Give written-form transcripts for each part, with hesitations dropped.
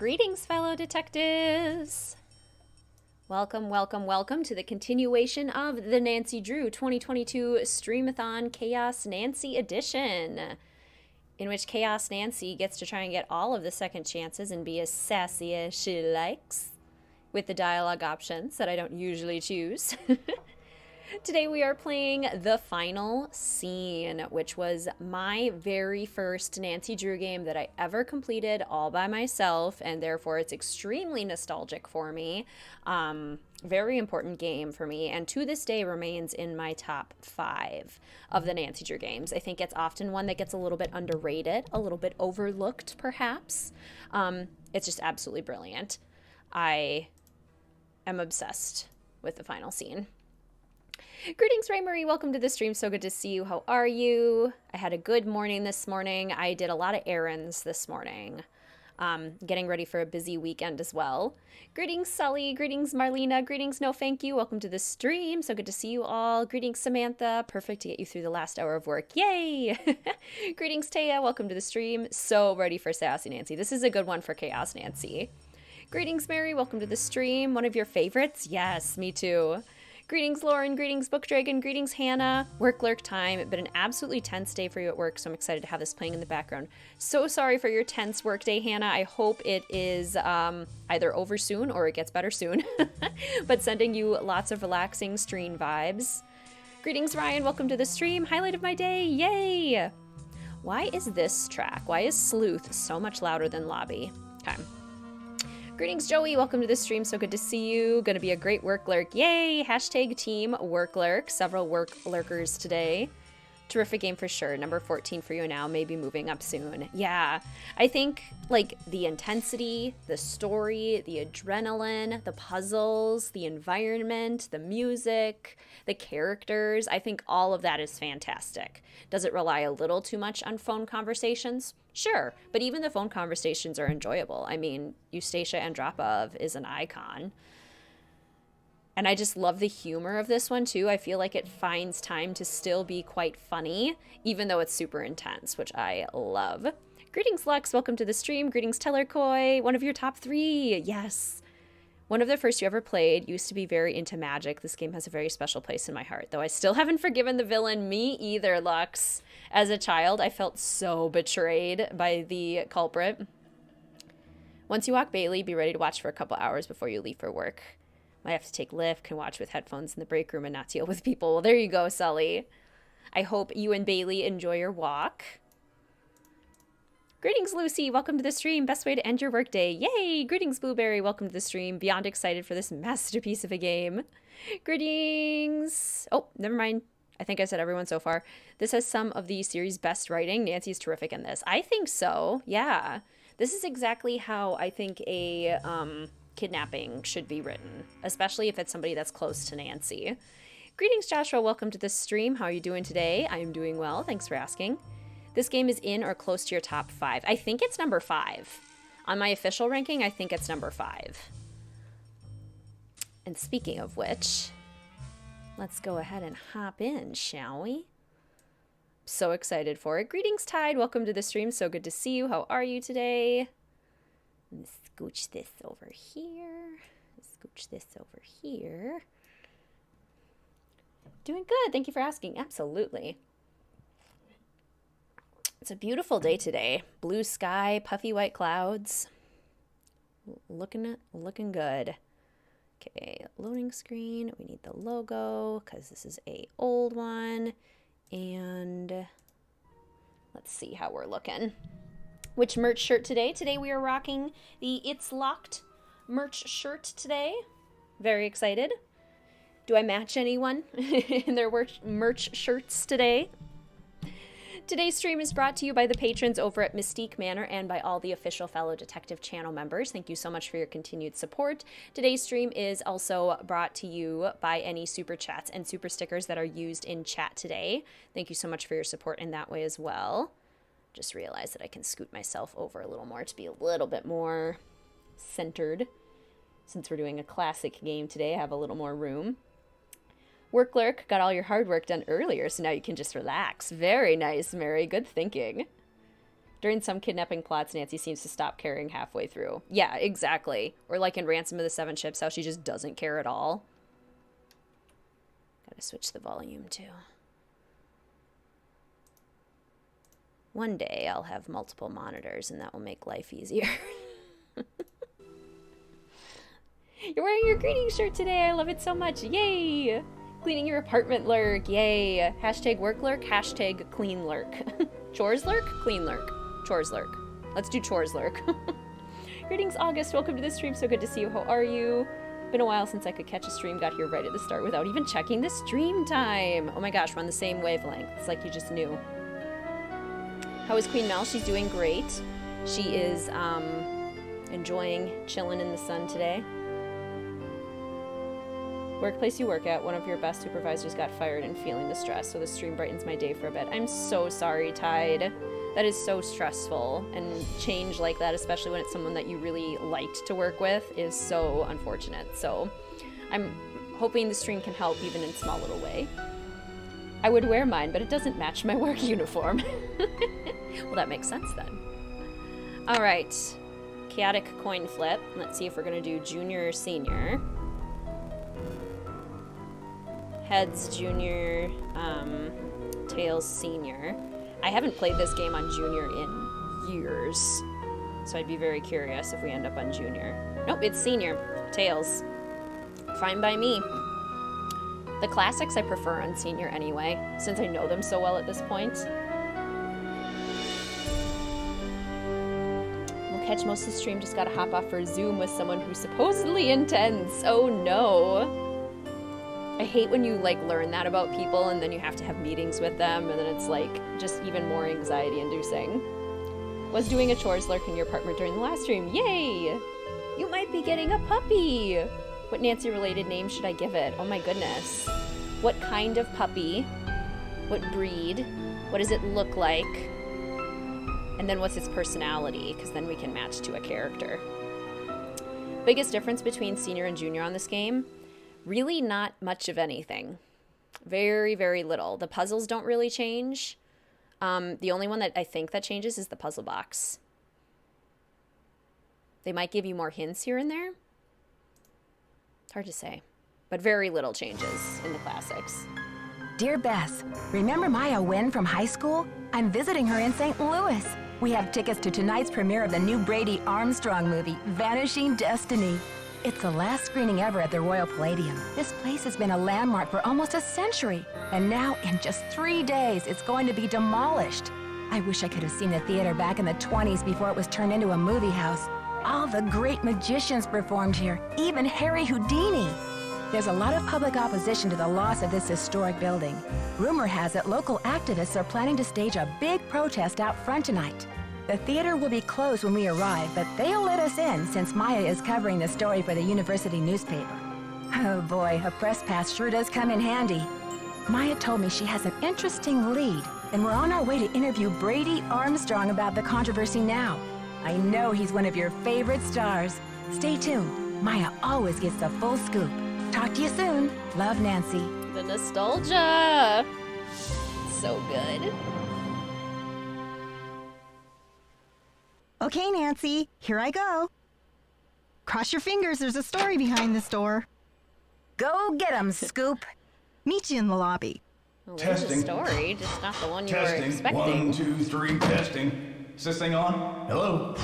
Greetings, fellow detectives! Welcome, welcome, welcome to the continuation of the Nancy Drew 2022 Streamathon Chaos Nancy edition, in which Chaos Nancy gets to try and get all of the second chances and be as sassy as she likes, with the dialogue options that I don't usually choose. Today we are playing The Final Scene, which was my very first Nancy Drew game that I ever completed all by myself, and therefore it's extremely nostalgic for me. Very important game for me, and to this day remains in my top 5 of the Nancy Drew games. I think it's often one that gets a little bit underrated, a little bit overlooked, perhaps. It's just absolutely brilliant. I am obsessed with The Final Scene. Greetings, Ray Marie. Welcome to the stream. So good to see you. How are you? I had a good morning this morning. I did a lot of errands this morning. Getting ready for a busy weekend as well. Greetings, Sully. Greetings, Marlena. Greetings, No Thank You. Welcome to the stream. So good to see you all. Greetings, Samantha. Perfect to get you through the last hour of work. Yay! Greetings, Taya. Welcome to the stream. So ready for Sassy Nancy. This is a good one for Chaos Nancy. Greetings, Mary. Welcome to the stream. One of your favorites? Yes, me too. Greetings, Lauren. Greetings, Book Dragon. Greetings, Hannah. Work lurk time. It's been an absolutely tense day for you at work, so I'm excited to have this playing in the background. So sorry for your tense work day, Hannah. I hope it is either over soon or it gets better soon. But sending you lots of relaxing stream vibes. Greetings, Ryan. Welcome to the stream. Highlight of my day. Yay! Why is this track? Why is Sleuth so much louder than Lobby? Okay. Greetings, Joey. Welcome to the stream. So good to see you. Gonna be a great work lurk. Yay! Hashtag team work lurk. Several work lurkers today. Terrific game for sure. Number 14 for you now. Maybe moving up soon. Yeah. I think like the intensity, the story, the adrenaline, the puzzles, the environment, the music, the characters. I think all of that is fantastic. Does it rely a little too much on phone conversations? Sure, but even the phone conversations are enjoyable. I mean, Eustacia Andropov is an icon. And I just love the humor of this one, too. I feel like it finds time to still be quite funny, even though it's super intense, which I love. Greetings, Lux. Welcome to the stream. Greetings, Tellercoy. One of your top 3. Yes. One of the first you ever played. Used to be very into magic. This game has a very special place in my heart, though I still haven't forgiven the villain. Me either, Lux. As a child, I felt so betrayed by the culprit. Once you walk Bailey, be ready to watch for a couple hours before you leave for work. Might have to take Lyft, can watch with headphones in the break room and not deal with people. Well, there you go, Sully. I hope you and Bailey enjoy your walk. Greetings, Lucy. Welcome to the stream. Best way to end your workday. Yay! Greetings, Blueberry. Welcome to the stream. Beyond excited for this masterpiece of a game. Greetings. Oh, never mind. I think I said everyone so far. This has some of the series' best writing. Nancy's terrific in this. I think so. Yeah. This is exactly how I think a kidnapping should be written, especially if it's somebody that's close to Nancy. Greetings, Joshua. Welcome to the stream. How are you doing today? I am doing well. Thanks for asking. This game is in or close to your top 5. I think it's number 5. On my official ranking, I think it's number 5. And speaking of which, let's go ahead and hop in, shall we? So excited for it. Greetings, Tide. Welcome to the stream. So good to see you. How are you today? Let's scooch this over here. Scooch this over here. Doing good. Thank you for asking. Absolutely. It's a beautiful day today. Blue sky, puffy white clouds. Looking good. Okay, loading screen. We need the logo because this is a old one. And let's see how we're looking. Which merch shirt today? Today we are rocking the It's Locked merch shirt today. Very excited. Do I match anyone in their merch shirts today? Today's stream is brought to you by the patrons over at Mystique Manor and by all the official fellow detective channel members. Thank you so much for your continued support. Today's stream is also brought to you by any super chats and super stickers that are used in chat today. Thank you so much for your support in that way as well. Just realized that I can scoot myself over a little more to be a little bit more centered. Since we're doing a classic game today, I have a little more room. Work lurk, got all your hard work done earlier, so now you can just relax. Very nice, Mary. Good thinking. During some kidnapping plots, Nancy seems to stop caring halfway through. Yeah, exactly. Or like in Ransom of the Seven Ships, how she just doesn't care at all. Gotta switch the volume too. One day I'll have multiple monitors and that will make life easier. You're wearing your greeting shirt today. I love it so much. Yay! Cleaning your apartment lurk. Yay! Hashtag work lurk. Hashtag clean lurk. Chores lurk? Clean lurk. Chores lurk. Let's do chores lurk. Greetings, August. Welcome to the stream. So good to see you. How are you? Been a while since I could catch a stream. Got here right at the start without even checking the stream time. Oh my gosh, we're on the same wavelength. It's like you just knew. How is Queen Mel? She's doing great. She is enjoying chilling in the sun today. Workplace you work at, one of your best supervisors got fired and feeling the stress, so the stream brightens my day for a bit. I'm so sorry, Tide. That is so stressful, and change like that, especially when it's someone that you really liked to work with, is so unfortunate. So I'm hoping the stream can help even in a small little way. I would wear mine, but it doesn't match my work uniform. Well, that makes sense then. All right, chaotic coin flip. Let's see if we're gonna do junior or senior. Heads, junior, tails, senior. I haven't played this game on junior in years, so I'd be very curious if we end up on junior. Nope, it's senior. Tails. Fine by me. The classics I prefer on senior anyway, since I know them so well at this point. We'll catch most of the stream, just gotta hop off for Zoom with someone who's supposedly intense. Oh no. I hate when you like learn that about people and then you have to have meetings with them and then it's like just even more anxiety inducing. Was doing a chores lurk in your apartment during the last stream. Yay! You might be getting a puppy! What Nancy related name should I give it? Oh my goodness. What kind of puppy? What breed? What does it look like? And then what's its personality? Because then we can match to a character. Biggest difference between senior and junior on this game? Really not much of anything. Very, very little. The puzzles don't really change. The only one that I think that changes is the puzzle box. They might give you more hints here and there. It's hard to say. But very little changes in the classics. Dear Bess, remember Maya Wynn from high school? I'm visiting her in St. Louis. We have tickets to tonight's premiere of the new Brady Armstrong movie, Vanishing Destiny. It's the last screening ever at the Royal Palladium. This place has been a landmark for almost a century. And now, in just 3 days, it's going to be demolished. I wish I could have seen the theater back in the 20s before it was turned into a movie house. All the great magicians performed here, even Harry Houdini. There's a lot of public opposition to the loss of this historic building. Rumor has it local activists are planning to stage a big protest out front tonight. The theater will be closed when we arrive, but they'll let us in since Maya is covering the story for the university newspaper. Oh boy, a press pass sure does come in handy. Maya told me she has an interesting lead, and we're on our way to interview Brady Armstrong about the controversy now. I know he's one of your favorite stars. Stay tuned. Maya always gets the full scoop. Talk to you soon. Love, Nancy. The nostalgia. So good. Okay, Nancy, here I go. Cross your fingers, there's a story behind this door. Go get 'em, Scoop. Meet you in the lobby. Well, there's a story, just not the one you were expecting. 1, 2, 3, testing. Is this thing on? Hello?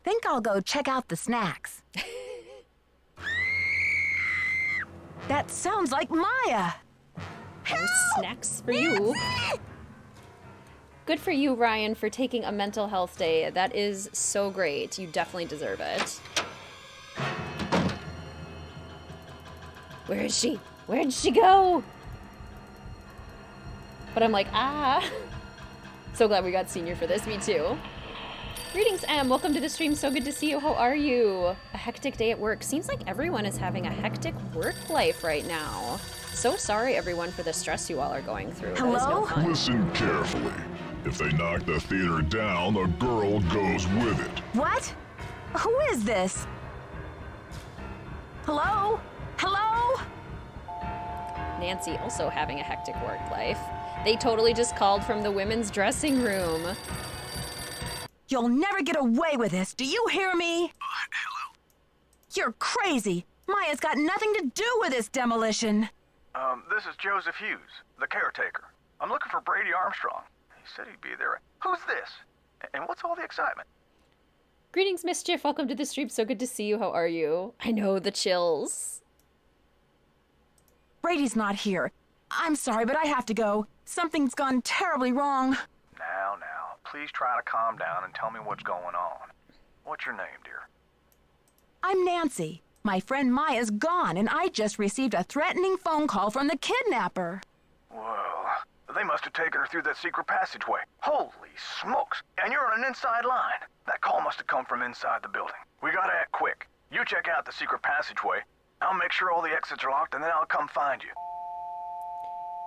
Think I'll go check out the snacks. That sounds like Maya. No snacks for you. Good for you, Ryan, for taking a mental health day. That is so great. You definitely deserve it. Where is she? Where did she go? But I'm like, ah. So glad we got senior for this. Me too. Greetings, Em. Welcome to the stream. So good to see you. How are you? A hectic day at work. Seems like everyone is having a hectic work life right now. So sorry, everyone, for the stress you all are going through. Hello? That is no fun. Listen carefully. If they knock the theater down, the girl goes with it. What? Who is this? Hello? Hello? Nancy also having a hectic work life. They totally just called from the women's dressing room. You'll never get away with this. Do you hear me? Hello? You're crazy. Maya's got nothing to do with this demolition. This is Joseph Hughes, the caretaker. I'm looking for Brady Armstrong. He said he'd be there. Who's this? And what's all the excitement? Greetings, Mischief. Welcome to the stream. So good to see you. How are you? I know, the chills. Brady's not here. I'm sorry, but I have to go. Something's gone terribly wrong. Now, please try to calm down and tell me what's going on. What's your name, dear? I'm Nancy. My friend Maya's gone, and I just received a threatening phone call from the kidnapper. Well, they must have taken her through that secret passageway. Holy smokes! And you're on an inside line. That call must have come from inside the building. We gotta act quick. You check out the secret passageway. I'll make sure all the exits are locked, and then I'll come find you.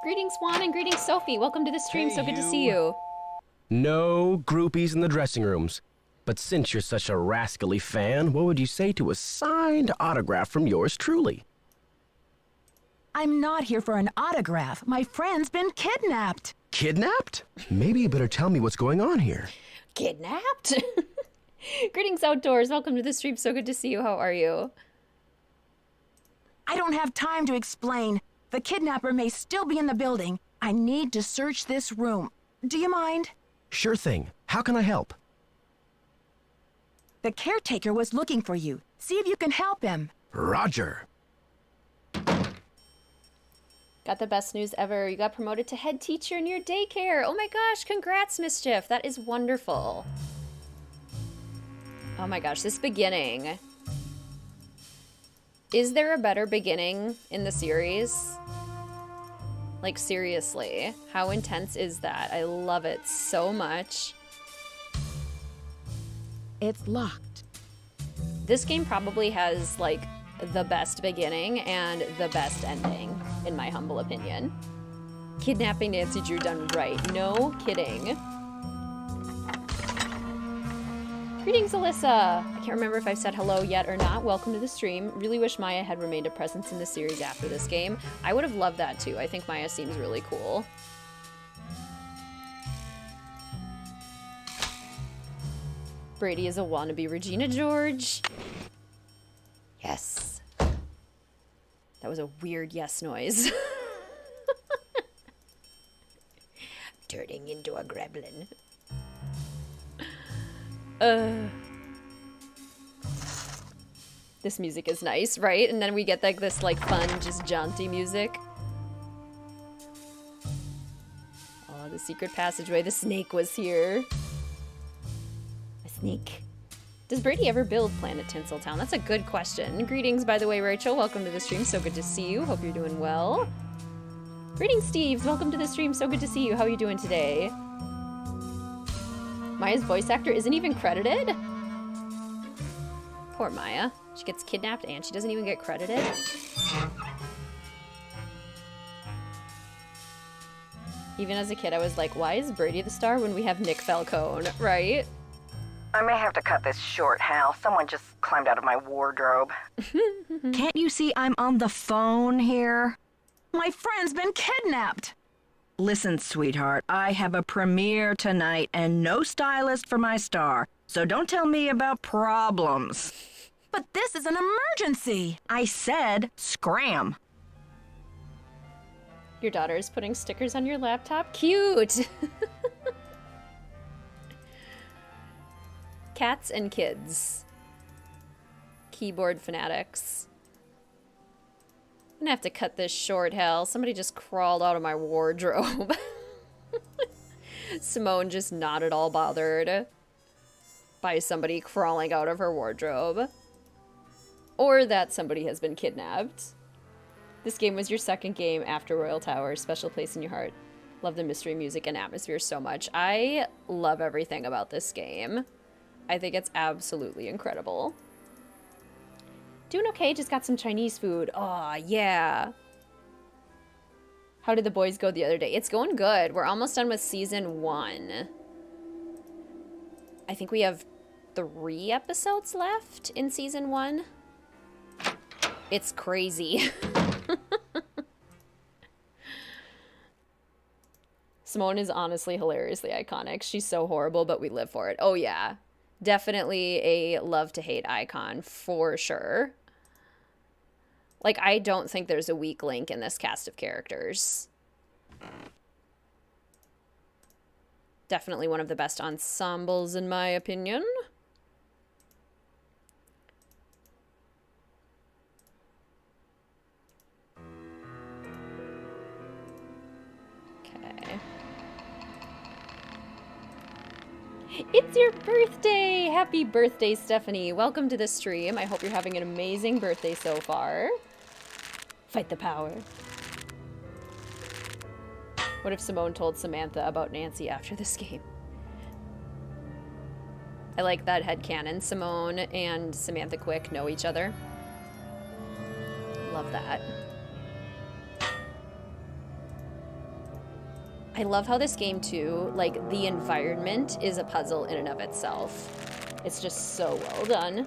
Greetings, Juan, and greetings, Sophie. Welcome to the stream. So good to see you. No groupies in the dressing rooms. But since you're such a rascally fan, what would you say to a signed autograph from yours truly? I'm not here for an autograph. My friend's been kidnapped. Kidnapped? Maybe you better tell me what's going on here. Kidnapped? Greetings, Outdoors. Welcome to the stream. So good to see you. How are you? I don't have time to explain. The kidnapper may still be in the building. I need to search this room. Do you mind? Sure thing. How can I help? The caretaker was looking for you. See if you can help him. Roger. Got the best news ever. You got promoted to head teacher in your daycare. Oh my gosh, congrats, Mischief. That is wonderful. Oh my gosh, this beginning. Is there a better beginning in the series? Like, seriously, how intense is that? I love it so much. It's locked. This game probably has, like, the best beginning and the best ending, in my humble opinion. Kidnapping Nancy Drew done right. No kidding. Greetings, Alyssa. I can't remember if I've said hello yet or not. Welcome to the stream. Really wish Maya had remained a presence in the series after this game. I would have loved that too. I think Maya seems really cool. Brady is a wannabe Regina George. Yes. That was a weird yes noise. Turning into a gremlin. This music is nice, right? And then we get like this like fun, just jaunty music. Oh, the secret passageway. The snake was here. A snake. Does Brady ever build Planet Tinseltown? That's a good question. Greetings, by the way, Rachel. Welcome to the stream. So good to see you. Hope you're doing well. Greetings, Steve. Welcome to the stream. So good to see you. How are you doing today? Maya's voice actor isn't even credited? Poor Maya. She gets kidnapped and she doesn't even get credited. Even as a kid, I was like, why is Brady the star when we have Nick Falcone, right? I may have to cut this short, Hal. Someone just climbed out of my wardrobe. Can't you see I'm on the phone here? My friend's been kidnapped. Listen, sweetheart, I have a premiere tonight and no stylist for my star, so don't tell me about problems. But this is an emergency. I said scram. Your daughter is putting stickers on your laptop? Cute! Cats and kids. Keyboard fanatics. I'm gonna have to cut this short, Hell. Somebody just crawled out of my wardrobe. Simone just not at all bothered by somebody crawling out of her wardrobe. Or that somebody has been kidnapped. This game was your second game after Royal Tower. Special place in your heart. Love the mystery, music, and atmosphere so much. I love everything about this game. I think it's absolutely incredible. Doing okay, just got some Chinese food. Aw, yeah. How did the boys go the other day? It's going good. We're almost done with season 1. I think we have 3 episodes left in season 1. It's crazy. Simone is honestly hilariously iconic. She's so horrible, but we live for it. Oh, yeah. Definitely a love-to-hate icon, for sure. Like, I don't think there's a weak link in this cast of characters. Definitely one of the best ensembles, in my opinion. Okay. It's your birthday! Happy birthday, Stephanie. Welcome to the stream. I hope you're having an amazing birthday so far. Fight the power. What if Simone told Samantha about Nancy after this game? I like that headcanon. Simone and Samantha Quick know each other. Love that. I love how this game, too, like, the environment is a puzzle in and of itself. It's just so well done.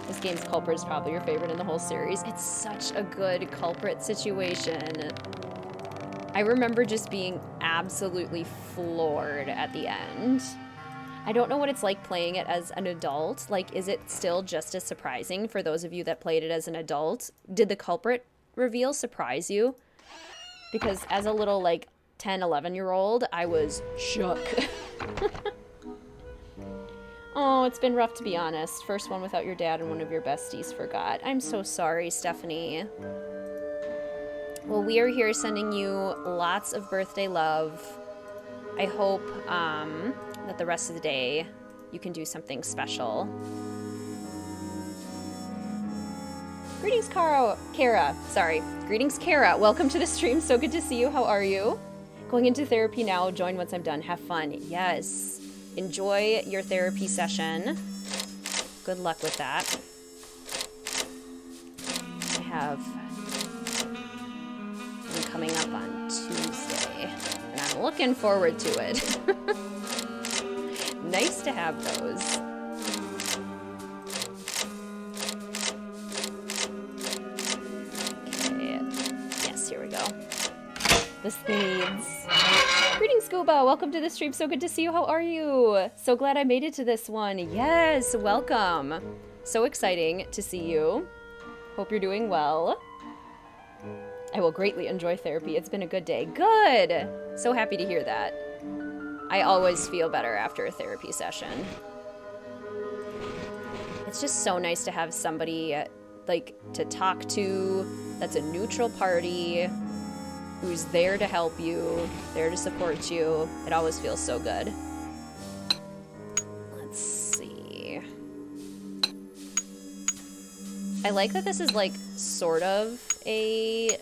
This game's culprit is probably your favorite in the whole series. It's such a good culprit situation. I remember just being absolutely floored at the end. I don't know what it's like playing it as an adult. Like, is it still just as surprising for those of you that played it as an adult? Did the culprit reveal surprise you? Because as a little, like, 10, 11-year-old, I was shook. Oh, it's been rough, to be honest. First one without your dad and one of your besties forgot. I'm so sorry, Stephanie. Well, we are here sending you lots of birthday love. I hope that the rest of the day you can do something special. Greetings, Kara. Sorry. Greetings, Kara. Welcome to the stream. So good to see you. How are you? Going into therapy now. Join once I'm done. Have fun. Yes. Enjoy your therapy session. Good luck with that. I have one coming up on Tuesday, and I'm looking forward to it. Nice to have those. Okay. Yes, here we go. The spades. Greetings, Scuba. Welcome to the stream. So good to see you. How are you? So glad I made it to this one. Yes, welcome. So exciting to see you. Hope you're doing well. I will greatly enjoy therapy. It's been a good day. Good. So happy to hear that. I always feel better after a therapy session. It's just so nice to have somebody, like, to talk to that's a neutral party, who's there to help you, there to support you. It always feels so good. Let's see. I like that this is, like, sort of a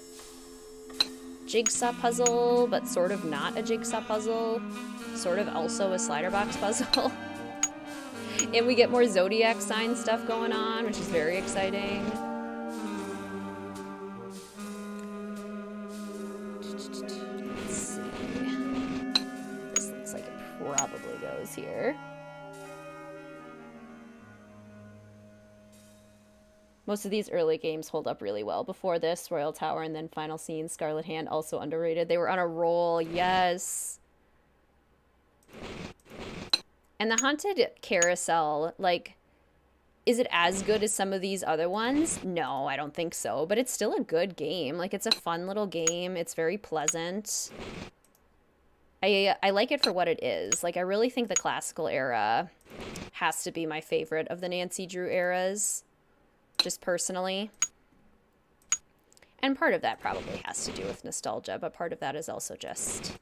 jigsaw puzzle, but sort of not a jigsaw puzzle. Sort of also a slider box puzzle. And we get more zodiac sign stuff going on, which is very exciting. Probably goes here. Most of these early games hold up really well. Before this, Royal Tower, and then Final Scene, Scarlet Hand, also underrated. They were on a roll, yes. And the Haunted Carousel, like, is it as good as some of these other ones? No, I don't think so, but it's still a good game. Like, it's a fun little game. It's very pleasant. I like it for what it is. Like, I really think the classical era has to be my favorite of the Nancy Drew eras, just personally. And part of that probably has to do with nostalgia, but part of that is also just,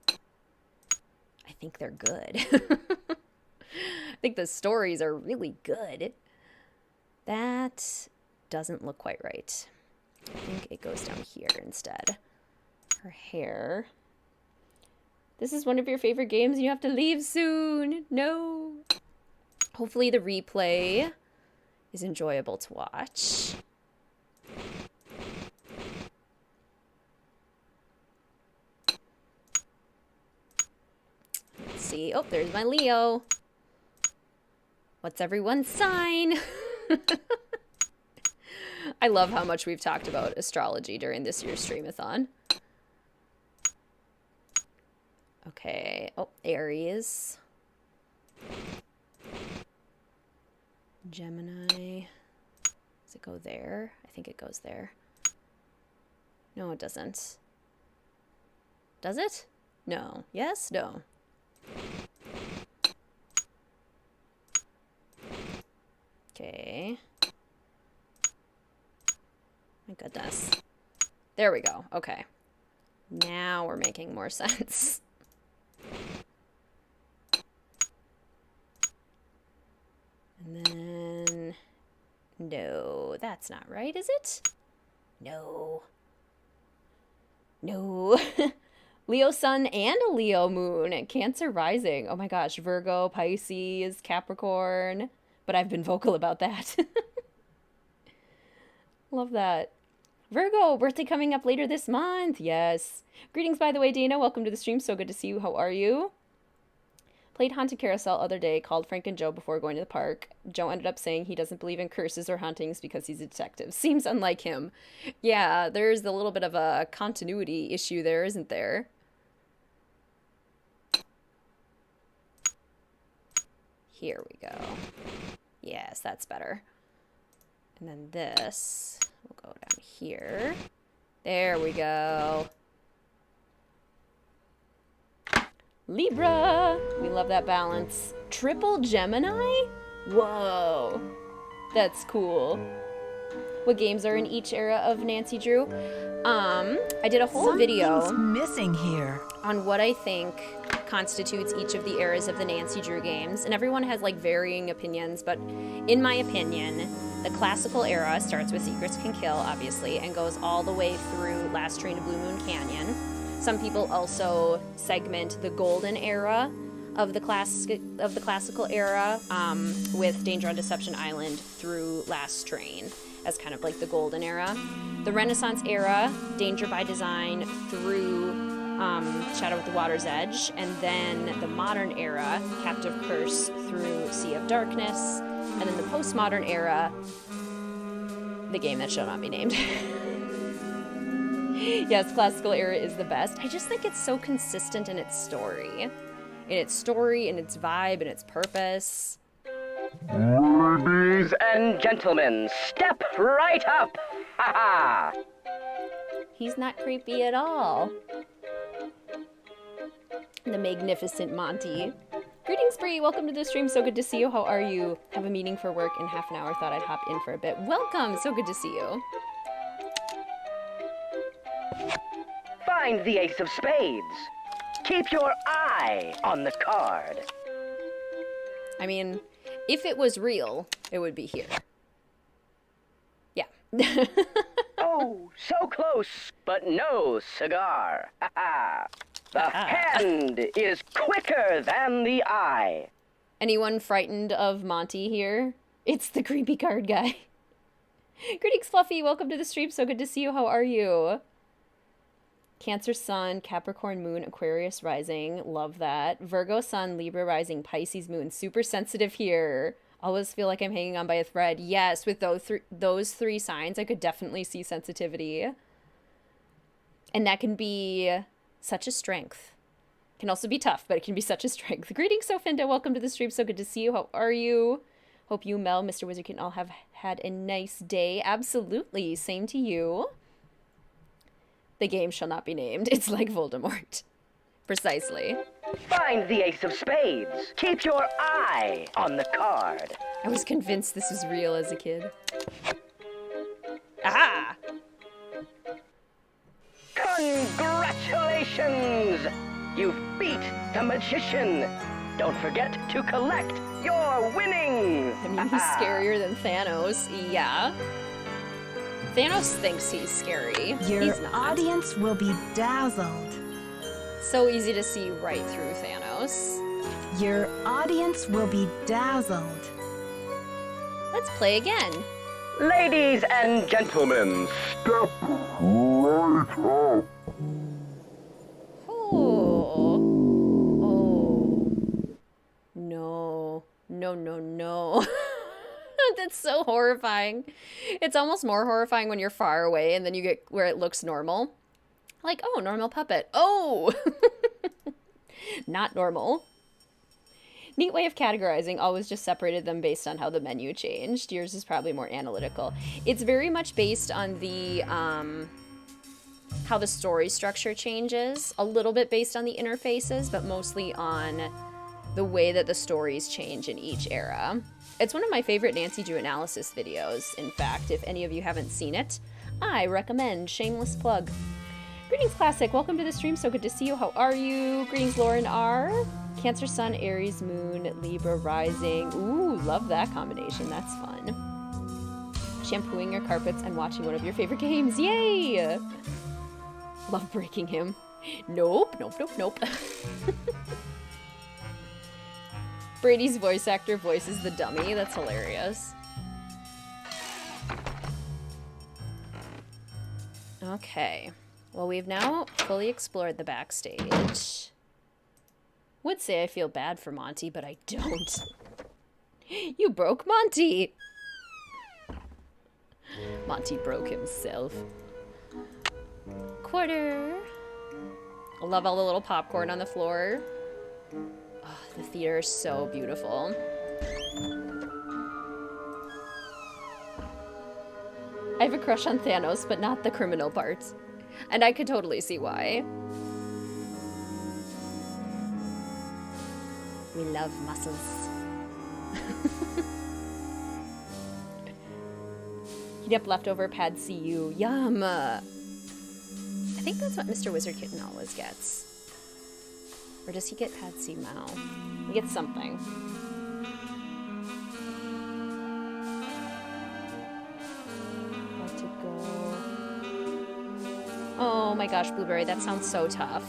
I think they're good. I think the stories are really good. That doesn't look quite right. I think it goes down here instead. Her hair. This is one of your favorite games and you have to leave soon. No. Hopefully the replay is enjoyable to watch. Let's see. Oh, there's my Leo. What's everyone's sign? I love how much we've talked about astrology during this year's Streamathon. Okay. Oh, Aries. Gemini. Does it go there? I think it goes there. No, it doesn't. Does it? No. Yes? No. Okay. My goodness. There we go. Okay. Now we're making more sense. And then... No, that's not right, is it? No. No. Leo sun and a Leo moon. Cancer rising. Oh my gosh. Virgo, Pisces, Capricorn. But I've been vocal about that. Love that. Virgo, birthday coming up later this month. Yes. Greetings, by the way, Dana. Welcome to the stream. So good to see you. How are you? Played Haunted Carousel other day, called Frank and Joe before going to the park. Joe ended up saying he doesn't believe in curses or hauntings because he's a detective. Seems unlike him. Yeah, there's a little bit of a continuity issue there, isn't there? Here we go. Yes, that's better. And then this will go down here. There we go. Libra. We love that balance. Triple Gemini? Whoa. That's cool. What games are in each era of Nancy Drew? I did a whole video missing here on what I think constitutes each of the eras of the Nancy Drew games, and everyone has like varying opinions, but in my opinion, the classical era starts with Secrets Can Kill, obviously, and goes all the way through Last Train to Blue Moon Canyon. Some people also segment the golden era of the classical era with Danger on Deception Island through Last Train as kind of like the golden era. The Renaissance era, Danger by Design through Shadow at the Water's Edge, and then the modern era, Captive Curse through Sea of Darkness, and then the postmodern era, the game that shall not be named. Yes, classical era is the best. I just think it's so consistent in its story. In its vibe, and its purpose. Ladies and gentlemen, step right up! Ha ha! He's not creepy at all. The magnificent Monty. Greetings, Bree. Welcome to the stream. So good to see you. How are you? Have a meeting for work in half an hour. Thought I'd hop in for a bit. Welcome. So good to see you. Find the ace of spades. Keep your eye on the card. I mean, if it was real, it would be here. Yeah. Oh, so close, but no cigar. Ha ha. The hand is quicker than the eye. Anyone frightened of Monty here? It's the creepy card guy. Greetings, Fluffy. Welcome to the stream. So good to see you. How are you? Cancer Sun, Capricorn Moon, Aquarius Rising. Love that. Virgo Sun, Libra Rising, Pisces Moon. Super sensitive here. Always feel like I'm hanging on by a thread. Yes, with those three signs, I could definitely see sensitivity. And that can be such a strength. Can also be tough, but it can be such a strength. Greetings, Sofinda. Welcome to the stream. So good to see you. How are you? Hope you, Mel, Mr. WizardKitten, all have had a nice day. Absolutely. Same to you. The game shall not be named. It's like Voldemort. Precisely. Find the ace of spades. Keep your eye on the card. I was convinced this was real as a kid. Aha! Congratulations! You've beat the magician. Don't forget to collect your winnings. I mean, he's scarier than Thanos. Yeah. Thanos thinks he's scary. He's not. Audience will be dazzled. So easy to see right through Thanos. Your audience will be dazzled. Let's play again. Ladies and gentlemen, step right up. Oh. Oh. No. No, no, no. That's so horrifying. It's almost more horrifying when you're far away and then you get where it looks normal. Like, oh, normal puppet. Oh! Not normal. Neat way of categorizing, always just separated them based on how the menu changed. Yours is probably more analytical. It's very much based on the, how the story structure changes. A little bit based on the interfaces, but mostly on the way that the stories change in each era. It's one of my favorite Nancy Drew analysis videos, in fact. If any of you haven't seen it, I recommend. Shameless plug. Greetings, Classic. Welcome to the stream. So good to see you. How are you? Greetings, Lauren R. Cancer Sun, Aries Moon, Libra Rising. Ooh, love that combination. That's fun. Shampooing your carpets and watching one of your favorite games. Yay! Love breaking him. Nope. Brady's voice actor voices the dummy. That's hilarious. Okay. Well, we've now fully explored the backstage. Would say I feel bad for Monty, but I don't. You broke Monty! Monty broke himself. Quarter. I love all the little popcorn on the floor. Oh, the theater is so beautiful. I have a crush on Thanos, but not the criminal parts. And I could totally see why. We love muscles. Heat up leftover pad CU. Yum! I think that's what Mr. WizardKitten always gets. Or does he get pad C Mao? He gets something. Where to go? Oh my gosh, Blueberry, that sounds so tough.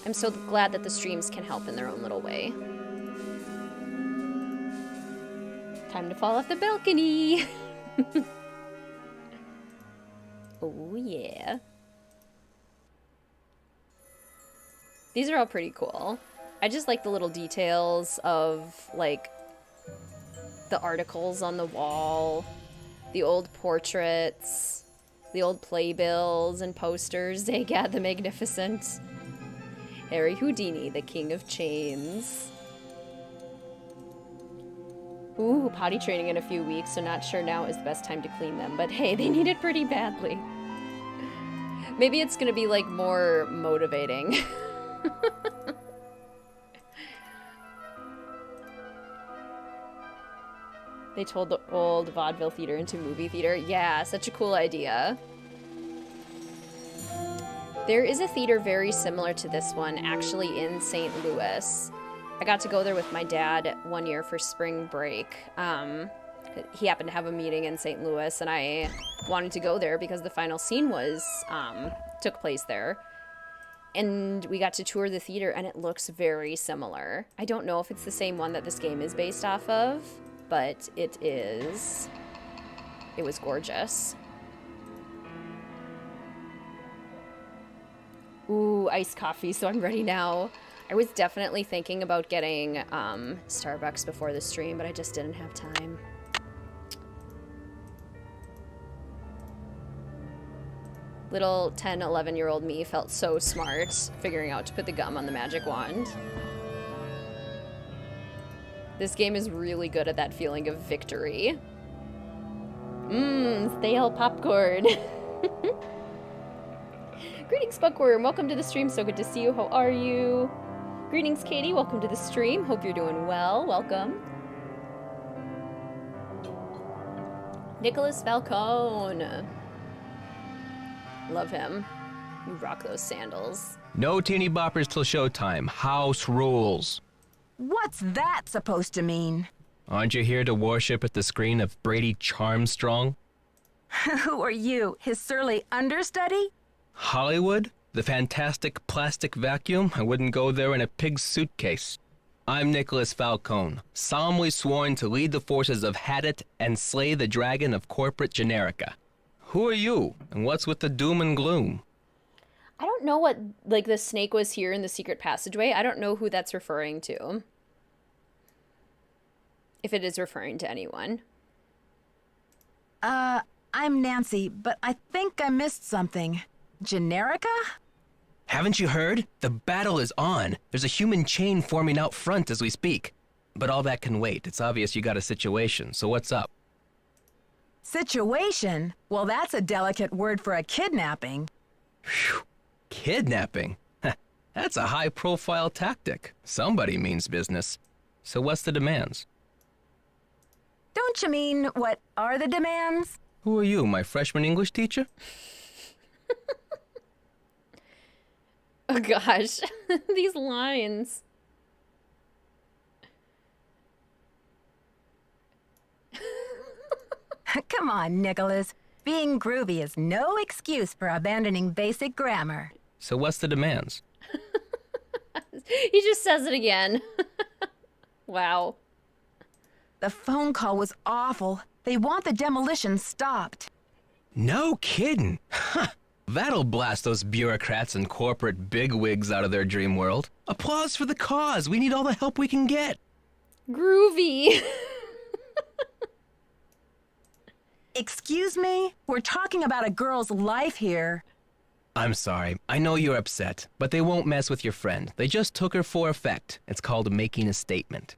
I'm so glad that the streams can help in their own little way. Time to fall off the balcony. Oh yeah. These are all pretty cool. I just like the little details of, like, the articles on the wall, the old portraits, the old playbills and posters. Zagad the Magnificent. Harry Houdini, the King of Chains. Ooh, potty training in a few weeks, so not sure now is the best time to clean them. But hey, they need it pretty badly. Maybe it's gonna be, like, more motivating. They told the old vaudeville theater into movie theater. Yeah, such a cool idea. There is a theater very similar to this one, actually in St. Louis. I got to go there with my dad one year for spring break. He happened to have a meeting in St. Louis, and I wanted to go there because the final scene was took place there. And we got to tour the theater, and it looks very similar. I don't know if it's the same one that this game is based off of, but it is. It was gorgeous. Ooh, iced coffee, so I'm ready now. I was definitely thinking about getting Starbucks before the stream, but I just didn't have time. Little 10, 11-year-old me felt so smart figuring out to put the gum on the magic wand. This game is really good at that feeling of victory. Stale popcorn. Greetings, Bookworm. Welcome to the stream. So good to see you. How are you? Greetings, Katie. Welcome to the stream. Hope you're doing well. Welcome. Nicholas Falcone. Love him. You rock those sandals. No teeny boppers till showtime. House rules. What's that supposed to mean? Aren't you here to worship at the screen of Brady Charmstrong? Who are you, his surly understudy? Hollywood? The fantastic plastic vacuum? I wouldn't go there in a pig's suitcase. I'm Nicholas Falcone, solemnly sworn to lead the forces of Hadit and slay the dragon of corporate generica. Who are you, and what's with the doom and gloom? I don't know what, like, the snake was here in the secret passageway. I don't know who that's referring to. If it is referring to anyone. I'm Nancy, but I think I missed something. Generica? Haven't you heard? The battle is on. There's a human chain forming out front as we speak. But all that can wait. It's obvious you got a situation, so what's up? Situation? Well, that's a delicate word for a kidnapping. Phew. Kidnapping? That's a high-profile tactic. Somebody means business. So what's the demands? Don't you mean, what are the demands? Who are you, my freshman English teacher? Oh gosh, these lines. Come on, Nicholas. Being groovy is no excuse for abandoning basic grammar. So what's the demands? He just says it again. Wow. The phone call was awful. They want the demolition stopped. No kidding. That'll blast those bureaucrats and corporate bigwigs out of their dream world. Applause for the cause. We need all the help we can get. Groovy. Excuse me? We're talking about a girl's life here. I'm sorry. I know you're upset, but they won't mess with your friend. They just took her for effect. It's called making a statement.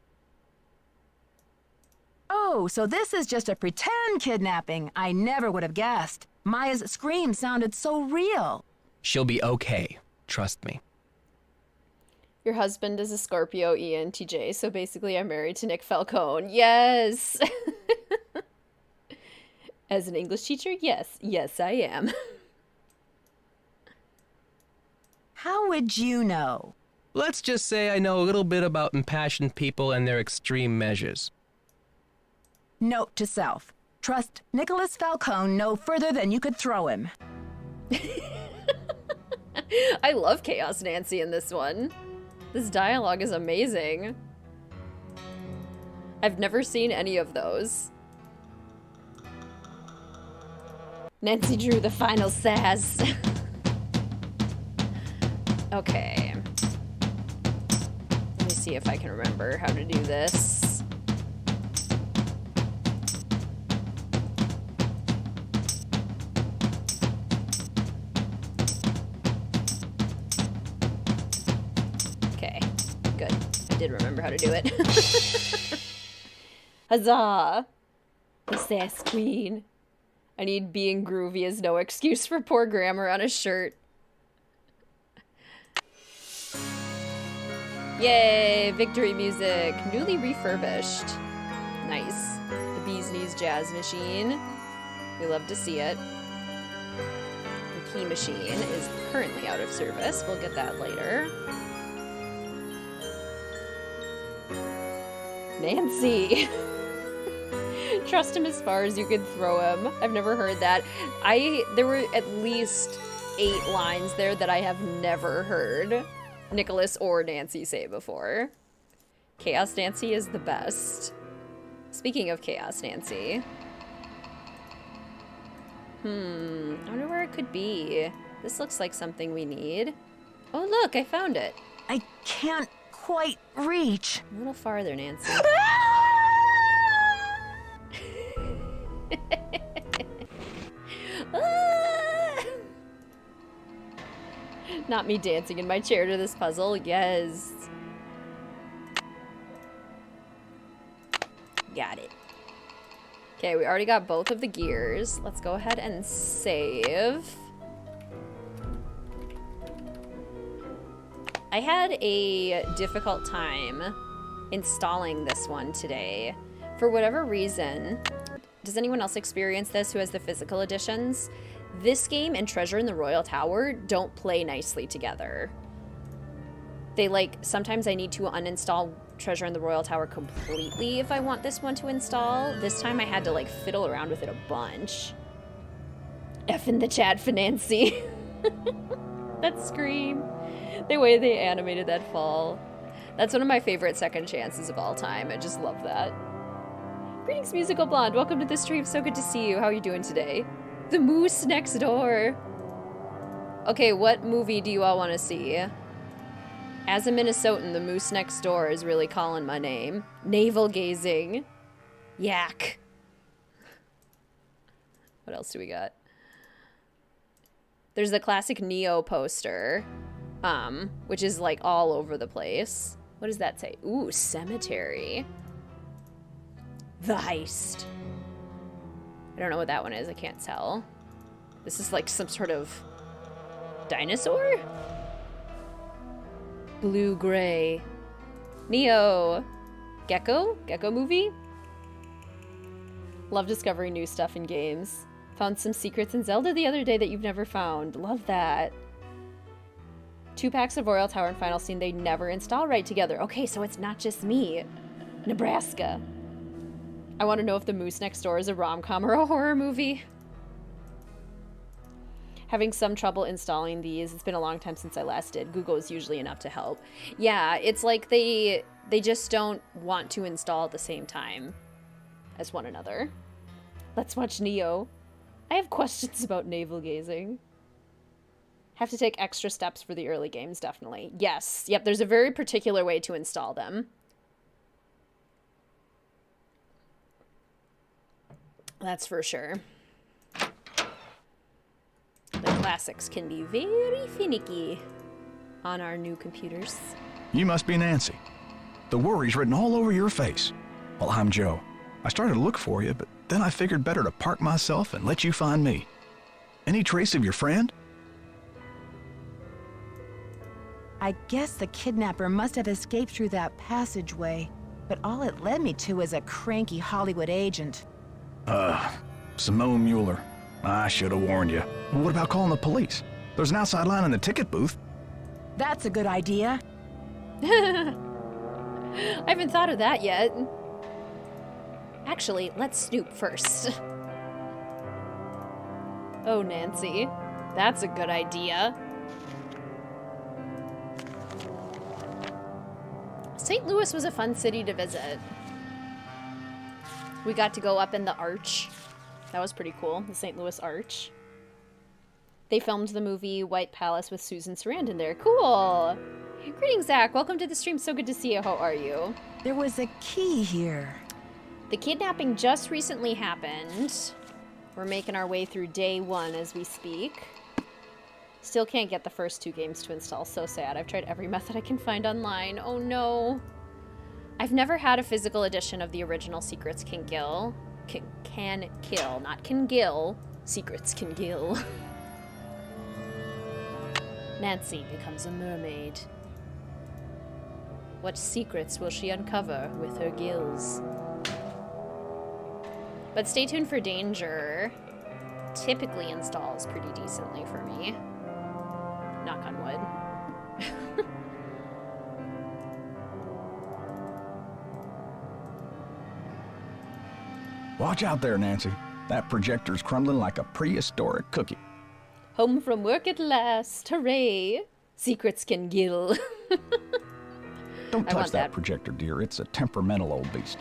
Oh, so this is just a pretend kidnapping. I never would have guessed. Maya's scream sounded so real. She'll be okay. Trust me. Your husband is a Scorpio ENTJ, so basically I'm married to Nick Falcone. Yes! As an English teacher, yes. Yes, I am. How would you know? Let's just say I know a little bit about impassioned people and their extreme measures. Note to self. Trust Nicholas Falcone no further than you could throw him. I love Chaos Nancy in this one. This dialogue is amazing. I've never seen any of those. Nancy Drew, the final sass. Okay. Let me see if I can remember how to do this. Okay, good. I did remember how to do it. Huzzah! The sass queen. I need being groovy as no excuse for poor grammar on a shirt. Yay! Victory music. Newly refurbished. Nice. The Bee's Knees Jazz Machine. We love to see it. The Key Machine is currently out of service. We'll get that later. Nancy! Trust him as far as you can throw him. I've never heard that. There were at least 8 lines there that I have never heard Nicholas or Nancy say before. Chaos Nancy is the best. Speaking of Chaos Nancy. I wonder where it could be. This looks like something we need. Oh look, I found it. I can't quite reach. A little farther, Nancy. Not me dancing in my chair to this puzzle. Yes. Got it. Okay, we already got both of the gears. Let's go ahead and save. I had a difficult time installing this one today. For whatever reason, does anyone else experience this who has the physical editions? This game and Treasure in the Royal Tower don't play nicely together. They sometimes I need to uninstall Treasure in the Royal Tower completely if I want this one to install. This time I had to fiddle around with it a bunch. F in the chat for Nancy. That scream. The way they animated that fall. That's one of my favorite second chances of all time. I just love that. Greetings, Musical Blonde. Welcome to the stream. So good to see you. How are you doing today? The Moose Next Door. Okay, what movie do you all want to see? As a Minnesotan, The Moose Next Door is really calling my name. Navel gazing. Yak. What else do we got? There's the classic Neo poster. which is like all over the place. What does that say? Ooh, cemetery. The heist. I don't know what that one is. I can't tell. This is like some sort of dinosaur? Blue-gray. Neo. Gecko? Gecko movie? Love discovering new stuff in games. Found some secrets in Zelda the other day that you've never found. Love that. 2 packs of Royal Tower and Final Scene they never install right together. Okay, so it's not just me. Nebraska. I want to know if The Moose Next Door is a rom-com or a horror movie. Having some trouble installing these. It's been a long time since I last did. Google is usually enough to help. Yeah, it's like they just don't want to install at the same time as one another. Let's watch Neo. I have questions about navel gazing. Have to take extra steps for the early games, definitely. Yes. Yep, there's a very particular way to install them. That's for sure. The classics can be very finicky on our new computers. You must be Nancy. The worry's written all over your face. Well, I'm Joe. I started to look for you, but then I figured better to park myself and let you find me. Any trace of your friend? I guess the kidnapper must have escaped through that passageway, but all it led me to is a cranky Hollywood agent. Simone Mueller. I should have warned you. Well, what about calling the police? There's an outside line in the ticket booth. That's a good idea. I haven't thought of that yet. Actually, let's snoop first. Oh, Nancy. That's a good idea. St. Louis was a fun city to visit. We got to go up in the arch. That was pretty cool, the St. Louis Arch. They filmed the movie White Palace with Susan Sarandon there. Cool! Greetings, Zach. Welcome to the stream. So good to see you. How are you? There was a key here. The kidnapping just recently happened. We're making our way through day 1 as we speak. Still can't get the first 2 games to install. So sad. I've tried every method I can find online. Oh no. I've never had a physical edition of the original Secrets Can Kill. Can kill, not can gill. Secrets can gill. Nancy becomes a mermaid. What secrets will she uncover with her gills? But stay tuned for Danger. Typically installs pretty decently for me. Knock on wood. Watch out there, Nancy. That projector's crumbling like a prehistoric cookie. Home from work at last. Hooray. Secrets can gill. Don't touch that projector, dear. It's a temperamental old beast.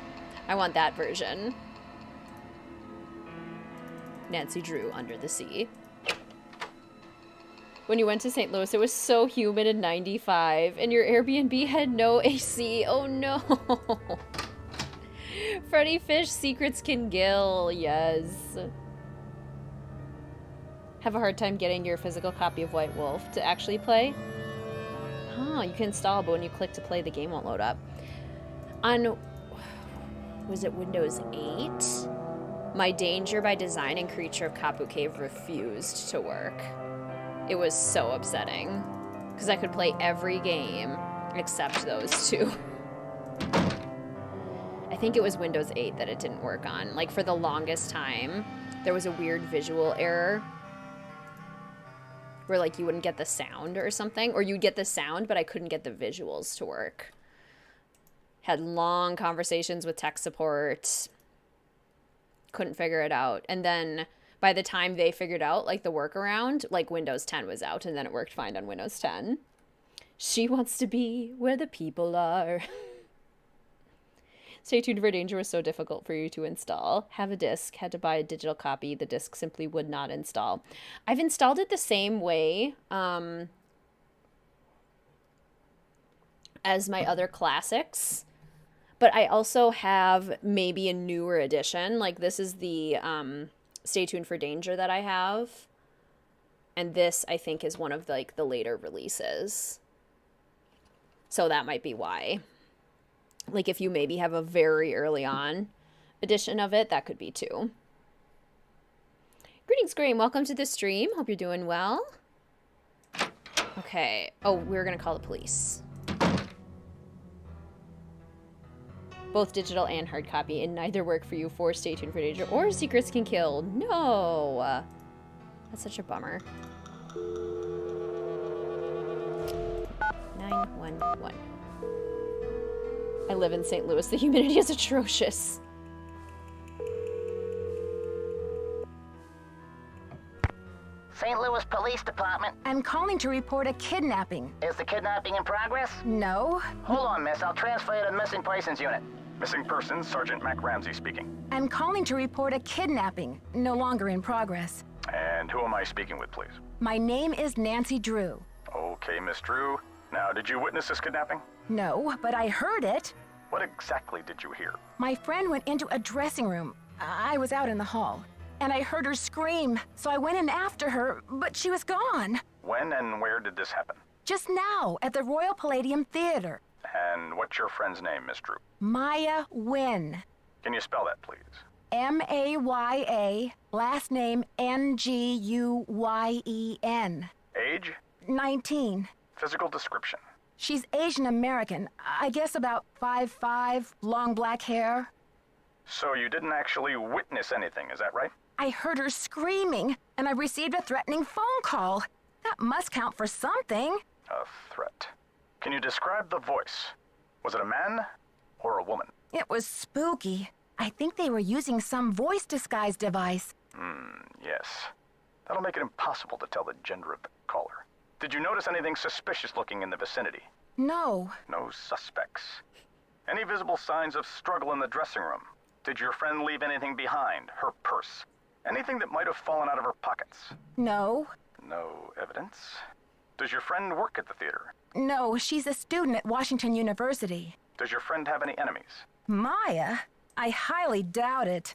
I want that version. Nancy Drew, Under the Sea. When you went to St. Louis, it was so humid in 95, and your Airbnb had no AC. Oh no. Freddy Fish, Secrets Can Gill, yes. Have a hard time getting your physical copy of White Wolf to actually play? Oh, you can install, but when you click to play, the game won't load up. On, was it Windows 8? My Danger by Design and Creature of Kapu Cave refused to work. It was so upsetting, because I could play every game except those 2. I think it was Windows 8 that it didn't work on. Like, for the longest time, there was a weird visual error where, like, you wouldn't get the sound or something, or you'd get the sound, but I couldn't get the visuals to work. Had long conversations with tech support. Couldn't figure it out. And then by the time they figured out, like, the workaround, like, Windows 10 was out, and then it worked fine on Windows 10. She wants to be where the people are. Stay tuned for Danger was so difficult for you to install. Have a disc. Had to buy a digital copy. The disc simply would not install. I've installed it the same way as my other classics. But I also have maybe a newer edition. Like, this is the Stay Tuned for Danger that I have. And this, I think, is one of like the later releases. So that might be why. Like if you maybe have a very early on edition of it, that could be too. Greetings, Graham. Welcome to the stream. Hope you're doing well. Okay. Oh, we're going to call the police. Both digital and hard copy, and neither work for you. For stay tuned for danger or secrets can kill. No. That's such a bummer. 911. I live in St. Louis. The humidity is atrocious. St. Louis Police Department. I'm calling to report a kidnapping. Is the kidnapping in progress? No. Hold on, miss. I'll transfer you to the Missing Persons Unit. Missing persons, Sergeant Mac Ramsey speaking. I'm calling to report a kidnapping. No longer in progress. And who am I speaking with, please? My name is Nancy Drew. Okay, Miss Drew. Now, did you witness this kidnapping? No, but I heard it. What exactly did you hear? My friend went into a dressing room. I was out in the hall. And I heard her scream, so I went in after her, but she was gone. When and where did this happen? Just now, at the Royal Palladium Theater. And what's your friend's name, Miss Drew? Maya Wynn. Can you spell that, please? M-A-Y-A, last name N-G-U-Y-E-N. Age? 19. Physical description? She's Asian American. I guess about 5'5", long black hair. So you didn't actually witness anything, is that right? I heard her screaming, and I received a threatening phone call. That must count for something. A threat. Can you describe the voice? Was it a man or a woman? It was spooky. I think they were using some voice disguise device. Yes. That'll make it impossible to tell the gender of the caller. Did you notice anything suspicious looking in the vicinity? No. No suspects. Any visible signs of struggle in the dressing room? Did your friend leave anything behind? Her purse? Anything that might have fallen out of her pockets? No. No evidence. Does your friend work at the theater? No, she's a student at Washington University. Does your friend have any enemies? Maya? I highly doubt it.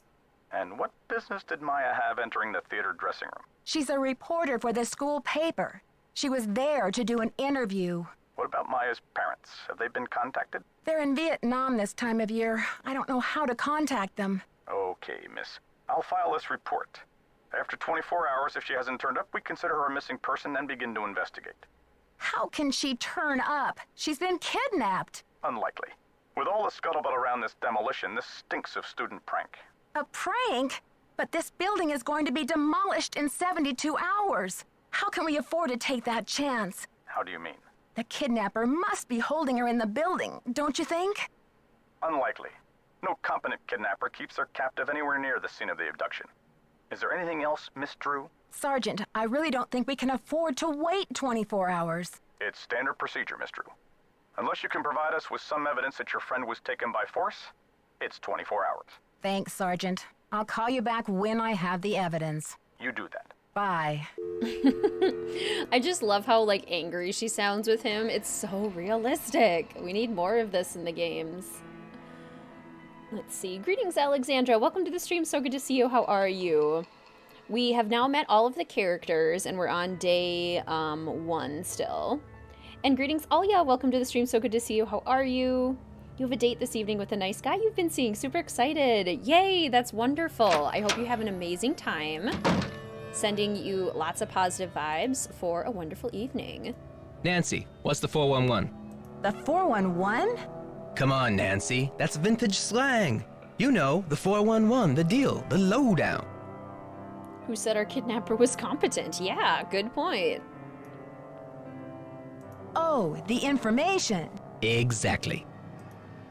And what business did Maya have entering the theater dressing room? She's a reporter for the school paper. She was there to do an interview. What about Maya's parents? Have they been contacted? They're in Vietnam this time of year. I don't know how to contact them. Okay, miss. I'll file this report. After 24 hours, if she hasn't turned up, we consider her a missing person and begin to investigate. How can she turn up? She's been kidnapped. Unlikely. With all the scuttlebutt around this demolition, this stinks of student prank. A prank? But this building is going to be demolished in 72 hours. How can we afford to take that chance? How do you mean? The kidnapper must be holding her in the building, don't you think? Unlikely. No competent kidnapper keeps their captive anywhere near the scene of the abduction. Is there anything else, Miss Drew? Sergeant, I really don't think we can afford to wait 24 hours. It's standard procedure, Miss Drew. Unless you can provide us with some evidence that your friend was taken by force, it's 24 hours. Thanks, Sergeant. I'll call you back when I have the evidence. You do that. Bye. I just love how, like, angry she sounds with him. It's so realistic. We need more of this in the games. Let's see. Greetings, Alexandra. Welcome to the stream. So good to see you. How are you? We have now met all of the characters, and we're on day 1 still. And greetings, Alia. Welcome to the stream. So good to see you. How are you? You have a date this evening with a nice guy you've been seeing. Super excited. Yay, that's wonderful. I hope you have an amazing time. Sending you lots of positive vibes for a wonderful evening. Nancy, what's the 411? The 411? Come on, Nancy. That's vintage slang. You know, the 411, the deal, the lowdown. Who said our kidnapper was competent? Yeah, good point. Oh, the information. Exactly.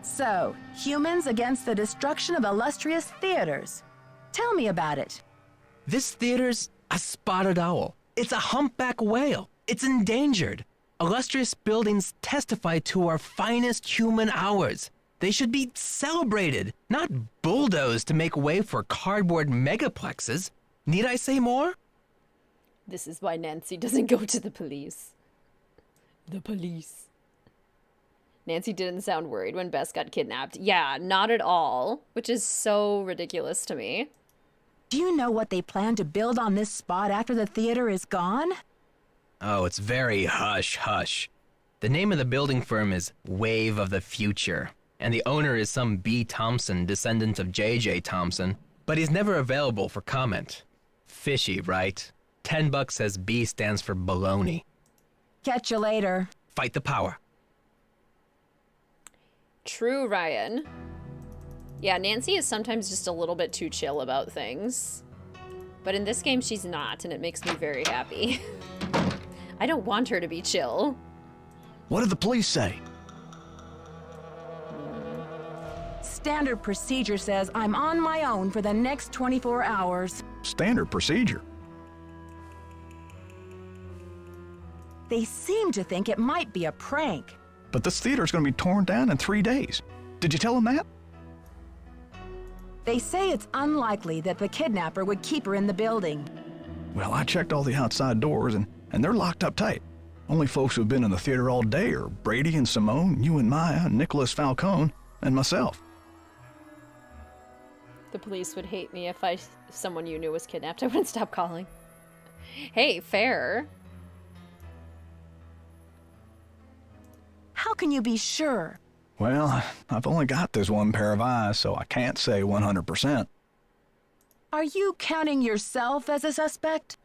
So, humans against the destruction of illustrious theaters. Tell me about it. This theater's a spotted owl. It's a humpback whale. It's endangered. Illustrious buildings testify to our finest human hours. They should be celebrated, not bulldozed to make way for cardboard megaplexes. Need I say more? This is why Nancy doesn't go to the police. The police. Nancy didn't sound worried when Bess got kidnapped. Yeah, not at all, which is so ridiculous to me. Do you know what they plan to build on this spot after the theater is gone? Oh, it's very hush-hush. The name of the building firm is Wave of the Future, and the owner is some B. Thompson, descendant of J.J. Thompson, but he's never available for comment. Fishy, right? $10 says B stands for baloney. Catch you later. Fight the power. True, Ryan. Yeah, Nancy is sometimes just a little bit too chill about things. But in this game, she's not, and it makes me very happy. I don't want her to be chill. What did the police say? Standard procedure says I'm on my own for the next 24 hours. Standard procedure. They seem to think it might be a prank. But this theater's gonna be torn down in 3 days. Did you tell them that? They say it's unlikely that the kidnapper would keep her in the building. Well, I checked all the outside doors and they're locked up tight. Only folks who've been in the theater all day are Brady and Simone, you and Maya, Nicholas Falcone, and myself. The police would hate me if someone you knew was kidnapped. I wouldn't stop calling. Hey, fair. How can you be sure? Well, I've only got this one pair of eyes, so I can't say 100%. Are you counting yourself as a suspect?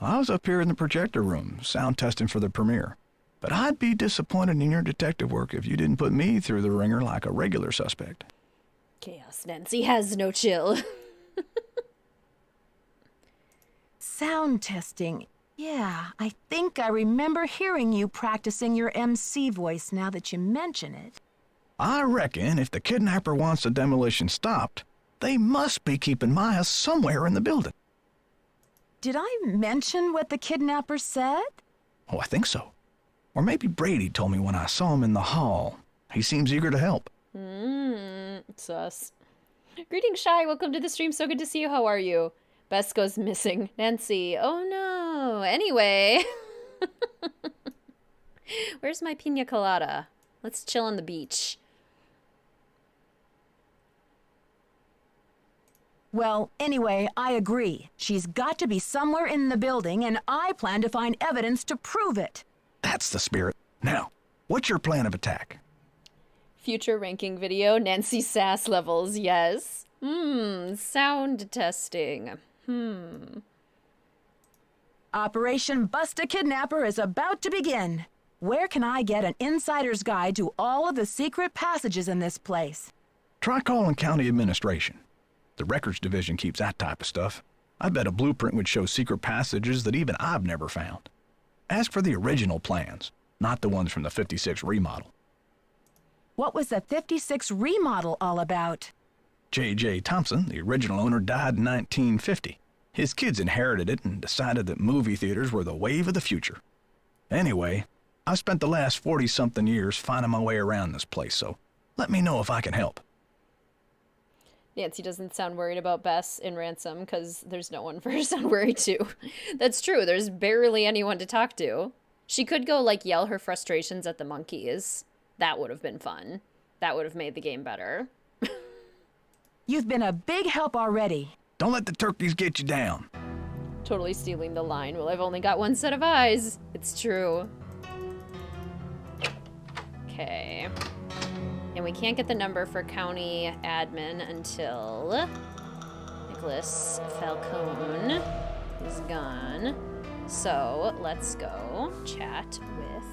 I was up here in the projector room, sound testing for the premiere. But I'd be disappointed in your detective work if you didn't put me through the ringer like a regular suspect. Chaos Nancy has no chill. Sound testing. Yeah, I think I remember hearing you practicing your MC voice now that you mention it. I reckon if the kidnapper wants the demolition stopped, they must be keeping Maya somewhere in the building. Did I mention what the kidnapper said? Oh, I think so. Or maybe Brady told me when I saw him in the hall. He seems eager to help. Sus. Greetings, Shy. Welcome to the stream. So good to see you. How are you? Bess goes missing. Nancy. Oh no. Anyway. Where's my pina colada? Let's chill on the beach. Well, anyway, I agree. She's got to be somewhere in the building, and I plan to find evidence to prove it. That's the spirit. Now, what's your plan of attack? Future ranking video. Nancy sass levels. Yes. Sound testing. Operation Bust a Kidnapper is about to begin. Where can I get an insider's guide to all of the secret passages in this place? Try calling county administration. The records division keeps that type of stuff. I bet a blueprint would show secret passages that even I've never found. Ask for the original plans, not the ones from the 56 remodel. What was the 56 remodel all about? J.J. Thompson, the original owner, died in 1950. His kids inherited it and decided that movie theaters were the wave of the future. Anyway, I've spent the last 40-something years finding my way around this place, so let me know if I can help. Nancy doesn't sound worried about Bess in Ransom because there's no one for her to sound worried to. That's true. There's barely anyone to talk to. She could go, like, yell her frustrations at the monkeys. That would have been fun. That would have made the game better. You've been a big help already. Don't let the turkeys get you down. Totally stealing the line. Well, I've only got one set of eyes. It's true. Okay. And we can't get the number for county admin until Nicholas Falcone is gone. So let's go chat with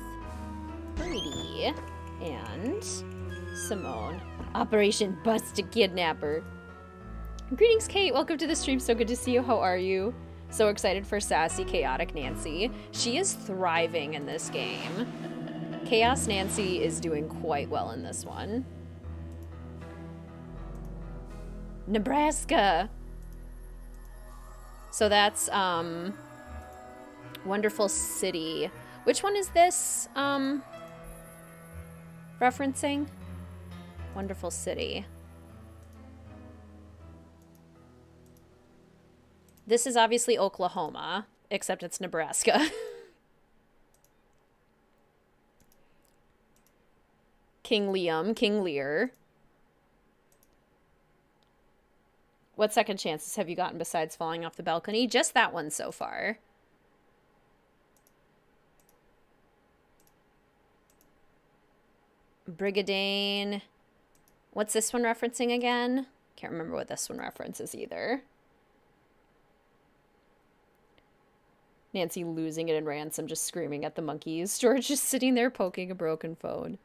Brady and Simone. Operation Bust a Kidnapper. Greetings, Kate. Welcome to the stream. So good to see you. How are you? So excited for sassy, chaotic Nancy. She is thriving in this game. Chaos Nancy is doing quite well in this one. Nebraska. So that's Wonderful City. Which one is this referencing? Wonderful City. This is obviously Oklahoma, except it's Nebraska. King Liam, King Lear. What second chances have you gotten besides falling off the balcony? Just that one so far. Brigadane. What's this one referencing again? Can't remember what this one references either. Nancy losing it in ransom, just screaming at the monkeys. George just sitting there poking a broken phone.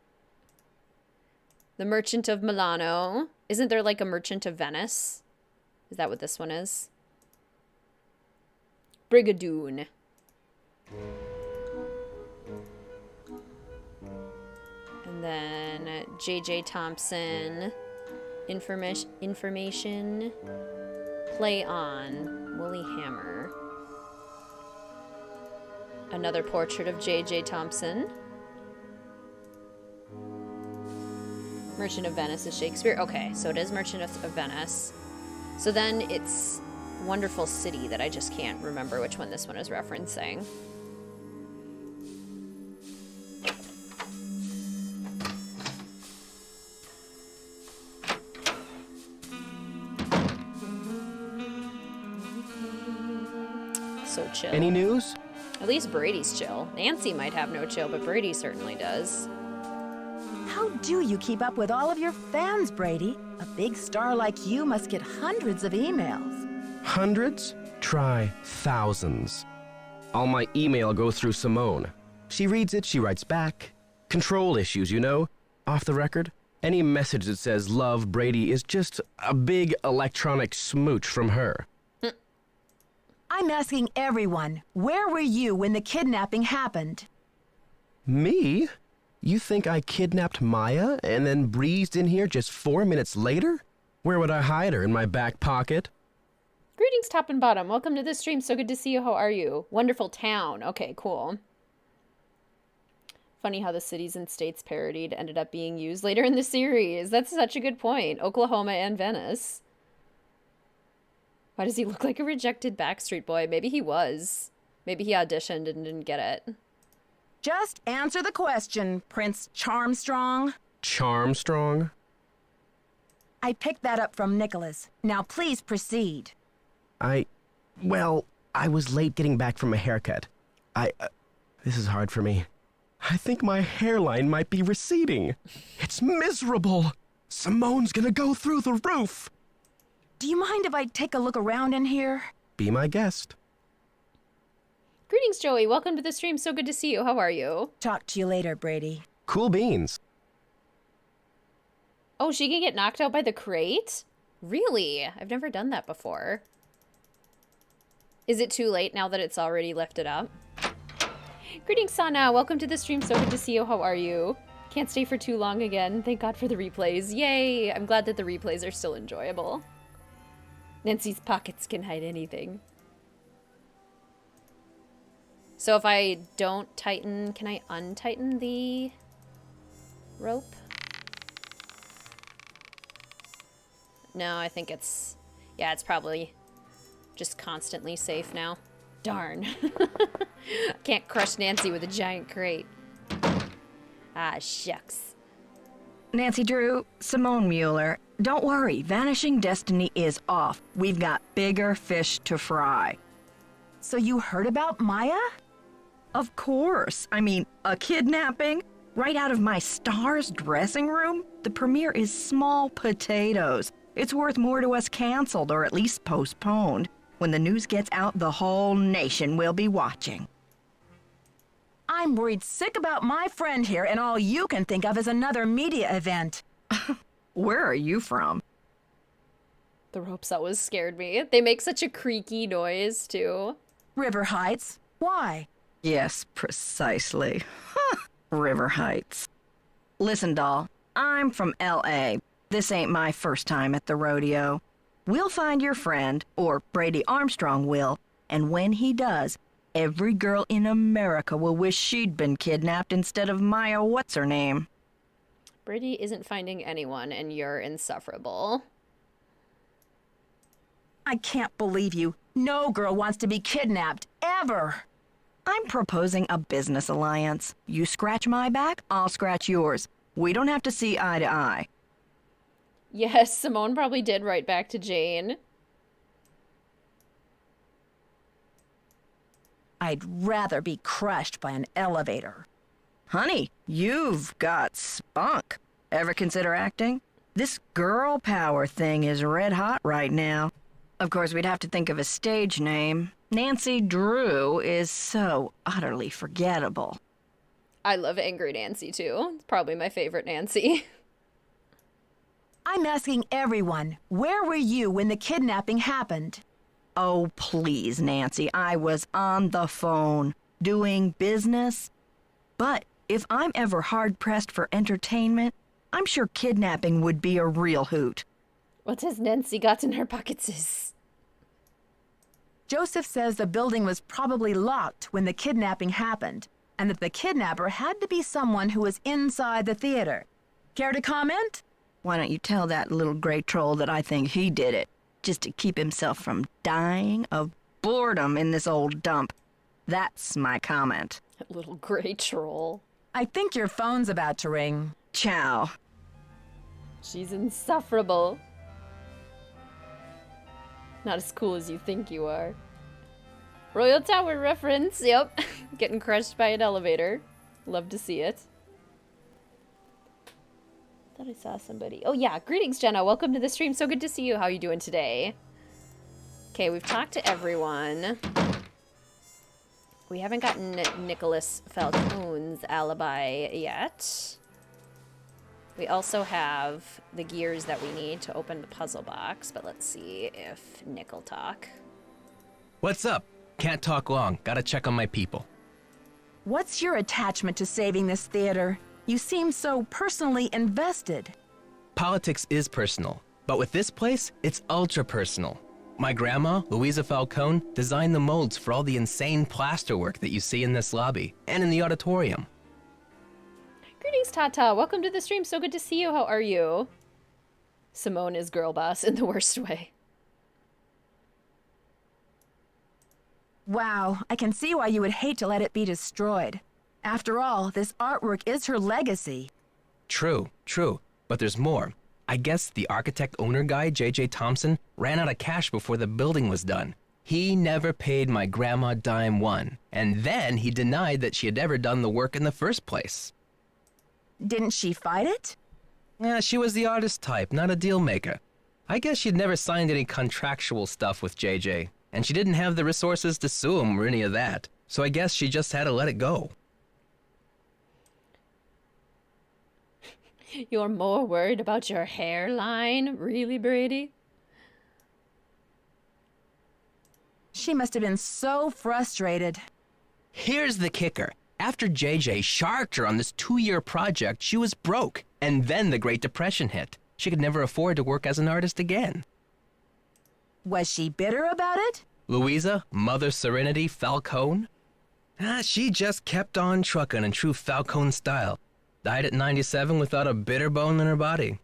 The Merchant of Milano. Isn't there like a Merchant of Venice? Is that what this one is? Brigadoon. And then J.J. Thompson. Information. Play on. Woolly Hammer. Another portrait of J.J. Thompson. Merchant of Venice is Shakespeare. Okay, so it is Merchant of Venice. So then it's Wonderful City that I just can't remember which one this one is referencing. So chill. Any news? At least Brady's chill. Nancy might have no chill, but Brady certainly does. How do you keep up with all of your fans, Brady? A big star like you must get hundreds of emails. Hundreds? Try thousands. All my email goes through Simone. She reads it, she writes back. Control issues, you know? Off the record. Any message that says love Brady is just a big electronic smooch from her. I'm asking everyone, where were you when the kidnapping happened? Me? You think I kidnapped Maya and then breezed in here just 4 minutes later? Where would I hide her? In my back pocket? Greetings, top and bottom. Welcome to the stream. So good to see you. How are you? Wonderful town. Okay, cool. Funny how the cities and states parodied ended up being used later in the series. That's such a good point. Oklahoma and Venice. Why does he look like a rejected Backstreet Boy? Maybe he was. Maybe he auditioned and didn't get it. Just answer the question, Prince Charmstrong. Charmstrong? I picked that up from Nicholas. Now please proceed. Well, I was late getting back from a haircut. This is hard for me. I think my hairline might be receding. It's miserable. Simone's gonna go through the roof. Do you mind if I take a look around in here? Be my guest. Greetings, Joey. Welcome to the stream. So good to see you. How are you? Talk to you later, Brady. Cool beans. Oh, she can get knocked out by the crate? Really? I've never done that before. Is it too late now that it's already lifted up? Greetings, Sana. Welcome to the stream. So good to see you. How are you? Can't stay for too long again. Thank God for the replays. Yay! I'm glad that the replays are still enjoyable. Nancy's pockets can hide anything. So if I don't tighten, can I untighten the rope? No, I think it's, yeah, it's probably just constantly safe now. Darn. Can't crush Nancy with a giant crate. Ah, shucks. Nancy Drew, Simone Mueller, don't worry, Vanishing Destiny is off. We've got bigger fish to fry. So you heard about Maya? Of course. I mean, a kidnapping? Right out of my star's dressing room? The premiere is small potatoes. It's worth more to us canceled, or at least postponed. When the news gets out, the whole nation will be watching. I'm worried sick about my friend here, and all you can think of is another media event. Where are you from? The ropes always scared me. They make such a creaky noise, too. River Heights. Why? Yes, precisely. River Heights. Listen, doll, I'm from L.A. This ain't my first time at the rodeo. We'll find your friend, or Brady Armstrong will, and when he does, every girl in America will wish she'd been kidnapped instead of Maya what's-her-name. Brady isn't finding anyone, and you're insufferable. I can't believe you. No girl wants to be kidnapped, ever. I'm proposing a business alliance. You scratch my back, I'll scratch yours. We don't have to see eye to eye. Yes, Simone probably did write back to Jane. I'd rather be crushed by an elevator. Honey, you've got spunk. Ever consider acting? This girl power thing is red hot right now. Of course, we'd have to think of a stage name. Nancy Drew is so utterly forgettable. I love Angry Nancy, too. It's probably my favorite Nancy. I'm asking everyone, where were you when the kidnapping happened? Oh, please, Nancy. I was on the phone, doing business. But if I'm ever hard-pressed for entertainment, I'm sure kidnapping would be a real hoot. What has Nancy got in her pockets? Joseph says the building was probably locked when the kidnapping happened, and that the kidnapper had to be someone who was inside the theater. Care to comment? Why don't you tell that little gray troll that I think he did it, just to keep himself from dying of boredom in this old dump. That's my comment. Little gray troll. I think your phone's about to ring. Ciao. She's insufferable. Not as cool as you think you are. Royal Tower reference, yep. Getting crushed by an elevator. Love to see it. Thought I saw somebody. Oh yeah, greetings Jenna, welcome to the stream. So good to see you. How are you doing today? Okay, we've talked to everyone. We haven't gotten Nicholas Falcone's alibi yet. We also have the gears that we need to open the puzzle box, but let's see if Nick will talk. What's up? Can't talk long. Gotta check on my people. What's your attachment to saving this theater? You seem so personally invested. Politics is personal, but with this place, it's ultra personal. My grandma, Louisa Falcone, designed the molds for all the insane plasterwork that you see in this lobby and in the auditorium. Greetings, Tata. Welcome to the stream. So good to see you. How are you? Simone is girl boss in the worst way. Wow, I can see why you would hate to let it be destroyed. After all, this artwork is her legacy. True, but there's more. I guess the architect-owner guy, J.J. Thompson, ran out of cash before the building was done. He never paid my grandma dime one, and then he denied that she had ever done the work in the first place. Didn't she fight it? Yeah, she was the artist type, not a deal maker. I guess she'd never signed any contractual stuff with JJ, and she didn't have the resources to sue him or any of that, so I guess she just had to let it go. You're more worried about your hairline? Really, Brady? She must have been so frustrated. Here's the kicker. After JJ sharked her on this 2-year project, she was broke. And then the Great Depression hit. She could never afford to work as an artist again. Was she bitter about it? Louisa, Mother Serenity Falcone? She just kept on trucking in true Falcone style. Died at 97 without a bitter bone in her body.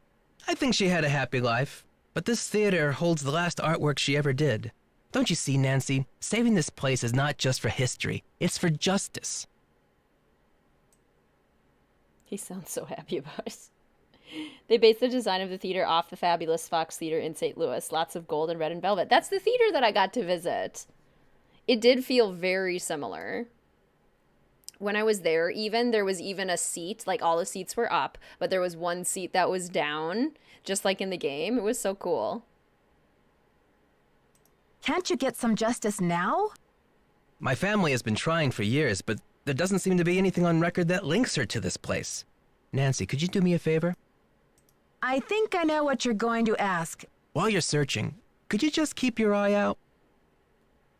I think she had a happy life. But this theater holds the last artwork she ever did. Don't you see, Nancy? Saving this place is not just for history. It's for justice. He sounds so happy about it. They based the design of the theater off the fabulous Fox Theater in St. Louis. Lots of gold and red and velvet. That's the theater that I got to visit. It did feel very similar. When I was there, there was even a seat, like all the seats were up, but there was one seat that was down, just like in the game. It was so cool. Can't you get some justice now? My family has been trying for years, but there doesn't seem to be anything on record that links her to this place. Nancy, could you do me a favor? I think I know what you're going to ask. While you're searching, could you just keep your eye out?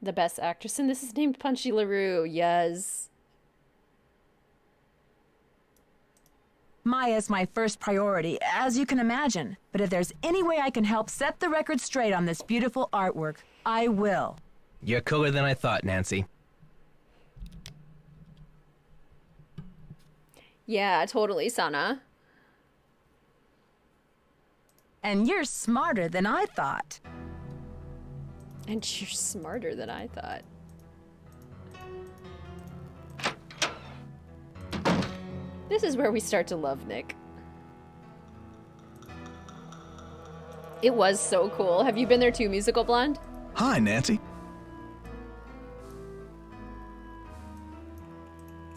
The best actress in this is named Punchy LaRue. Yes. Maya's my first priority, as you can imagine. But if there's any way I can help set the record straight on this beautiful artwork, I will. You're cooler than I thought, Nancy. Yeah, totally, Sana. And you're smarter than I thought. And you're smarter than I thought. This is where we start to love Nick. It was so cool. Have you been there too, Musical Blonde? Hi, Nancy.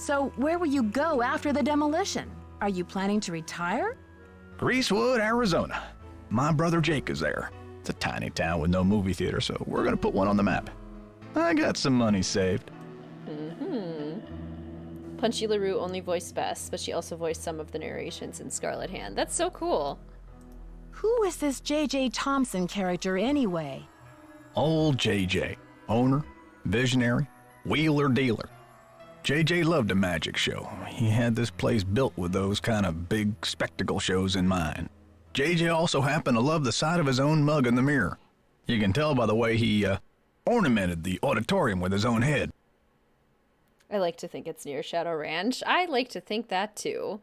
So where will you go after the demolition? Are you planning to retire? Greasewood, Arizona. My brother Jake is there. It's a tiny town with no movie theater, so we're gonna put one on the map. I got some money saved. Punchy LaRue only voiced Bess, but she also voiced some of the narrations in Scarlet Hand. That's so cool. Who is this J.J. Thompson character anyway? Old JJ. Owner, visionary, wheeler dealer. JJ loved a magic show. He had this place built with those kind of big spectacle shows in mind. JJ also happened to love the sight of his own mug in the mirror. You can tell by the way he ornamented the auditorium with his own head. I like to think it's near Shadow Ranch. I like to think that too.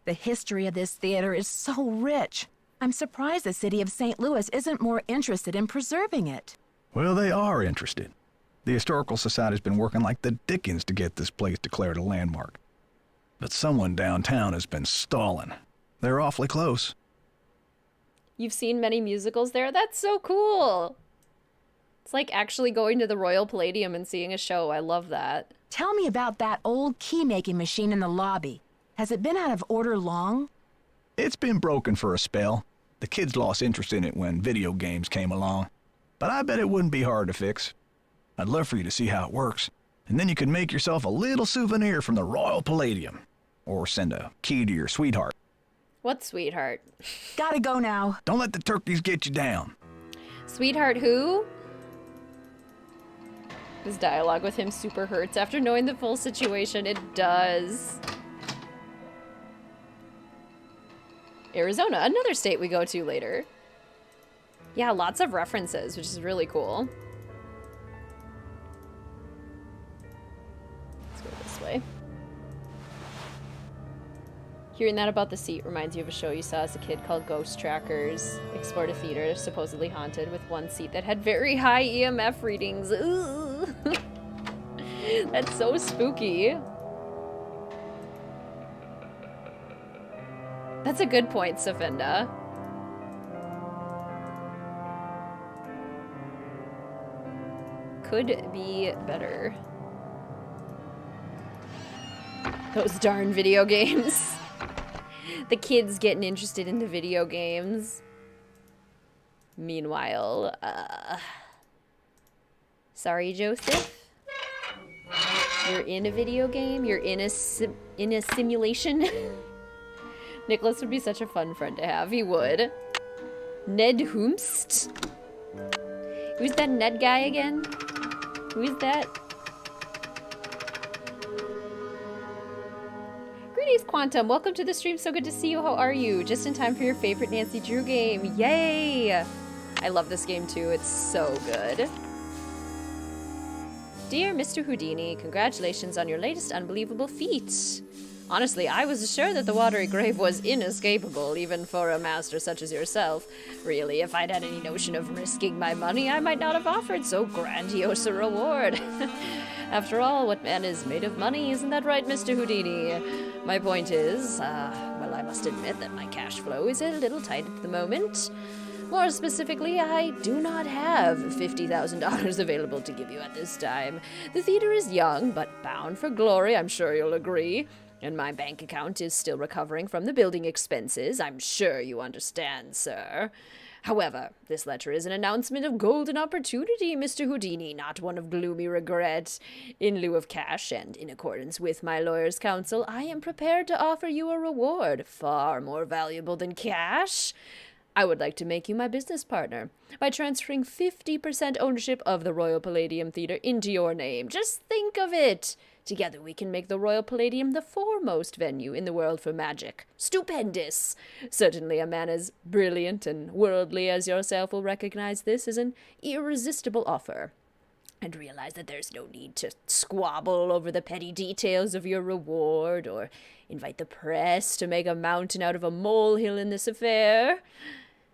The history of this theater is so rich. I'm surprised the city of St. Louis isn't more interested in preserving it. Well, they are interested. The Historical Society's been working like the dickens to get this place declared a landmark. But someone downtown has been stalling. They're awfully close. You've seen many musicals there? That's so cool. It's like actually going to the Royal Palladium and seeing a show. I love that. Tell me about that old key-making machine in the lobby. Has it been out of order long? It's been broken for a spell. The kids lost interest in it when video games came along. But I bet it wouldn't be hard to fix. I'd love for you to see how it works. And then you could make yourself a little souvenir from the Royal Palladium. Or send a key to your sweetheart. What sweetheart? Gotta go now. Don't let the turkeys get you down. Sweetheart who? This dialogue with him super hurts. After knowing the full situation, it does. Arizona, another state we go to later. Yeah, lots of references, which is really cool. Let's go this way. Hearing that about the seat reminds you of a show you saw as a kid called Ghost Trackers. Explored a theater supposedly haunted with one seat that had very high EMF readings. Ooh. That's so spooky. That's a good point, Safinda. Could be better. Those darn video games. The kids getting interested in the video games. Meanwhile, sorry, Joseph. You're in a video game? You're in a simulation? Nicholas would be such a fun friend to have. He would. Ned Humst? Who's that Ned guy again? Who is that? Greetings, Quantum. Welcome to the stream. So good to see you. How are you? Just in time for your favorite Nancy Drew game. Yay! I love this game too. It's so good. Dear Mr. Houdini, congratulations on your latest unbelievable feat. Honestly, I was assured that the watery grave was inescapable, even for a master such as yourself. Really, if I'd had any notion of risking my money, I might not have offered so grandiose a reward. After all, what man is made of money, isn't that right, Mr. Houdini? My point is, well, I must admit that my cash flow is a little tight at the moment. More specifically, I do not have $50,000 available to give you at this time. The theater is young, but bound for glory, I'm sure you'll agree. And my bank account is still recovering from the building expenses. I'm sure you understand, sir. However, this letter is an announcement of golden opportunity, Mr. Houdini, not one of gloomy regret. In lieu of cash, and in accordance with my lawyer's counsel, I am prepared to offer you a reward far more valuable than cash. I would like to make you my business partner by transferring 50% ownership of the Royal Palladium Theater into your name. Just think of it! Together we can make the Royal Palladium the foremost venue in the world for magic. Stupendous! Certainly a man as brilliant and worldly as yourself will recognize this as an irresistible offer. And realize that there's no need to squabble over the petty details of your reward or invite the press to make a mountain out of a molehill in this affair.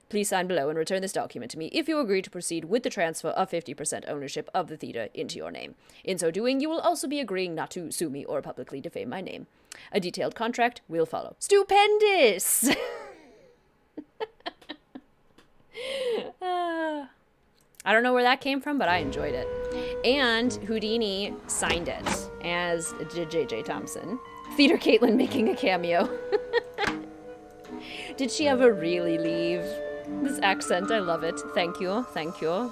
Please sign below and return this document to me if you agree to proceed with the transfer of 50% ownership of the theater into your name. In so doing, you will also be agreeing not to sue me or publicly defame my name. A detailed contract will follow. Stupendous! I don't know where that came from, but I enjoyed it. And Houdini signed it as J.J. Thompson. Theater Caitlin making a cameo. Did she ever really leave? This accent, I love it. Thank you, thank you.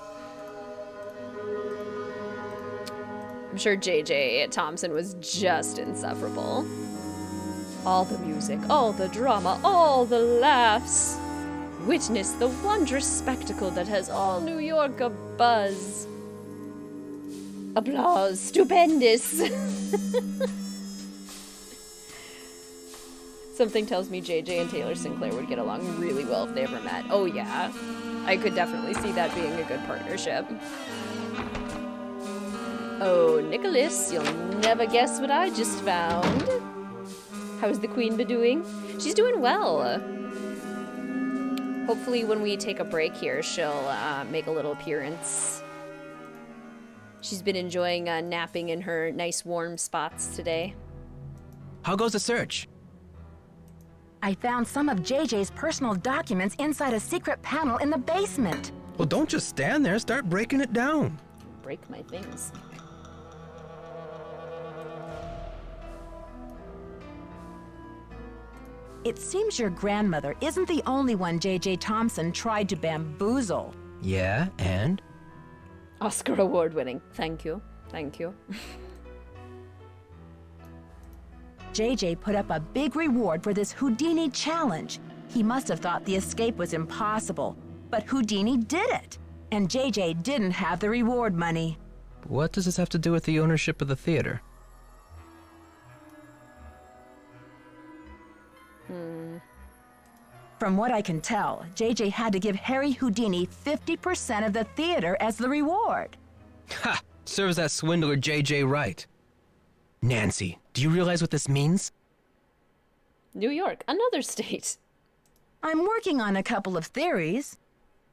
I'm sure J.J. Thompson was just insufferable. All the music, all the drama, all the laughs. Witness the wondrous spectacle that has all New York abuzz. Applause, stupendous. Something tells me JJ and Taylor Sinclair would get along really well if they ever met. Oh yeah, I could definitely see that being a good partnership. Oh, Nicholas, you'll never guess what I just found. How's the queen been doing? She's doing well. Hopefully when we take a break here, she'll make a little appearance. She's been enjoying napping in her nice warm spots today. How goes the search? I found some of JJ's personal documents inside a secret panel in the basement. Well, don't just stand there. Start breaking it down. Break my things. It seems your grandmother isn't the only one J.J. Thompson tried to bamboozle. Yeah, and? Oscar award winning. Thank you. Thank you. JJ put up a big reward for this Houdini challenge. He must have thought the escape was impossible, but Houdini did it, and JJ didn't have the reward money. What does this have to do with the ownership of the theater? From what I can tell, JJ had to give Harry Houdini 50% of the theater as the reward. Ha! Serves that swindler JJ right. Nancy, do you realize what this means? New York, another state. I'm working on a couple of theories.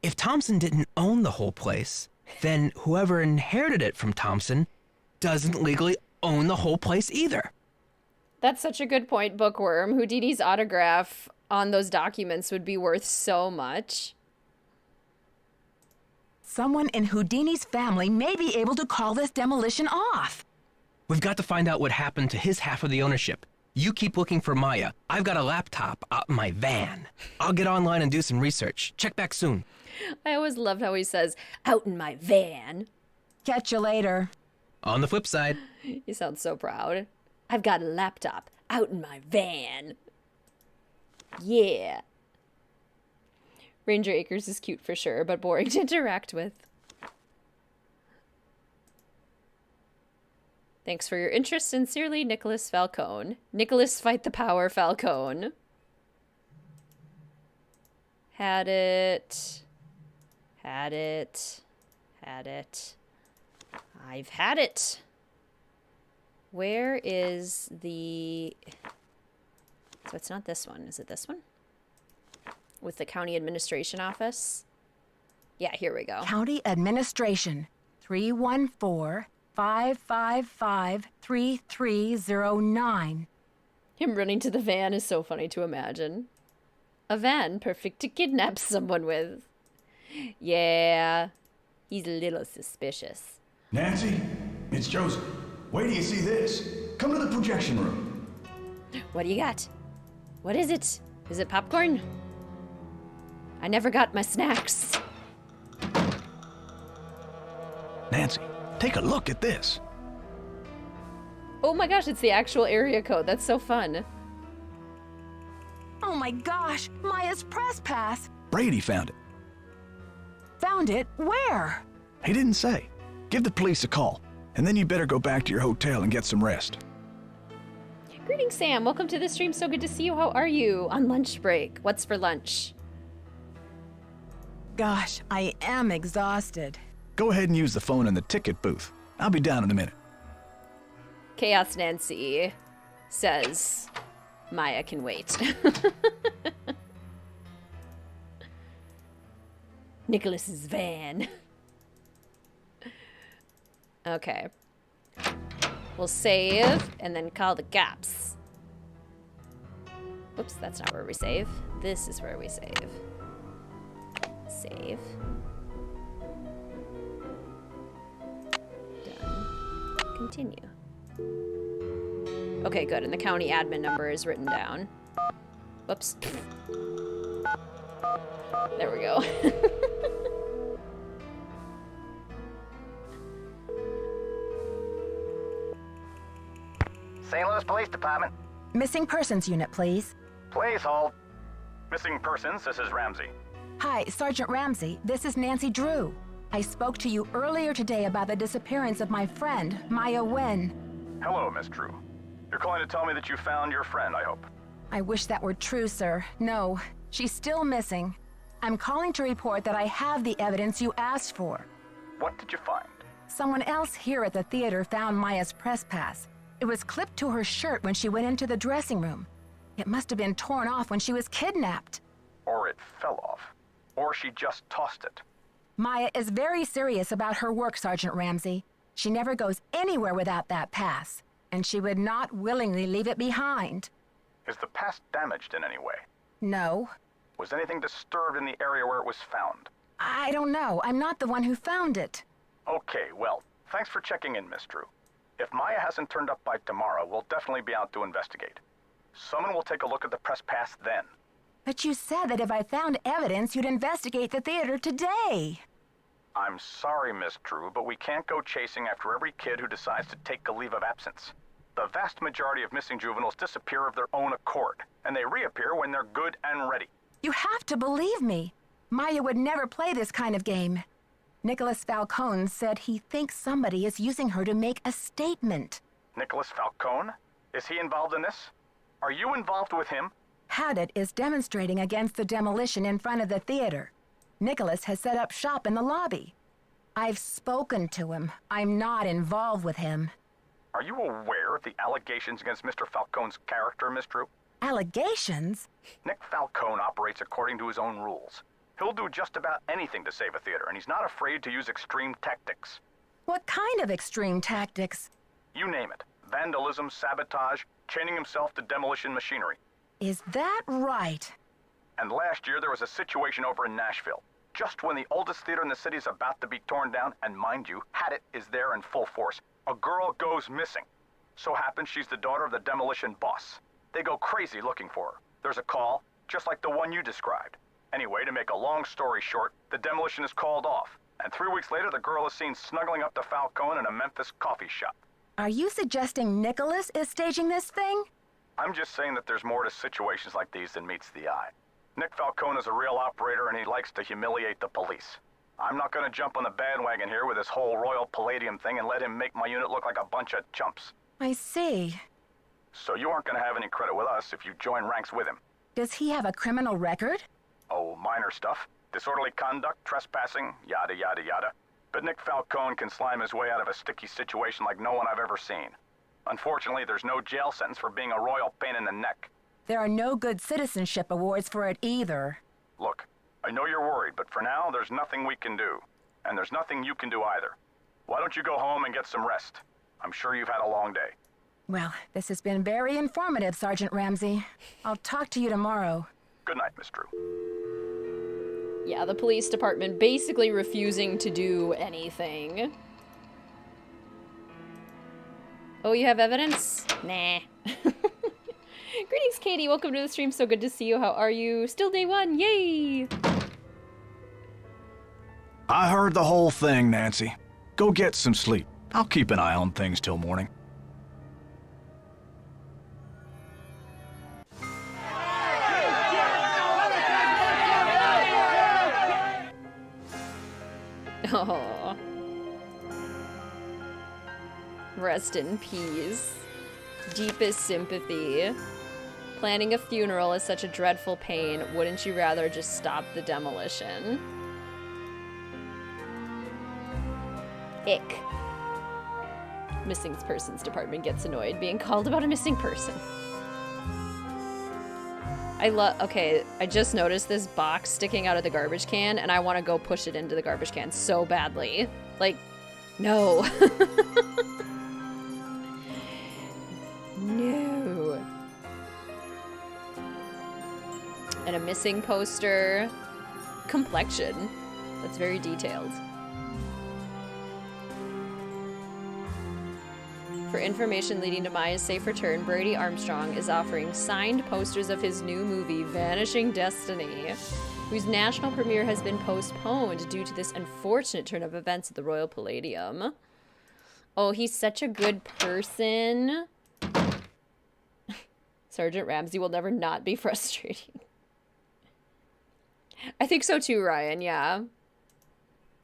If Thompson didn't own the whole place, then whoever inherited it from Thompson doesn't legally own the whole place either. That's such a good point, Bookworm. Houdini's autograph on those documents would be worth so much. Someone in Houdini's family may be able to call this demolition off. We've got to find out what happened to his half of the ownership. You keep looking for Maya. I've got a laptop out in my van. I'll get online and do some research. Check back soon. I always loved how he says, out in my van. Catch you later. On the flip side. You sound so proud. I've got a laptop out in my van. Yeah. Ranger Acres is cute for sure, but boring to interact with. Thanks for your interest. Sincerely, Nicholas Falcone. Nicholas Fight the Power Falcone. Had it. Had it. Had it. I've had it. Where is the... So it's not this one. Is it this one? With the county administration office? Yeah, here we go. County administration, 314-555-3309. Him running to the van is so funny to imagine. A van perfect to kidnap someone with. Yeah, he's a little suspicious. Nancy, it's Joseph. Wait till you see this. Come to the projection room. What do you got? What is it? Is it popcorn? I never got my snacks. Nancy, take a look at this. Oh my gosh, it's the actual area code. That's so fun. Oh my gosh, Maya's press pass. Brady found it. Found it? Where? He didn't say. Give the police a call, and then you better go back to your hotel and get some rest. Greetings, Sam. Welcome to the stream. So good to see you. How are you? On lunch break. What's for lunch? Gosh, I am exhausted. Go ahead and use the phone in the ticket booth. I'll be down in a minute. Chaos Nancy says Maya can wait. Nicholas's van. Okay. We'll save and then call the cops. Oops, that's not where we save. This is where we save. Save. continue. Okay, good. And the county admin number is written down. Whoops. There we go. St. Louis Police Department. Missing persons unit, please. Please hold. Missing persons, this is Ramsey. Hi, Sergeant Ramsey. This is Nancy Drew. I spoke to you earlier today about the disappearance of my friend, Maya Wen. Hello, Miss Drew. You're calling to tell me that you found your friend, I hope. I wish that were true, sir. No, she's still missing. I'm calling to report that I have the evidence you asked for. What did you find? Someone else here at the theater found Maya's press pass. It was clipped to her shirt when she went into the dressing room. It must have been torn off when she was kidnapped. Or it fell off. Or she just tossed it. Maya is very serious about her work, Sergeant Ramsey. She never goes anywhere without that pass, and she would not willingly leave it behind. Is the pass damaged in any way? No. Was anything disturbed in the area where it was found? I don't know. I'm not the one who found it. Okay, well, thanks for checking in, Miss Drew. If Maya hasn't turned up by tomorrow, we'll definitely be out to investigate. Someone will take a look at the press pass then. But you said that if I found evidence, you'd investigate the theater today. I'm sorry, Miss Drew, but we can't go chasing after every kid who decides to take a leave of absence. The vast majority of missing juveniles disappear of their own accord, and they reappear when they're good and ready. You have to believe me. Maya would never play this kind of game. Nicholas Falcone said he thinks somebody is using her to make a statement. Nicholas Falcone? Is he involved in this? Are you involved with him? Haddett is demonstrating against the demolition in front of the theater. Nicholas has set up shop in the lobby. I've spoken to him. I'm not involved with him. Are you aware of the allegations against Mr. Falcone's character, Miss Drew? Allegations? Nick Falcone operates according to his own rules. He'll do just about anything to save a theater, and he's not afraid to use extreme tactics. What kind of extreme tactics? You name it. Vandalism, sabotage, chaining himself to demolition machinery. Is that right? And last year there was a situation over in Nashville. Just when the oldest theater in the city is about to be torn down, and mind you, Haddett is there in full force, a girl goes missing. So happens she's the daughter of the demolition boss. They go crazy looking for her. There's a call, just like the one you described. Anyway, to make a long story short, the demolition is called off. And 3 weeks later, the girl is seen snuggling up to Falcone in a Memphis coffee shop. Are you suggesting Nicholas is staging this thing? I'm just saying that there's more to situations like these than meets the eye. Nick Falcone is a real operator and he likes to humiliate the police. I'm not gonna jump on the bandwagon here with this whole Royal Palladium thing and let him make my unit look like a bunch of chumps. I see. So you aren't gonna have any credit with us if you join ranks with him. Does he have a criminal record? Oh, minor stuff. Disorderly conduct, trespassing, yada yada yada. But Nick Falcone can slime his way out of a sticky situation like no one I've ever seen. Unfortunately, there's no jail sentence for being a royal pain in the neck. There are no good citizenship awards for it either. Look, I know you're worried, but for now, there's nothing we can do. And there's nothing you can do either. Why don't you go home and get some rest? I'm sure you've had a long day. Well, this has been very informative, Sergeant Ramsey. I'll talk to you tomorrow. Good night, Miss Drew. Yeah, the police department basically refusing to do anything. Oh, you have evidence? Nah. Greetings, Katie. Welcome to the stream. So good to see you. How are you? Still day one. Yay! I heard the whole thing, Nancy. Go get some sleep. I'll keep an eye on things till morning. Oh. Rest in peace. Deepest sympathy. Planning a funeral is such a dreadful pain. Wouldn't you rather just stop the demolition? Ick. Missing persons department gets annoyed being called about a missing person. Okay, I just noticed this box sticking out of the garbage can, and I want to go push it into the garbage can so badly. Like, no. No. And a missing poster. Complexion. That's very detailed. For information leading to Maya's safe return, Brady Armstrong is offering signed posters of his new movie, Vanishing Destiny, whose national premiere has been postponed due to this unfortunate turn of events at the Royal Palladium. Oh, he's such a good person. Sergeant Ramsey will never not be frustrating. I think so too, Ryan, yeah.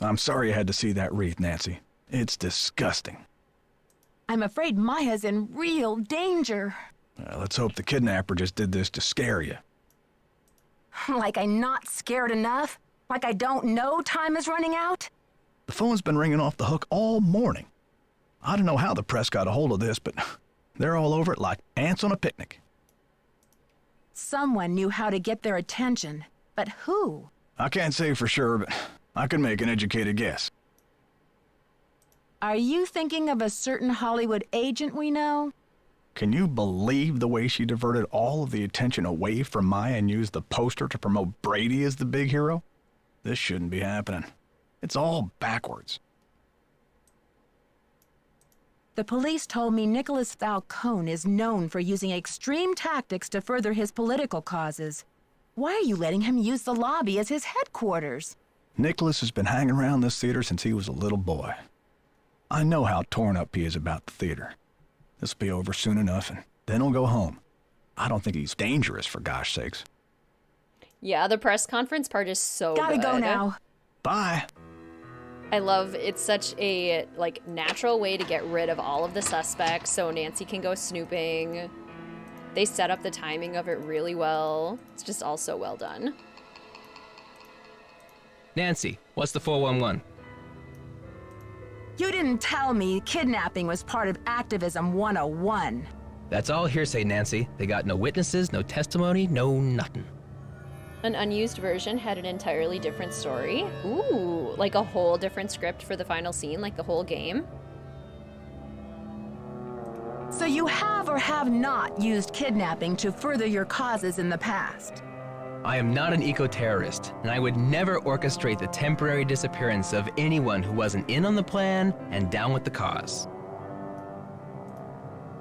I'm sorry you had to see that wreath, Nancy. It's disgusting. I'm afraid Maya's in real danger. Let's hope the kidnapper just did this to scare you. Like I'm not scared enough? Like I don't know time is running out? The phone's been ringing off the hook all morning. I don't know how the press got a hold of this, but they're all over it like ants on a picnic. Someone knew how to get their attention, but who? I can't say for sure, but I can make an educated guess. Are you thinking of a certain Hollywood agent we know? Can you believe the way she diverted all of the attention away from Maya and used the poster to promote Brady as the big hero? This shouldn't be happening. It's all backwards. The police told me Nicholas Falcone is known for using extreme tactics to further his political causes. Why are you letting him use the lobby as his headquarters? Nicholas has been hanging around this theater since he was a little boy. I know how torn up he is about the theater. This'll be over soon enough, and then he'll go home. I don't think he's dangerous, for gosh sakes. Yeah, the press conference part is so Gotta good. go now. Bye. I love it's such a like natural way to get rid of all of the suspects so Nancy can go snooping. They set up the timing of it really well. It's just all so well done. Nancy, what's the 411? You didn't tell me kidnapping was part of Activism 101. That's all hearsay, Nancy. They got no witnesses, no testimony, no nothing. An unused version had an entirely different story. Ooh, like a whole different script for the final scene, like the whole game. So you have or have not used kidnapping to further your causes in the past? I am not an eco-terrorist, and I would never orchestrate the temporary disappearance of anyone who wasn't in on the plan and down with the cause.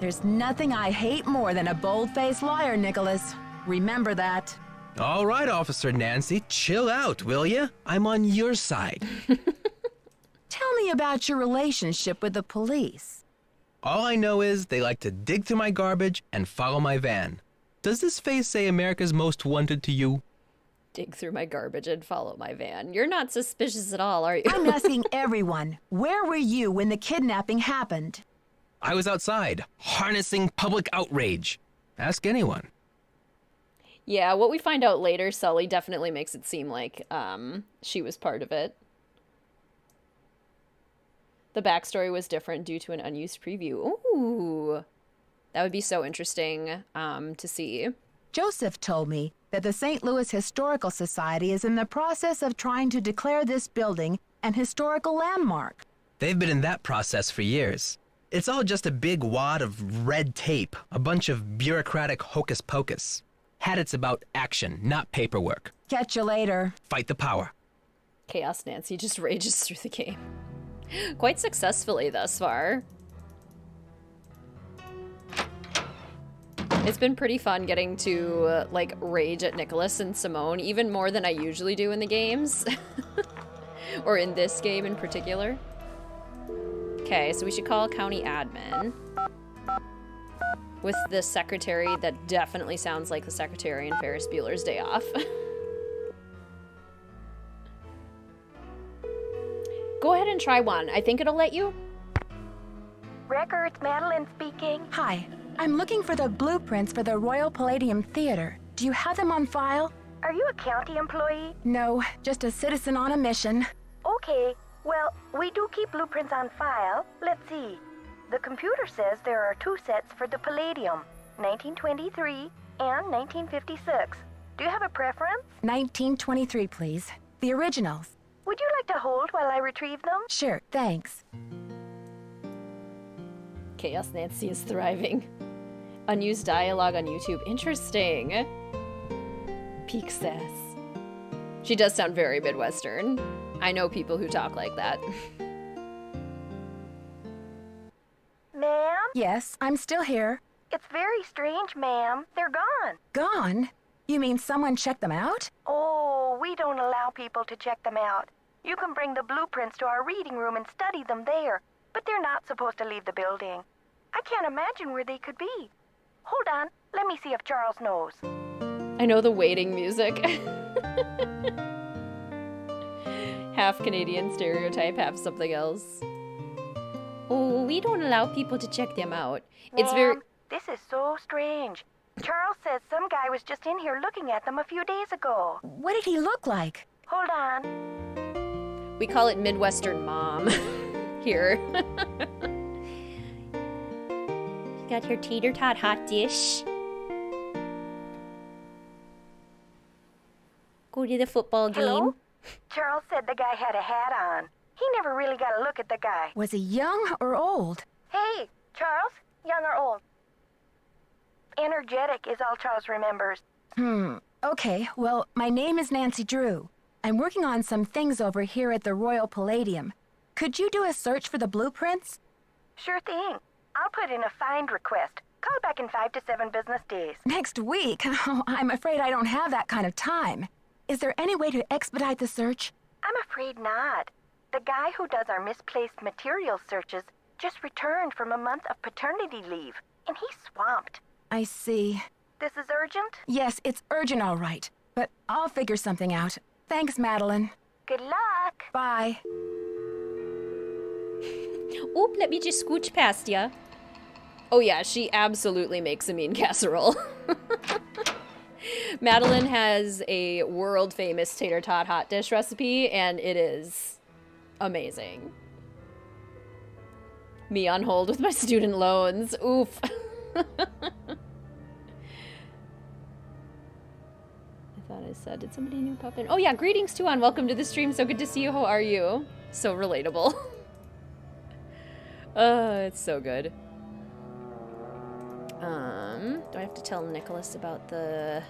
There's nothing I hate more than a bold-faced liar, Nicholas. Remember that. All right, Officer Nancy, chill out, will ya? I'm on your side. Tell me about your relationship with the police. All I know is they like to dig through my garbage and follow my van. Does this face say America's Most Wanted to you? Dig through my garbage and follow my van. You're not suspicious at all, are you? I'm asking everyone, where were you when the kidnapping happened? I was outside, harnessing public outrage. Ask anyone. Yeah, what we find out later, Sully definitely makes it seem like she was part of it. The backstory was different due to an unused preview. Ooh, that would be so interesting to see. Joseph told me that the St. Louis Historical Society is in the process of trying to declare this building an historical landmark. They've been in that process for years. It's all just a big wad of red tape, a bunch of bureaucratic hocus pocus. It's about action, not paperwork. Catch you later. Fight the power. Chaos Nancy just rages through the game. Quite successfully thus far. It's been pretty fun getting to, like, rage at Nicholas and Simone, even more than I usually do in the games. Or in this game in particular. Okay, so we should call county admin. With the secretary that definitely sounds like the secretary in Ferris Bueller's Day Off. Go ahead and try one. I think it'll let you. Records, Madeline speaking. Hi, I'm looking for the blueprints for the Royal Palladium Theater. Do you have them on file? Are you a county employee? No, just a citizen on a mission. Okay, well, we do keep blueprints on file. Let's see. The computer says there are 2 sets for the Palladium, 1923 and 1956. Do you have a preference? 1923, please. The originals. Would you like to hold while I retrieve them? Sure, thanks. Chaos Nancy is thriving. Unused dialogue on YouTube. Interesting. Peak sass. She does sound very Midwestern. I know people who talk like that. Ma'am? Yes, I'm still here. It's very strange, ma'am. They're gone. Gone? You mean someone checked them out? Oh, we don't allow people to check them out. You can bring the blueprints to our reading room and study them there, but they're not supposed to leave the building. I can't imagine where they could be. Hold on, let me see if Charles knows. I know the waiting music. Half Canadian stereotype, half something else. Oh, we don't allow people to check them out. It's very... This is so strange. Charles says some guy was just in here looking at them a few days ago. What did he look like? Hold on. We call it Midwestern Mom here. You got your tater-tot hot dish. Go to the football game. Hello? Charles said the guy had a hat on. He never really got a look at the guy. Was he young or old? Hey, Charles, young or old? Energetic is all Charles remembers. Okay, well, my name is Nancy Drew. I'm working on some things over here at the Royal Palladium. Could you do a search for the blueprints? Sure thing. I'll put in a find request. Call back in 5 to 7 business days. Next week? Oh, I'm afraid I don't have that kind of time. Is there any way to expedite the search? I'm afraid not. The guy who does our misplaced material searches just returned from a month of paternity leave, and he's swamped. I see. This is urgent? Yes, it's urgent, all right. But I'll figure something out. Thanks, Madeline. Good luck. Bye. Oop, let me just scooch past ya. Oh yeah, she absolutely makes a mean casserole. Madeline has a world-famous tater tot hot dish recipe, and it is amazing. Me on hold with my student loans. Oof. I thought I said, did somebody new pop in? Oh yeah, greetings Tuan, welcome to the stream. So good to see you. How are you? So relatable. It's so good. Do I have to tell Nicholas about the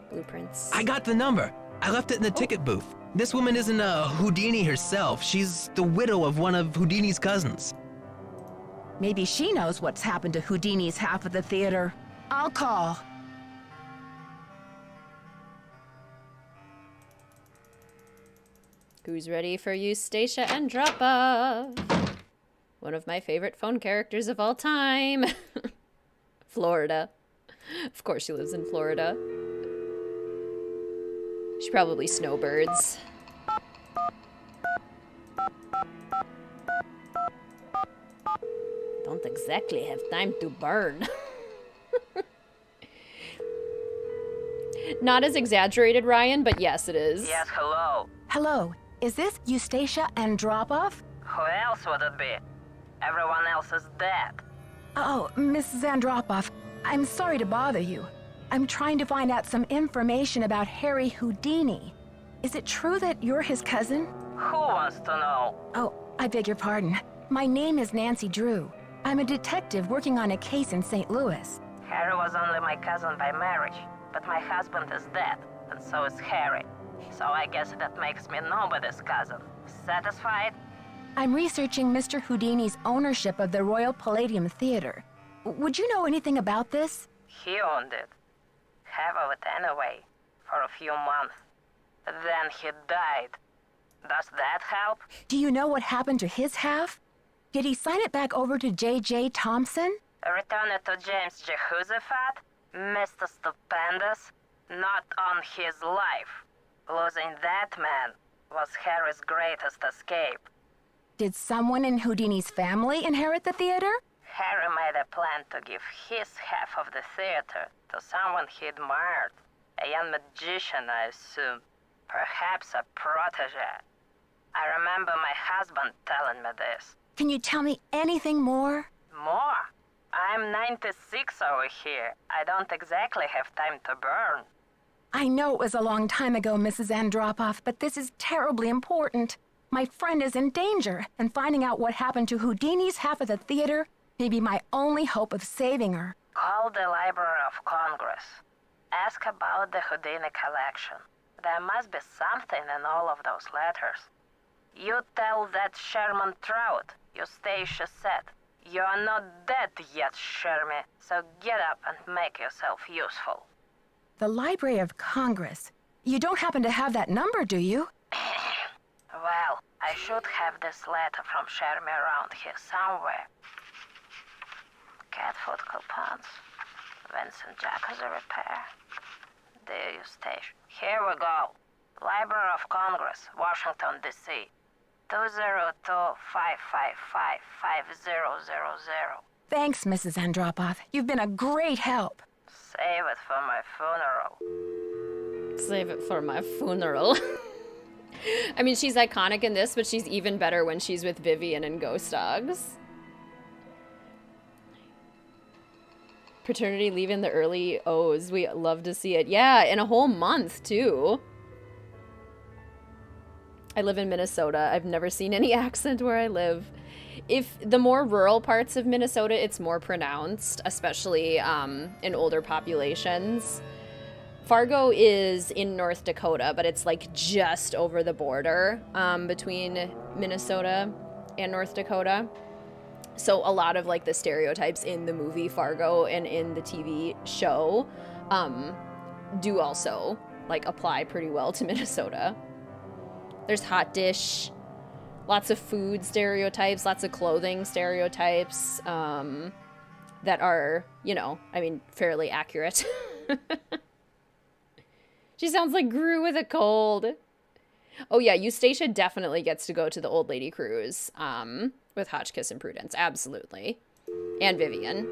blueprints? I got the number. I left it in the ticket booth. This woman isn't Houdini herself. She's the widow of one of Houdini's cousins. Maybe she knows what's happened to Houdini's half of the theater. I'll call. Who's ready for Eustacia and Drop-Off? One of my favorite phone characters of all time. Florida. Of course she lives in Florida. She probably snowbirds. Don't exactly have time to burn. Not as exaggerated, Ryan, but yes, it is. Yes, hello. Hello. Is this Eustacia and Drop-Off? Who else would it be? Everyone else is dead. Oh, Mrs. Andropoff, I'm sorry to bother you. I'm trying to find out some information about Harry Houdini. Is it true that you're his cousin? Who wants to know? Oh, I beg your pardon. My name is Nancy Drew. I'm a detective working on a case in St. Louis. Harry was only my cousin by marriage, but my husband is dead, and so is Harry. So I guess that makes me nobody's cousin. Satisfied? I'm researching Mr. Houdini's ownership of the Royal Palladium Theater. Would you know anything about this? He owned it. Half of it anyway, for a few months. Then he died. Does that help? Do you know what happened to his half? Did he sign it back over to J.J. Thompson? Return it to James Jehoshaphat, Mr. Stupendous, not on his life. Losing that man was Harry's greatest escape. Did someone in Houdini's family inherit the theater? Harry made a plan to give his half of the theater to someone he admired. A young magician, I assume. Perhaps a protege. I remember my husband telling me this. Can you tell me anything more? More? I'm 96 over here. I don't exactly have time to burn. I know it was a long time ago, Mrs. Andropoff, but this is terribly important. My friend is in danger, and finding out what happened to Houdini's half of the theater may be my only hope of saving her. Call the Library of Congress. Ask about the Houdini collection. There must be something in all of those letters. You tell that Sherman Trout, Eustacia said, You're not dead yet, Shermy, so get up and make yourself useful. The Library of Congress. You don't happen to have that number, do you? Well, I should have this letter from Shermy around here somewhere. Cat food coupons. Vincent Jack has a repair. Dear Eustace. Here we go. Library of Congress, Washington, D.C. 202-555-5000. Thanks, Mrs. Andropoff. You've been a great help. Save it for my funeral. Save it for my funeral. I mean, she's iconic in this, but she's even better when she's with Vivian and Ghost Dogs. Paternity leave in the early O's. We love to see it. Yeah, in a whole month, too. I live in Minnesota. I've never seen any accent where I live. If the more rural parts of Minnesota, it's more pronounced, especially in older populations. Fargo is in North Dakota, but it's like just over the border between Minnesota and North Dakota. So a lot of like the stereotypes in the movie Fargo and in the TV show do also like apply pretty well to Minnesota. There's hot dish, lots of food stereotypes, lots of clothing stereotypes that are, you know, I mean, fairly accurate. She sounds like Gru with a cold. Oh yeah, Eustacia definitely gets to go to the old lady cruise with Hotchkiss and Prudence, absolutely. And Vivian.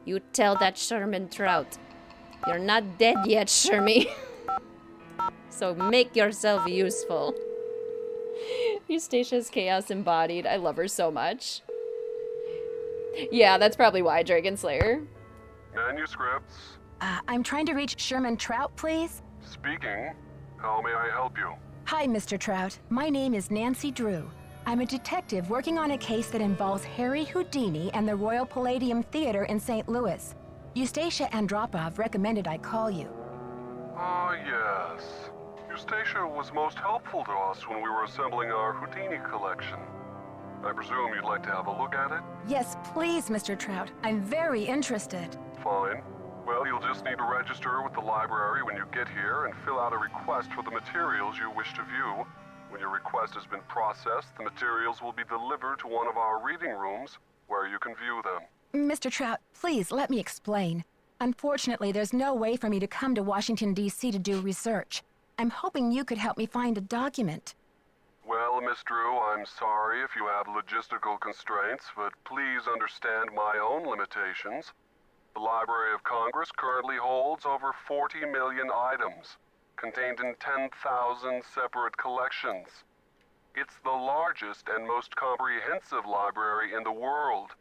You tell that Sherman Trout, you're not dead yet, Shermy. So make yourself useful. Eustacia's chaos embodied. I love her so much. Yeah, that's probably why, Dragon Slayer. Manuscripts. I'm trying to reach Sherman Trout, please. Speaking. How may I help you? Hi, Mr. Trout. My name is Nancy Drew. I'm a detective working on a case that involves Harry Houdini and the Royal Palladium Theater in St. Louis. Eustacia Andropov recommended I call you. Ah, yes. Eustacia was most helpful to us when we were assembling our Houdini collection. I presume you'd like to have a look at it? Yes, please, Mr. Trout. I'm very interested. Fine. Well, you'll just need to register with the library when you get here and fill out a request for the materials you wish to view. When your request has been processed, the materials will be delivered to one of our reading rooms where you can view them. Mr. Trout, please let me explain. Unfortunately, there's no way for me to come to Washington, D.C. to do research. I'm hoping you could help me find a document. Well, Miss Drew, I'm sorry if you have logistical constraints, but please understand my own limitations. The Library of Congress currently holds over 40 million items, contained in 10,000 separate collections. It's the largest and most comprehensive library in the world.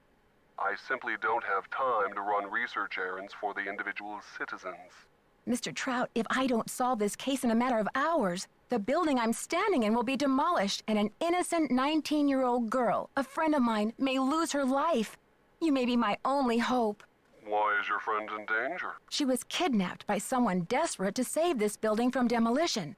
I simply don't have time to run research errands for the individual citizens. Mr. Trout, if I don't solve this case in a matter of hours, the building I'm standing in will be demolished and an innocent 19-year-old girl, a friend of mine, may lose her life. You may be my only hope. Why is your friend in danger? She was kidnapped by someone desperate to save this building from demolition.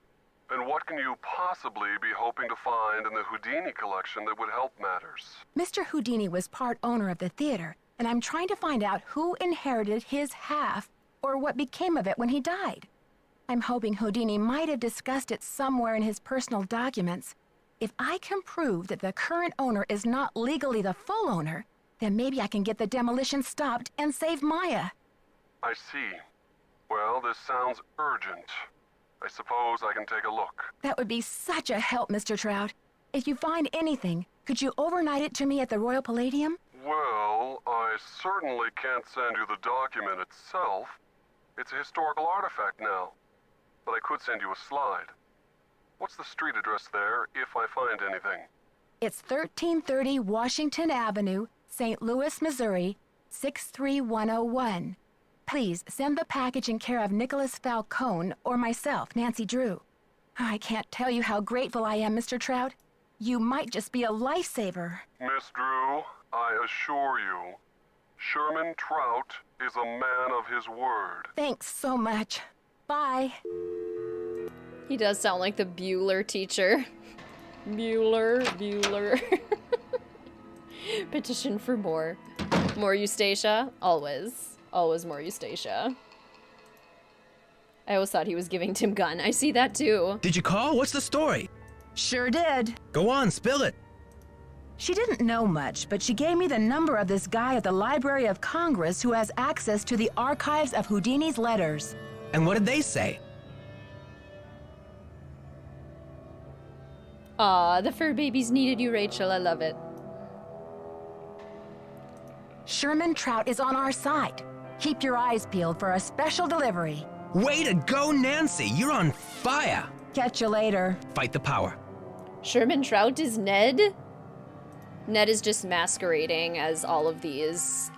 And what can you possibly be hoping to find in the Houdini collection that would help matters? Mr. Houdini was part owner of the theater, and I'm trying to find out who inherited his half or what became of it when he died. I'm hoping Houdini might have discussed it somewhere in his personal documents. If I can prove that the current owner is not legally the full owner, then maybe I can get the demolition stopped and save Maya. I see. Well, this sounds urgent. I suppose I can take a look. That would be such a help, Mr. Trout. If you find anything, could you overnight it to me at the Royal Palladium? Well, I certainly can't send you the document itself. It's a historical artifact now. But I could send you a slide. What's the street address there, if I find anything? It's 1330 Washington Avenue, St. Louis, Missouri, 63101. Please send the package in care of Nicholas Falcone or myself, Nancy Drew. I can't tell you how grateful I am, Mr. Trout. You might just be a lifesaver. Miss Drew, I assure you, Sherman Trout is a man of his word. Thanks so much. Bye. He does sound like the Bueller teacher. Bueller. Petition for more. More Eustacia? Always. Always more Eustacia. I always thought he was giving Tim gun. I see that too. Did you call? What's the story? Sure did. Go on, spill it. She didn't know much, but she gave me the number of this guy at the Library of Congress who has access to the archives of Houdini's letters. And what did they say? Aw, the fur babies needed you, Rachel. I love it. Sherman Trout is on our side. Keep your eyes peeled for a special delivery. Way to go, Nancy! You're on fire! Catch you later. Fight the power. Sherman Trout is Ned? Ned is just masquerading as all of these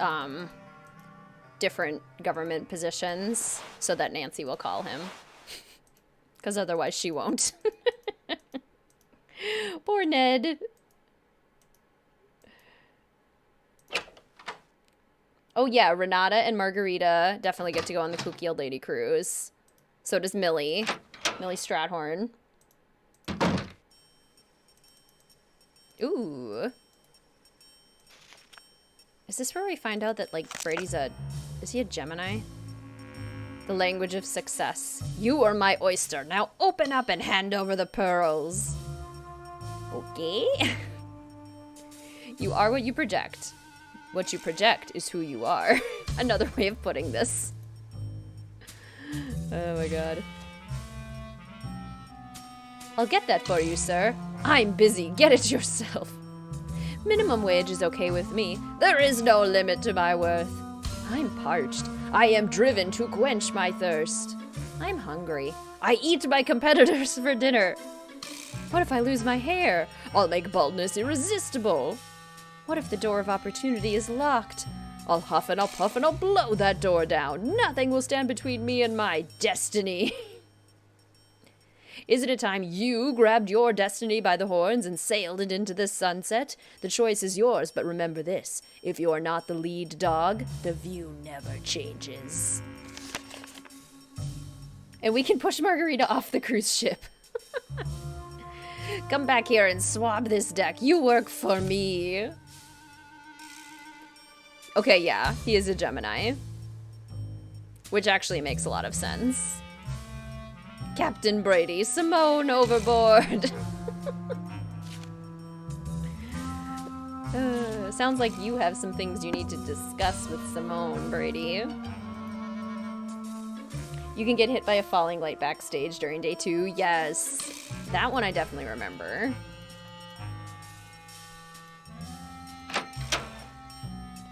different government positions so that Nancy will call him. Because otherwise she won't. Poor Ned. Oh yeah, Renata and Margarita definitely get to go on the Kooky Old Lady cruise. So does Millie. Millie Stratthorn. Ooh. Is this where we find out that, like, Brady's is he a Gemini? The language of success. You are my oyster. Now open up and hand over the pearls. Okay. You are what you project. What you project is who you are. Another way of putting this. Oh my god. I'll get that for you, sir. I'm busy. Get it yourself. Minimum wage is okay with me. There is no limit to my worth. I'm parched. I am driven to quench my thirst. I'm hungry. I eat my competitors for dinner. What if I lose my hair? I'll make baldness irresistible. What if the door of opportunity is locked? I'll huff and I'll puff and I'll blow that door down. Nothing will stand between me and my destiny. Isn't it time you grabbed your destiny by the horns and sailed it into the sunset? The choice is yours, but remember this. If you're not the lead dog, the view never changes. And we can push Margarita off the cruise ship. Come back here and swab this deck. You work for me. Okay, yeah, he is a Gemini. Which actually makes a lot of sense. Captain Brady, Simone overboard. Sounds like you have some things you need to discuss with Simone, Brady. You can get hit by a falling light backstage during day 2. Yes. That one I definitely remember.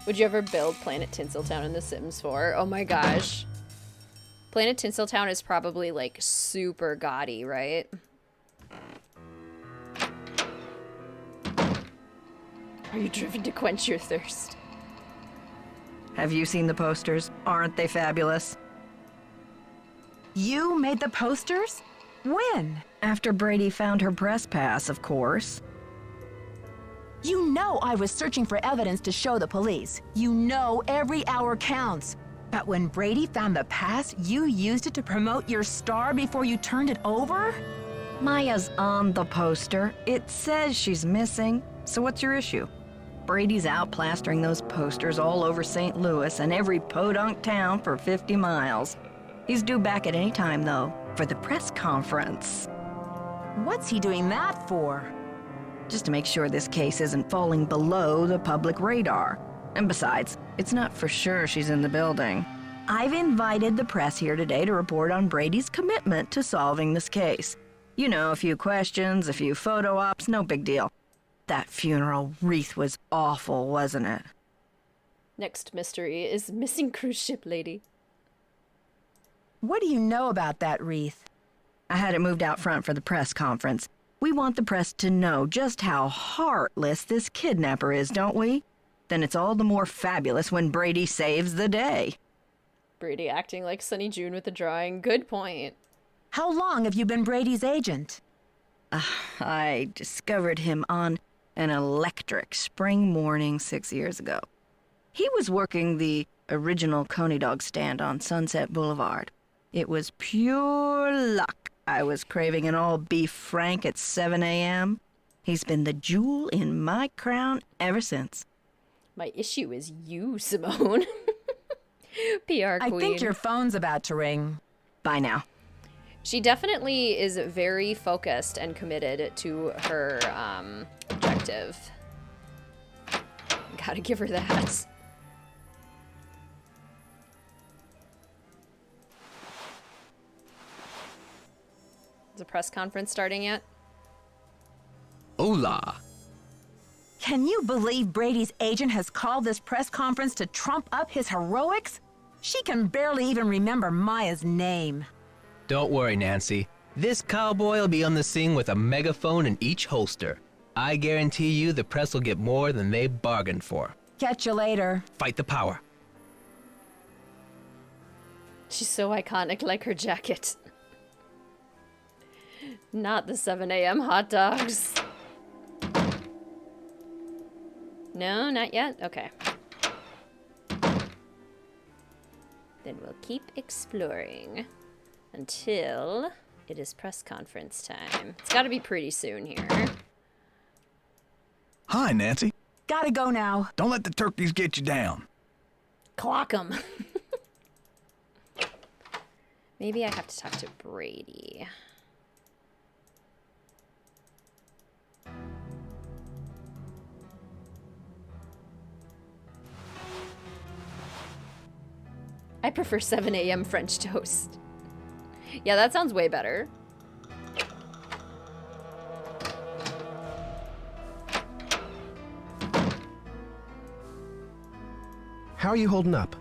Would you ever build Planet Tinseltown in The Sims 4? Oh my gosh. Planet Tinseltown is probably, like, super gaudy, right? Are you driven to quench your thirst? Have you seen the posters? Aren't they fabulous? You made the posters? When? After Brady found her press pass, of course. You know I was searching for evidence to show the police. You know every hour counts. But when Brady found the pass, you used it to promote your star before you turned it over? Maya's on the poster. It says she's missing. So what's your issue? Brady's out plastering those posters all over St. Louis and every podunk town for 50 miles. He's due back at any time, though, for the press conference. What's he doing that for? Just to make sure this case isn't falling below the public radar. And besides, it's not for sure she's in the building. I've invited the press here today to report on Brady's commitment to solving this case. You know, a few questions, a few photo ops, no big deal. That funeral wreath was awful, wasn't it? Next mystery is missing cruise ship lady. What do you know about that wreath? I had it moved out front for the press conference. We want the press to know just how heartless this kidnapper is, don't we? Then it's all the more fabulous when Brady saves the day. Brady acting like Sunny June with the drawing. Good point. How long have you been Brady's agent? I discovered him on an electric spring morning 6 years ago. He was working the original Coney Dog stand on Sunset Boulevard. It was pure luck. I was craving an all-beef frank at 7 a.m. He's been the jewel in my crown ever since. My issue is you, Simone. PR queen. I think your phone's about to ring. Bye now. She definitely is very focused and committed to her objective. Gotta give her that. Is the press conference starting yet? Hola. Can you believe Brady's agent has called this press conference to trump up his heroics? She can barely even remember Maya's name. Don't worry, Nancy. This cowboy will be on the scene with a megaphone in each holster. I guarantee you the press will get more than they bargained for. Catch you later. Fight the power. She's so iconic, like her jacket. Not the 7 a.m. hot dogs. No, not yet? Okay. Then we'll keep exploring until it is press conference time. It's gotta be pretty soon here. Hi, Nancy. Gotta go now. Don't let the turkeys get you down. Clock 'em. Maybe I have to talk to Brady. I prefer 7 a.m. French toast. Yeah, that sounds way better. How are you holding up?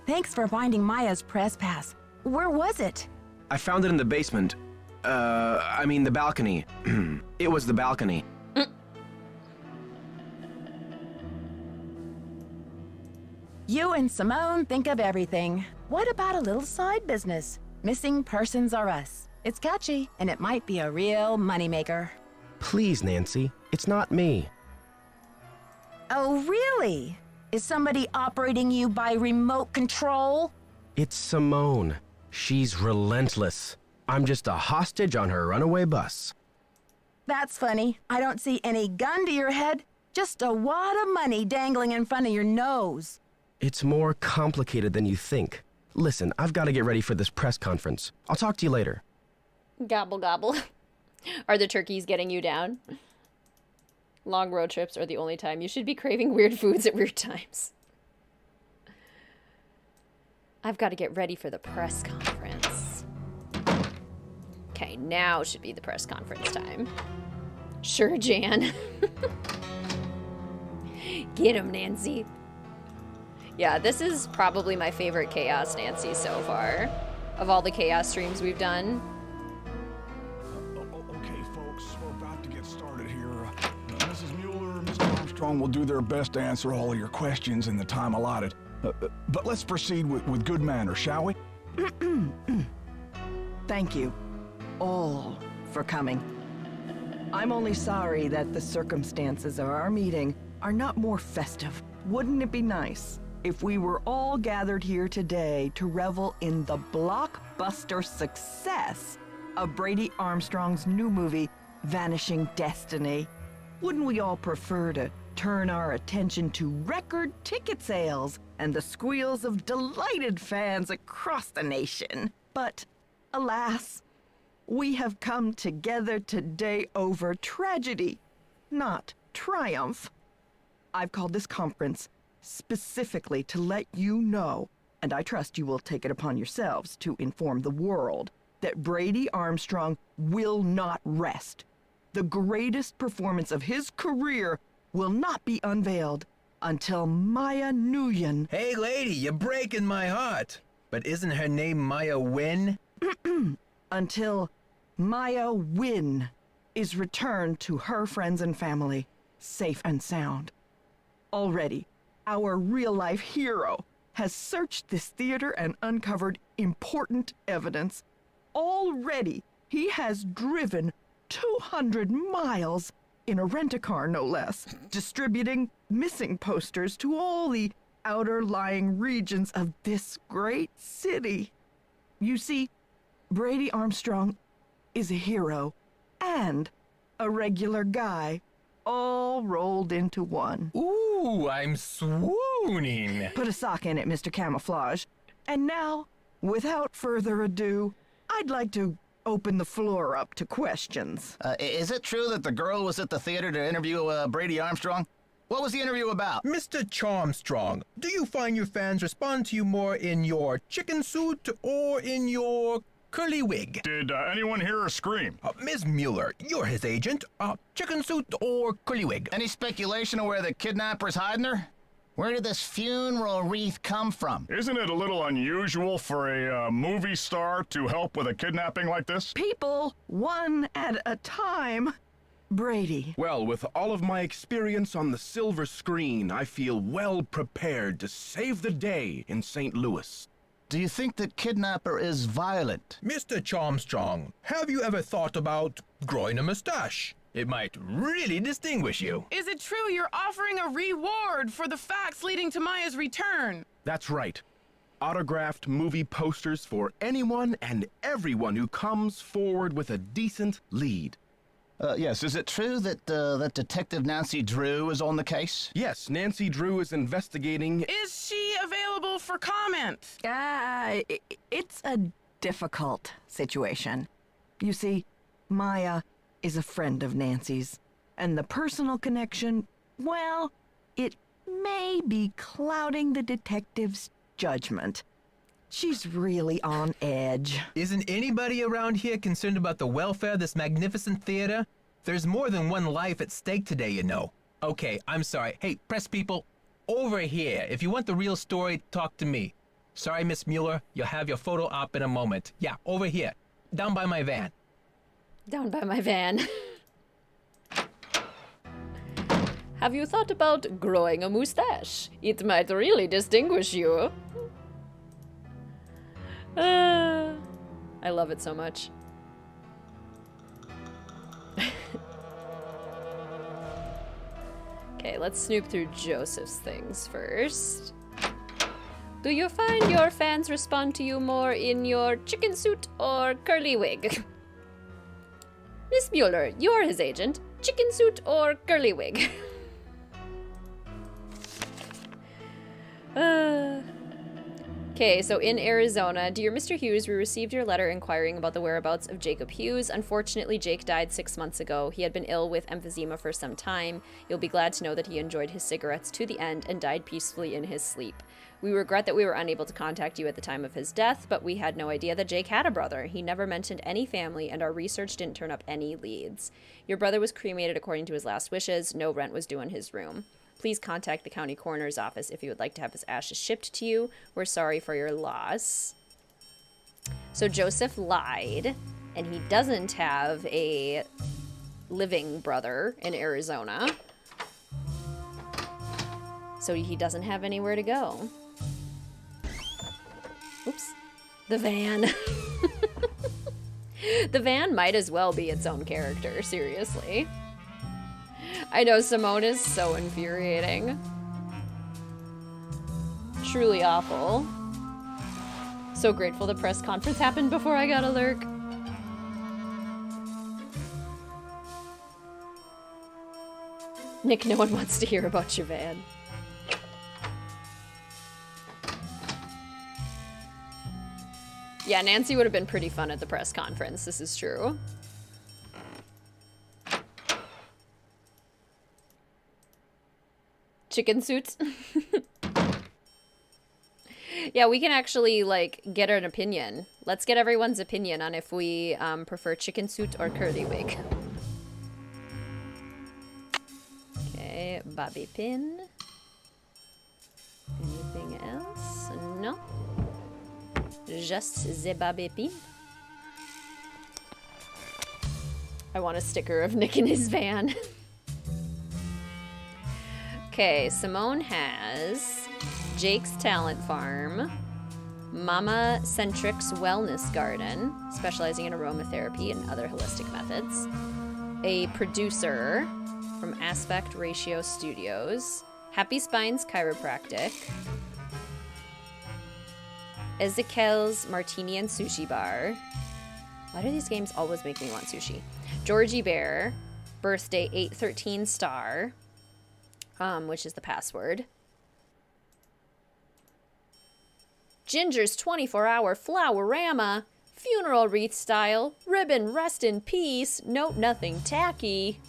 Thanks for finding Maya's press pass. Where was it? I found it in the basement. I mean the balcony. It was the balcony. You and Simone think of everything. What about a little side business? Missing Persons Are Us. It's catchy, and it might be a real moneymaker. Please, Nancy. It's not me. Oh, really? Is somebody operating you by remote control? It's Simone. She's relentless. I'm just a hostage on her runaway bus. That's funny. I don't see any gun to your head, just a wad of money dangling in front of your nose. It's more complicated than you think. Listen, I've got to get ready for this press conference. I'll talk to you later. Gobble gobble. Are the turkeys getting you down? Long road trips are the only time you should be craving weird foods at weird times. I've got to get ready for the press conference. Okay, now should be the press conference time. Sure, Jan. Get him, Nancy. Yeah, this is probably my favorite Chaos Nancy so far. Of all the Chaos streams we've done. Okay, folks, we're about to get started here. Mrs. Mueller, Mr. Armstrong will do their best to answer all of your questions in the time allotted. But let's proceed with good manners, shall we? Thank you, all, for coming. I'm only sorry that the circumstances of our meeting are not more festive. Wouldn't it be nice if we were all gathered here today to revel in the blockbuster success of Brady Armstrong's new movie, Vanishing Destiny? Wouldn't we all prefer to turn our attention to record ticket sales and the squeals of delighted fans across the nation? But, alas, we have come together today over tragedy, not triumph. I've called this conference specifically to let you know, and I trust you will take it upon yourselves to inform the world, that Brady Armstrong will not rest. The greatest performance of his career will not be unveiled until Maya Nguyen... Hey, lady, you're breaking my heart. But isn't her name Maya Wynn? until Maya Wynn is returned to her friends and family, safe and sound. Already, our real-life hero has searched this theater and uncovered important evidence. Already, he has driven 200 miles in a rent-a-car, no less, distributing missing posters to all the outer-lying regions of this great city. You see, Brady Armstrong is a hero and a regular guy, all rolled into one. Ooh, I'm swooning. Put a sock in it, Mr. Camouflage. And now, without further ado, I'd like to open the floor up to questions. Is it true that the girl was at the theater to interview Brady Armstrong? What was the interview about? Mr. Charmstrong, do you find your fans respond to you more in your chicken suit or in your curly wig? Did anyone hear her scream? Ms. Mueller, you're his agent. Chicken suit or curly wig? Any speculation of where the kidnapper's hiding her? Where did this funeral wreath come from? Isn't it a little unusual for a movie star to help with a kidnapping like this? People, one at a time. Brady. Well, with all of my experience on the silver screen, I feel well prepared to save the day in St. Louis. Do you think that kidnapper is violent? Mr. Charmstrong, have you ever thought about growing a mustache? It might really distinguish you. Is it true you're offering a reward for the facts leading to Maya's return? That's right. Autographed movie posters for anyone and everyone who comes forward with a decent lead. Yes, is it true that that Detective Nancy Drew is on the case? Yes, Nancy Drew is investigating. Is she available for comment? It's a difficult situation. You see, Maya is a friend of Nancy's, and the personal connection, well, it may be clouding the detective's judgment. She's really on edge. Isn't anybody around here concerned about the welfare of this magnificent theater? There's more than one life at stake today, you know. Okay, I'm sorry. Hey, press people, over here. If you want the real story, talk to me. Sorry, Miss Mueller, you'll have your photo op in a moment. Yeah, over here, down by my van. Down by my van. Have you thought about growing a mustache? It might really distinguish you. I love it so much. Okay, let's snoop through Joseph's things first. Do you find your fans respond to you more in your chicken suit or curly wig? Miss Mueller, you're his agent. Chicken suit or curly wig? Okay, so in Arizona, dear Mr. Hughes, we received your letter inquiring about the whereabouts of Jacob Hughes. Unfortunately, Jake died 6 months ago. He had been ill with emphysema for some time. You'll be glad to know that he enjoyed his cigarettes to the end and died peacefully in his sleep. We regret that we were unable to contact you at the time of his death, but we had no idea that Jake had a brother. He never mentioned any family, and our research didn't turn up any leads. Your brother was cremated according to his last wishes. No rent was due in his room. Please contact the county coroner's office if you would like to have his ashes shipped to you. We're sorry for your loss. So Joseph lied, and he doesn't have a living brother in Arizona. So he doesn't have anywhere to go. Oops. The van. The van might as well be its own character, seriously. I know, Simone is so infuriating. Truly awful. So grateful the press conference happened before I got a lurk. Nick, no one wants to hear about your van. Yeah, Nancy would have been pretty fun at the press conference, this is true. Chicken suits. Yeah, we can actually, like, get an opinion. Let's get everyone's opinion on if we prefer chicken suit or curly wig. Okay, bobby pin. Anything else? No. Just the bobby pin. I want a sticker of Nick in his van. Okay, Simone has Jake's Talent Farm, Mama Centric's Wellness Garden, specializing in aromatherapy and other holistic methods, a producer from Aspect Ratio Studios, Happy Spines Chiropractic, Ezekiel's Martini and Sushi Bar, Why do these games always make me want sushi? Georgie Bear, birthday 813 star, which is the password. Ginger's 24-hour flower-rama, funeral wreath style, ribbon rest in peace, note nothing tacky.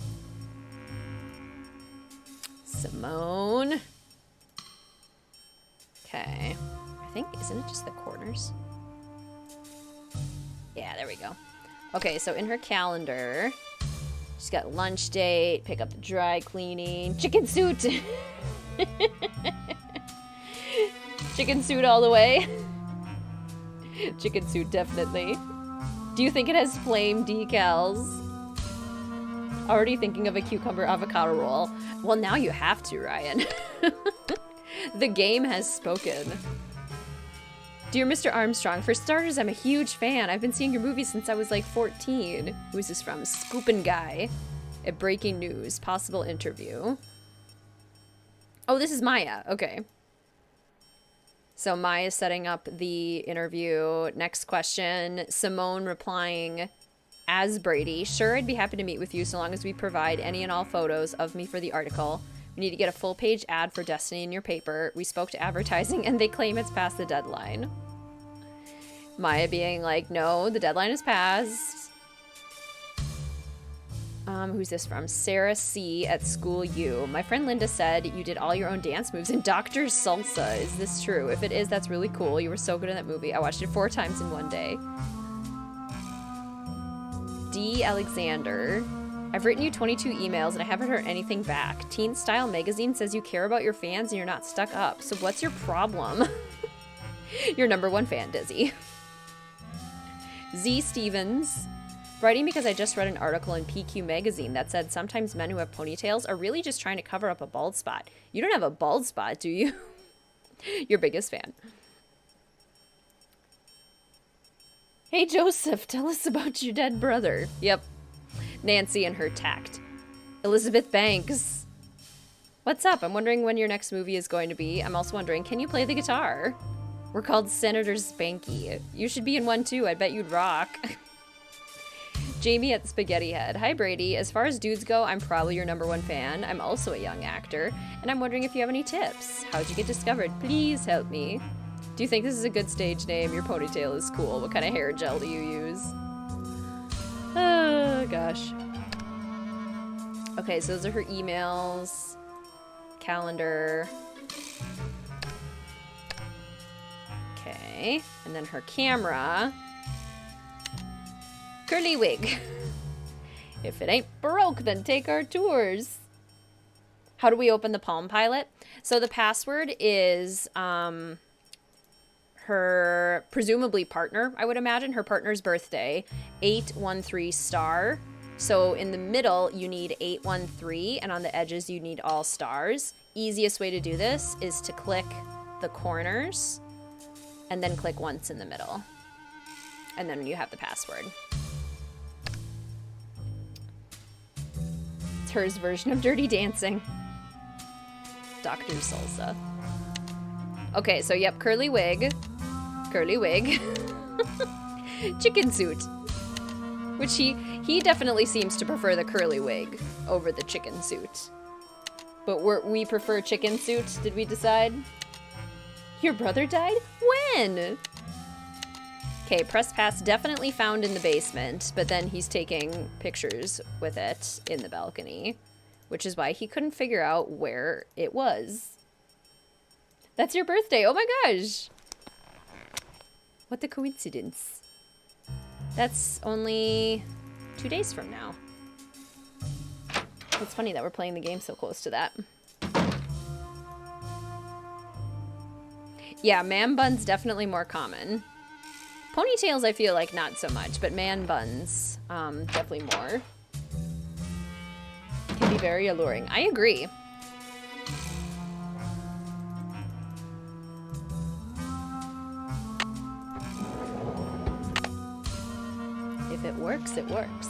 Simone. Okay. I think, isn't it just the corners? Yeah, there we go. Okay, so in her calendar, she's got lunch date, pick up the dry cleaning, chicken suit. Chicken suit all the way. Chicken suit, definitely. Do you think it has flame decals? Already thinking of a cucumber avocado roll. Well, now you have to, Ryan. The game has spoken. Dear Mr. Armstrong, for starters, I'm a huge fan. I've been seeing your movies since I was like 14. Who's this from? Scoopin' Guy. At Breaking News. Possible interview. Oh, this is Maya. Okay. So Maya's setting up the interview. Next question. Simone replying as Brady. Sure, I'd be happy to meet with you so long as we provide any and all photos of me for the article. We need to get a full-page ad for Destiny in your paper. We spoke to advertising, and they claim it's past the deadline. Maya being like, no, the deadline is passed. Who's this from? Sarah C. at School U. My friend Linda said you did all your own dance moves in Dr. Salsa. Is this true? If it is, that's really cool. You were so good in that movie. I watched it 4 times in one day. D. Alexander. I've written you 22 emails and I haven't heard anything back. Teen Style Magazine says you care about your fans and you're not stuck up. So what's your problem? Your #1 fan, Dizzy. Z. Stevens. Writing because I just read an article in PQ Magazine that said sometimes men who have ponytails are really just trying to cover up a bald spot. You don't have a bald spot, do you? Your biggest fan. Hey, Joseph, tell us about your dead brother. Yep. Nancy and her tact. Elizabeth Banks. What's up? I'm wondering when your next movie is going to be. I'm also wondering, can you play the guitar? We're called Senator Spanky. You should be in one too. I bet you'd rock. Jamie at Spaghetti Head. Hi, Brady. As far as dudes go, I'm probably your #1 fan. I'm also a young actor, and I'm wondering if you have any tips. How'd you get discovered? Please help me. Do you think this is a good stage name? Your ponytail is cool. What kind of hair gel do you use? Oh, gosh. Okay, so those are her emails. Calendar. Okay, and then her camera. Curly wig. If it ain't broke, then take our tours. How do we open the Palm Pilot? So the password is her presumably partner, I would imagine, her partner's birthday, 813 star. So in the middle, you need 813, and on the edges, you need all stars. Easiest way to do this is to click the corners and then click once in the middle. And then you have the password. It's hers version of Dirty Dancing. Dr. Salsa. Okay, so yep, curly wig. Curly wig. Chicken suit. Which he definitely seems to prefer the curly wig over the chicken suit. But we prefer chicken suit, did we decide? Your brother died? When? Okay, press pass definitely found in the basement, but then he's taking pictures with it in the balcony, which is why he couldn't figure out where it was. That's your birthday. Oh my gosh. What a coincidence. That's only 2 days from now. It's funny that we're playing the game so close to that. Yeah, man buns definitely more common. Ponytails, I feel like not so much, but man buns, definitely more. Can be very alluring. I agree. If it works, it works.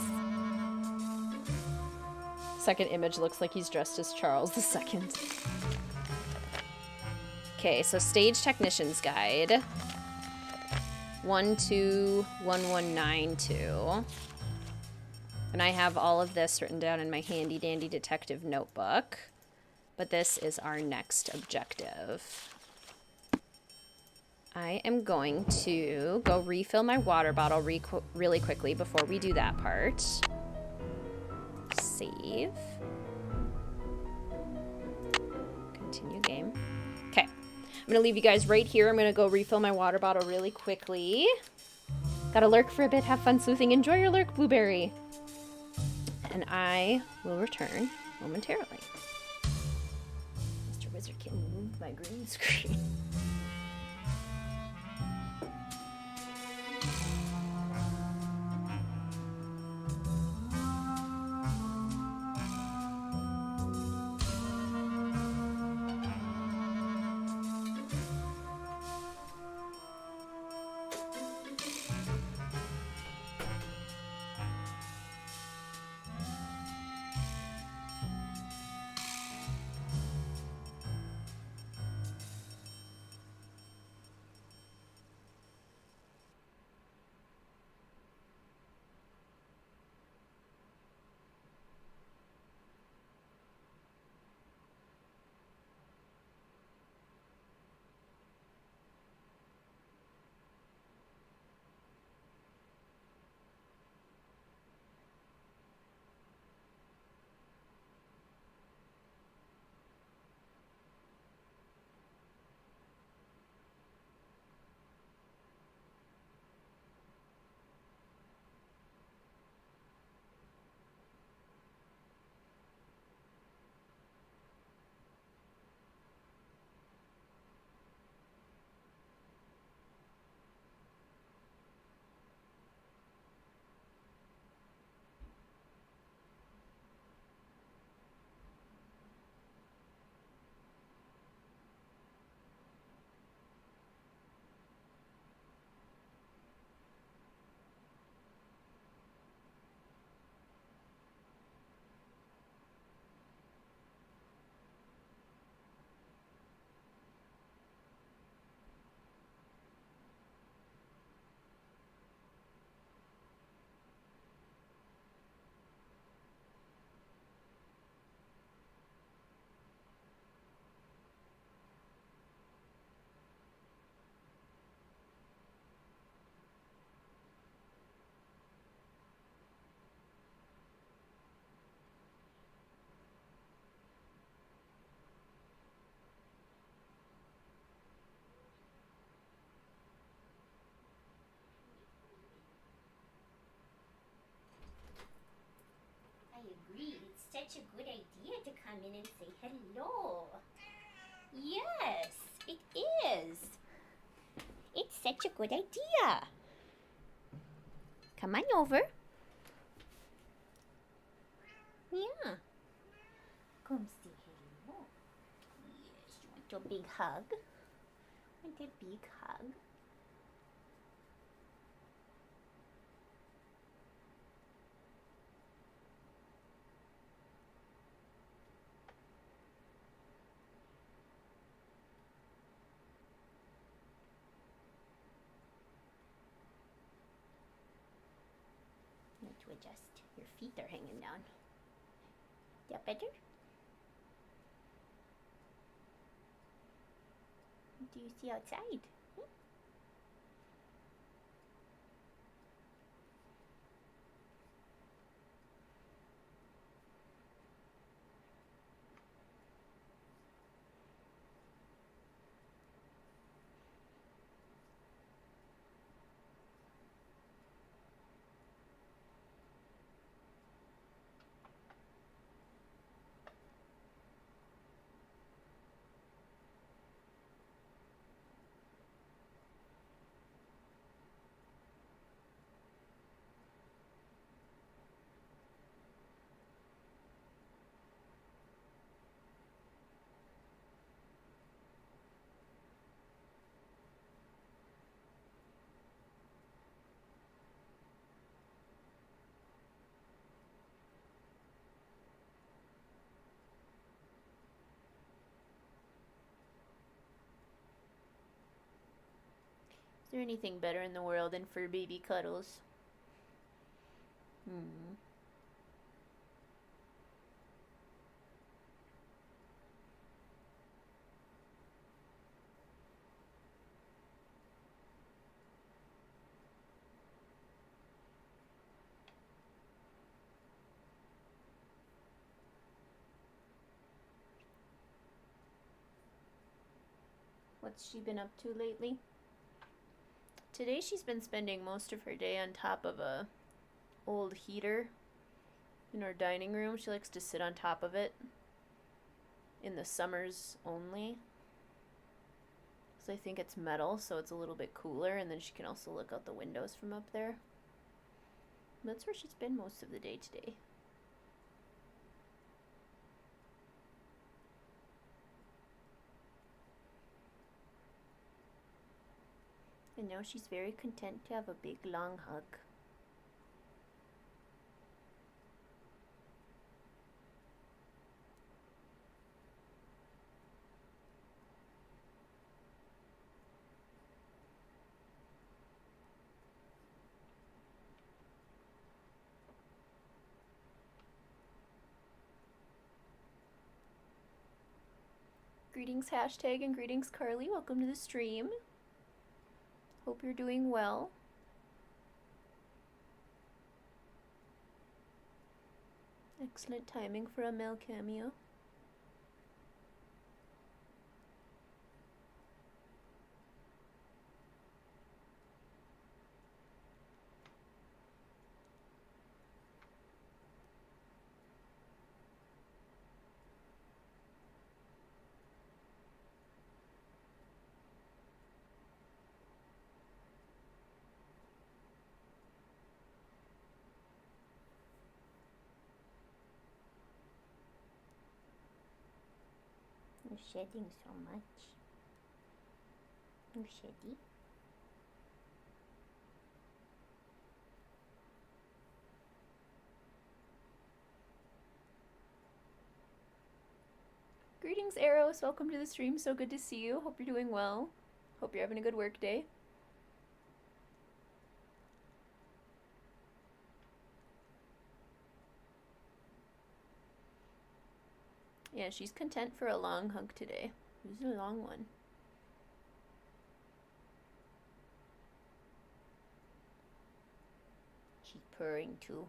Second image looks like he's dressed as Charles II. Okay, so Stage Technician's Guide. 121192. And I have all of this written down in my handy dandy detective notebook. But this is our next objective. I am going to go refill my water bottle really quickly before we do that part. Save. Continue game. Okay. I'm going to leave you guys right here. I'm going to go refill my water bottle really quickly. Gotta lurk for a bit. Have fun sleuthing. Enjoy your lurk, Blueberry. And I will return momentarily. Mr. WizardKitten moved my green screen. Such a good idea to come in and say hello. Yes, it is. It's such a good idea. Come on over. Yeah. Come say hello. Yes, you want a big hug? Want a big hug? To adjust. Your feet are hanging down. That better? What do you see outside? Is there anything better in the world than fur baby cuddles? What's she been up to lately? Today she's been spending most of her day on top of a old heater in our dining room. She likes to sit on top of it in the summers only. So I think it's metal, so it's a little bit cooler, and then she can also look out the windows from up there. That's where she's been most of the day today. And now she's very content to have a big long hug. Greetings hashtag and greetings Carly. Welcome to the stream. Hope you're doing well. Excellent timing for a Mel cameo. You're shedding so much. You're sheddy. Greetings Eros, welcome to the stream. So good to see you. Hope you're doing well. Hope you're having a good work day. Yeah, she's content for a long hug today. This is a long one. She's purring too.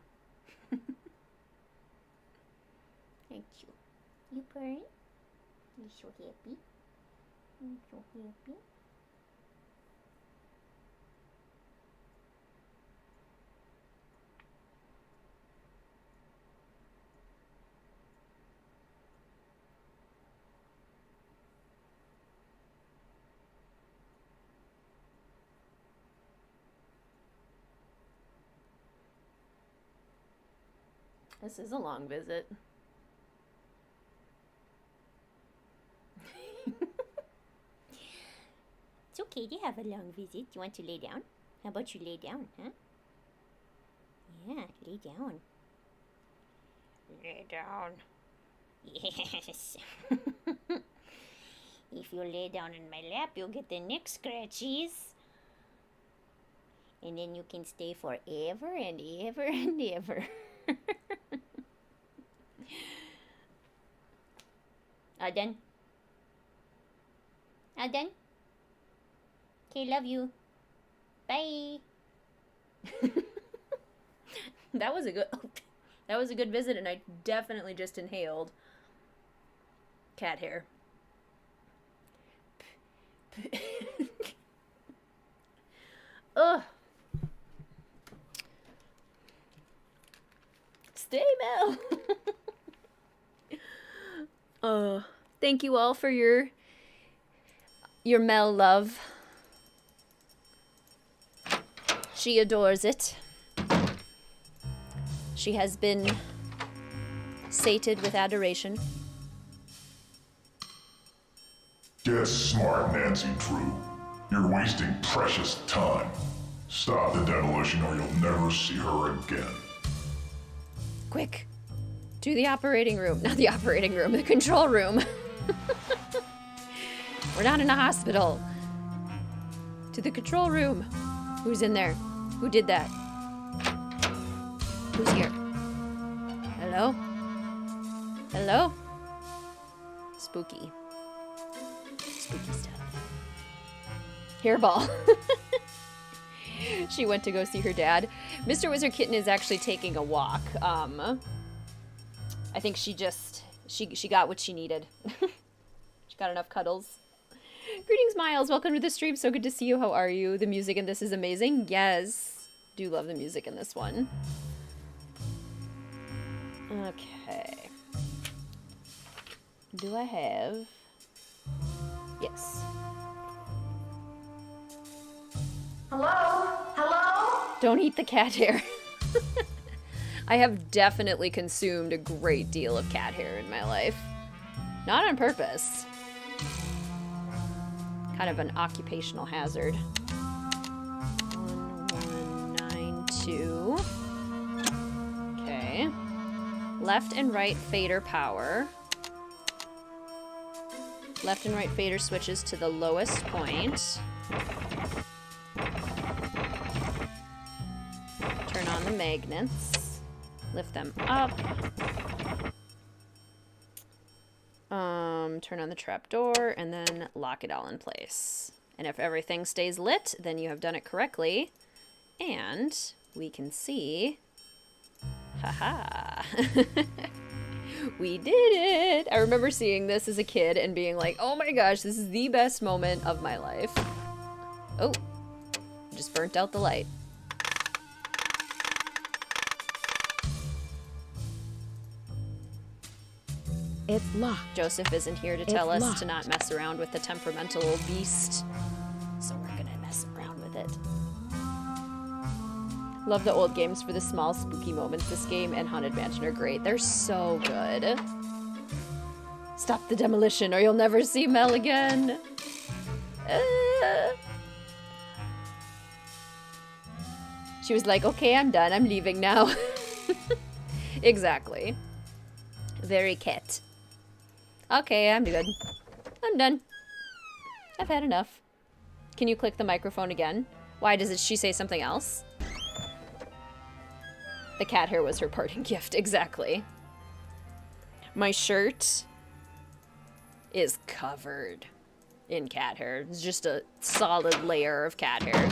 Thank you. You purring? You're so happy. You're so happy. This is a long visit. It's okay to have a long visit. You want to lay down? How about you lay down, huh? Yeah, lay down. Lay down. Yes. If you lay down in my lap, you'll get the neck scratchies. And then you can stay forever and ever and ever. All done? All done? Okay, love you. Bye. That was a good visit, and I definitely just inhaled cat hair. Ugh. Stay, Mel. Thank you all for your Mel love. She adores it. She has been sated with adoration. Get smart, Nancy Drew. You're wasting precious time. Stop the demolition or you'll never see her again. Quick. To the operating room. Not the operating room, the control room. We're not in a hospital. To to the control room. Who's in there? Who did that? Who's here? Hello? Hello? Spooky. Spooky stuff. Hairball. She went to go see her dad. Mr. WizardKitten is actually taking a walk. I think she got what she needed. She got enough cuddles. Greetings, Miles. Welcome to the stream. So good to see you. How are you? The music in this is amazing. Yes. Do love the music in this one. Okay. Do I have... Yes. Hello? Hello? Don't eat the cat hair. I have definitely consumed a great deal of cat hair in my life. Not on purpose. Kind of an occupational hazard. 1192. Okay. Left and right fader power. Left and right fader switches to the lowest point. Turn on the magnets. Lift them up. Turn on the trapdoor and then lock it all in place. And if everything stays lit, then you have done it correctly. And we can see... Haha. We did it! I remember seeing this as a kid and being like, oh my gosh, this is the best moment of my life. Oh. Just burnt out the light. It's locked. Joseph isn't here to tell us to not mess around with the temperamental old beast. So we're gonna mess around with it. Love the old games for the small spooky moments. This game and Haunted Mansion are great. They're so good. Stop the demolition or you'll never see Mel again. She was like, okay, I'm done. I'm leaving now. Exactly. Very cat. Okay, I'm good. I'm done. I've had enough. Can you click the microphone again? Why does she say something else? The cat hair was her parting gift, exactly. My shirt is covered in cat hair. It's just a solid layer of cat hair.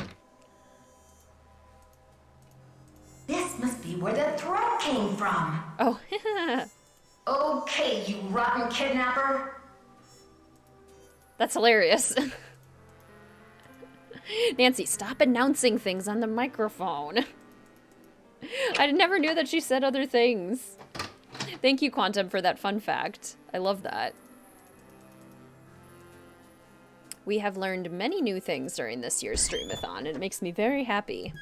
This must be where the threat came from. Oh, Okay, you rotten kidnapper. that's hilarious. Nancy, stop announcing things on the microphone. I never knew that she said other things. Thank you, Quantum, for that fun fact. I love that. We have learned many new things during this year's Streamathon, and it makes me very happy.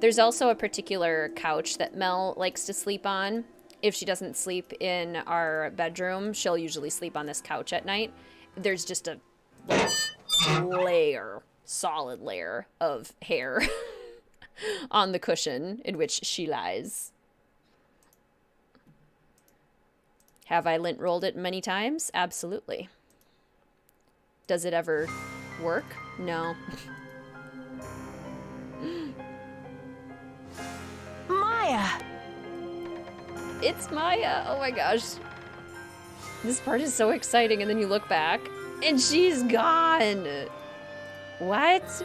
There's also a particular couch that Mel likes to sleep on. If she doesn't sleep in our bedroom, she'll usually sleep on this couch at night. There's just a layer, solid layer of hair on the cushion in which she lies. Have I lint rolled it many times? Absolutely. Does it ever work? No. Maya! It's Maya! Oh my gosh. This part is so exciting, and then you look back, and she's gone! What?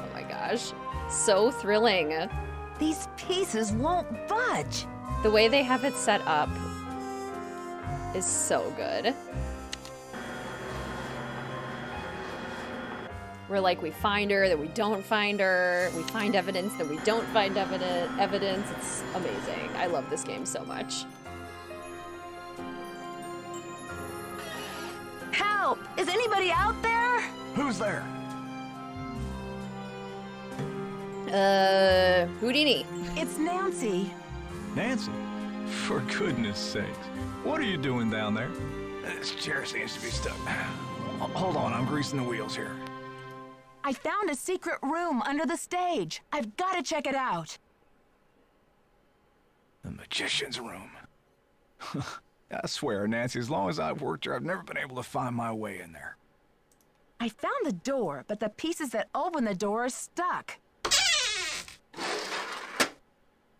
Oh my gosh. So thrilling. These pieces won't budge. The way they have it set up is so good. We're like, we find her, then we don't find her. We find evidence, then we don't find evidence. It's amazing. I love this game so much. Help! Is anybody out there? Who's there? Houdini. It's Nancy. Nancy? For goodness sakes. What are you doing down there? This chair seems to be stuck. Hold on, I'm greasing the wheels here. I found a secret room under the stage. I've got to check it out. The magician's room. I swear, Nancy, as long as I've worked here, I've never been able to find my way in there. I found the door, but the pieces that open the door are stuck.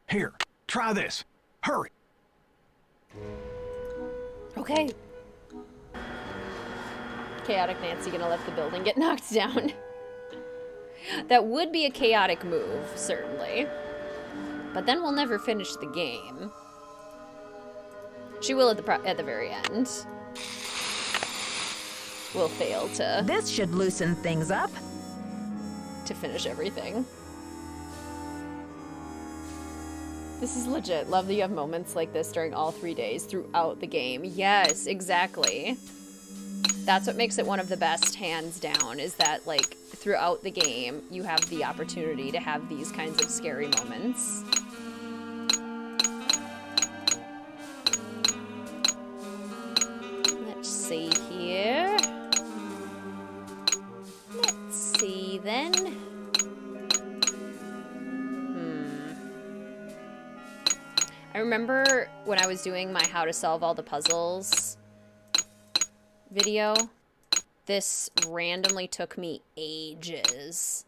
Here, try this. Hurry. Okay. Chaotic Nancy gonna let the building get knocked down. That would be a chaotic move, certainly. But then we'll never finish the game. She will at the very end. We'll fail to... This should loosen things up. To finish everything. This is legit. Love that you have moments like this during all 3 days throughout the game. Yes, exactly. That's what makes it one of the best, hands down, is that, like, throughout the game, you have the opportunity to have these kinds of scary moments. Let's see here. Let's see, then. I remember when I was doing my how to solve all the puzzles video, this randomly took me ages,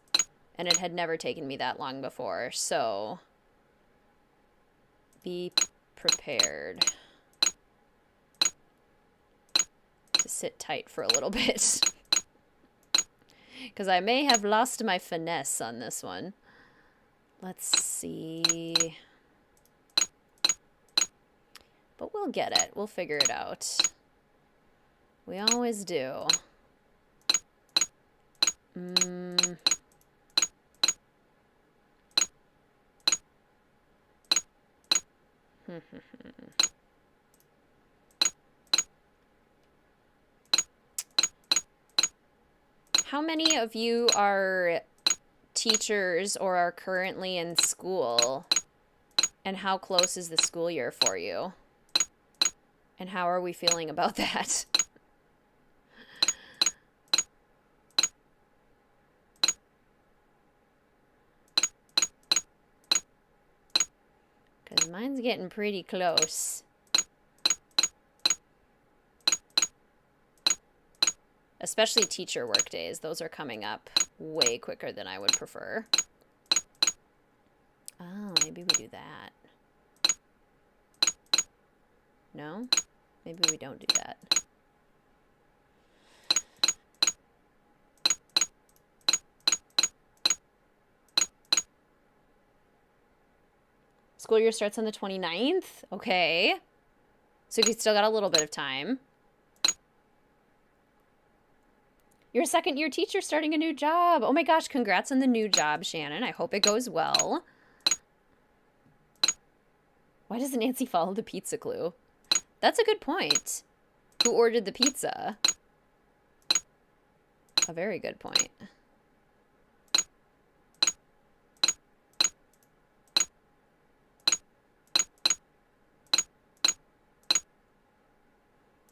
and it had never taken me that long before, so be prepared to sit tight for a little bit, because I may have lost my finesse on this one. Let's see... But we'll get it. We'll figure it out. We always do. How many of you are teachers or are currently in school? And how close is the school year for you? And how are we feeling about that? Because mine's getting pretty close. Especially teacher work days. Those are coming up way quicker than I would prefer. Oh, maybe we do that. No? Maybe we don't do that. School year starts on the 29th? Okay. So you still got a little bit of time. You're a second-year teacher starting a new job. Oh my gosh, congrats on the new job, Shannon. I hope it goes well. Why doesn't Nancy follow the pizza clue? That's a good point. Who ordered the pizza? A very good point.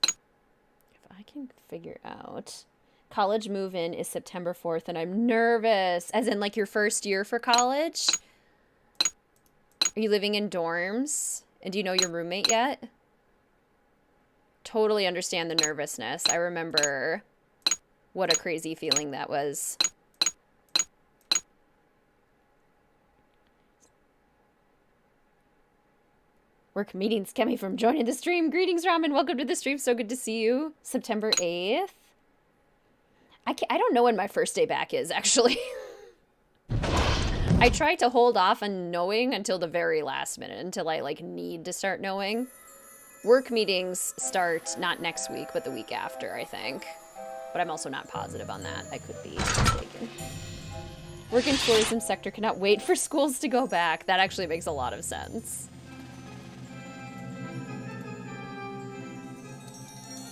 If I can figure out... College move-in is September 4th, and I'm nervous. As in, like, your first year for college? Are you living in dorms? And do you know your roommate yet? Totally understand the nervousness. I remember what a crazy feeling that was. Work meetings kept me from joining the stream. Greetings, Ramen. Welcome to the stream. So good to see you. September 8th. I don't know when my first day back is, actually. I try to hold off on knowing until the very last minute, until I, like, need to start knowing. Work meetings start not next week, but the week after, I think. But I'm also not positive on that. I could be mistaken. Work in tourism sector cannot wait for schools to go back. That actually makes a lot of sense.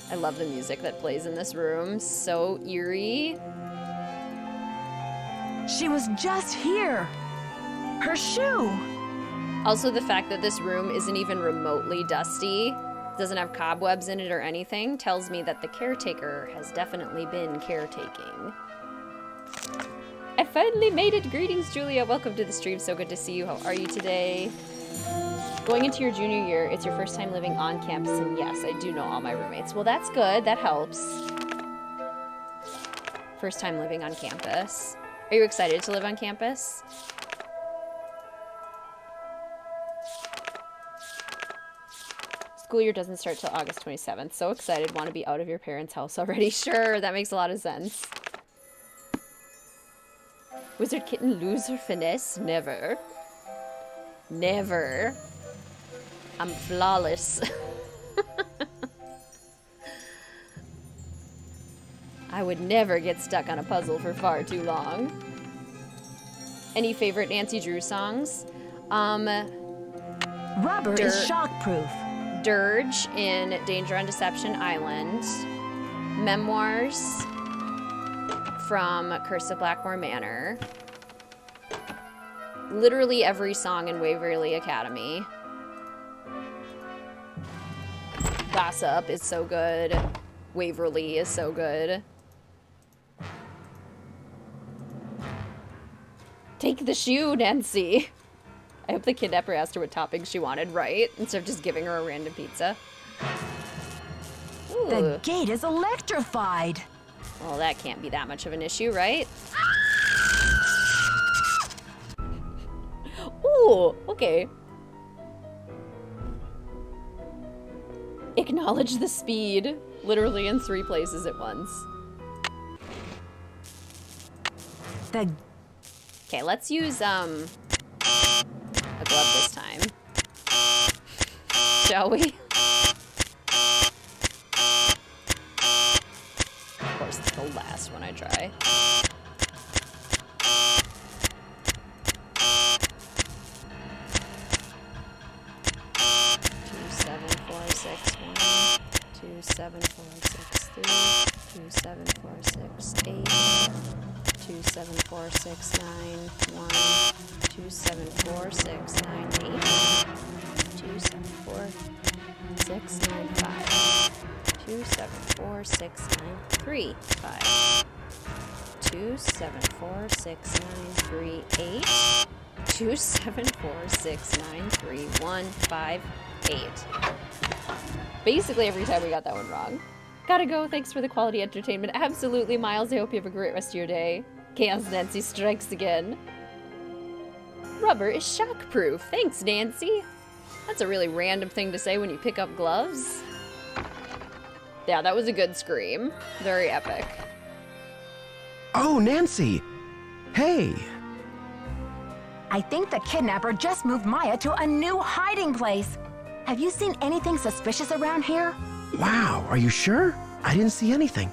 I love the music that plays in this room. So eerie. She was just here. Her shoe. Also, the fact that this room isn't even remotely dusty, doesn't have cobwebs in it or anything, tells me that the caretaker has definitely been caretaking. I finally made it. Greetings, Julia. Welcome to the stream. So good to see you. How are you today? Going into your junior year, it's your first time living on campus, and yes, I do know all my roommates. Well, that's good. That helps. First time living on campus. Are you excited to live on campus? School year doesn't start till August 27th. So excited. Want to be out of your parents' house already. Sure, that makes a lot of sense. WizardKitten lose her finesse? Never. Never. I'm flawless. I would never get stuck on a puzzle for far too long. Any favorite Nancy Drew songs? Rubber is shockproof. Dirge in Danger on Deception Island. Memoirs from Curse of Blackmore Manor. Literally every song in Waverly Academy. Gossip is so good. Waverly is so good. Take the shoe, Nancy. I hope the kidnapper asked her what toppings she wanted, right? Instead of just giving her a random pizza. Ooh. The gate is electrified. Well, that can't be that much of an issue, right? Ooh, okay. Acknowledge the speed. Literally in 3 places at once. Okay, let's use, a glove this time. Shall we? Of course, it's the last one I try. 2, 7, 4, 6, 1, 2, 7, 4, 6, 3, 2, 7, 4, 6, 8, 2, 7, 4, 6, 9, 1, 2, 7, 4, 6, 9, 8, 2, 7, 4, 6, 9, 5, 2, 7, 4, 6, 9, 3, 5, 2, 7, 4, 6, 9, 3, 8, 2, 7, 4, 6, 9, 3, 1, 5, 8. Basically every time we got that one wrong. Gotta go, thanks for the quality entertainment. Absolutely, Miles, I hope you have a great rest of your day. Chaos Nancy strikes again. Rubber is shockproof. Thanks, Nancy. That's a really random thing to say when you pick up gloves. Yeah, that was a good scream. Very epic. Oh, Nancy! Hey! I think the kidnapper just moved Maya to a new hiding place. Have you seen anything suspicious around here? Wow, are you sure? I didn't see anything.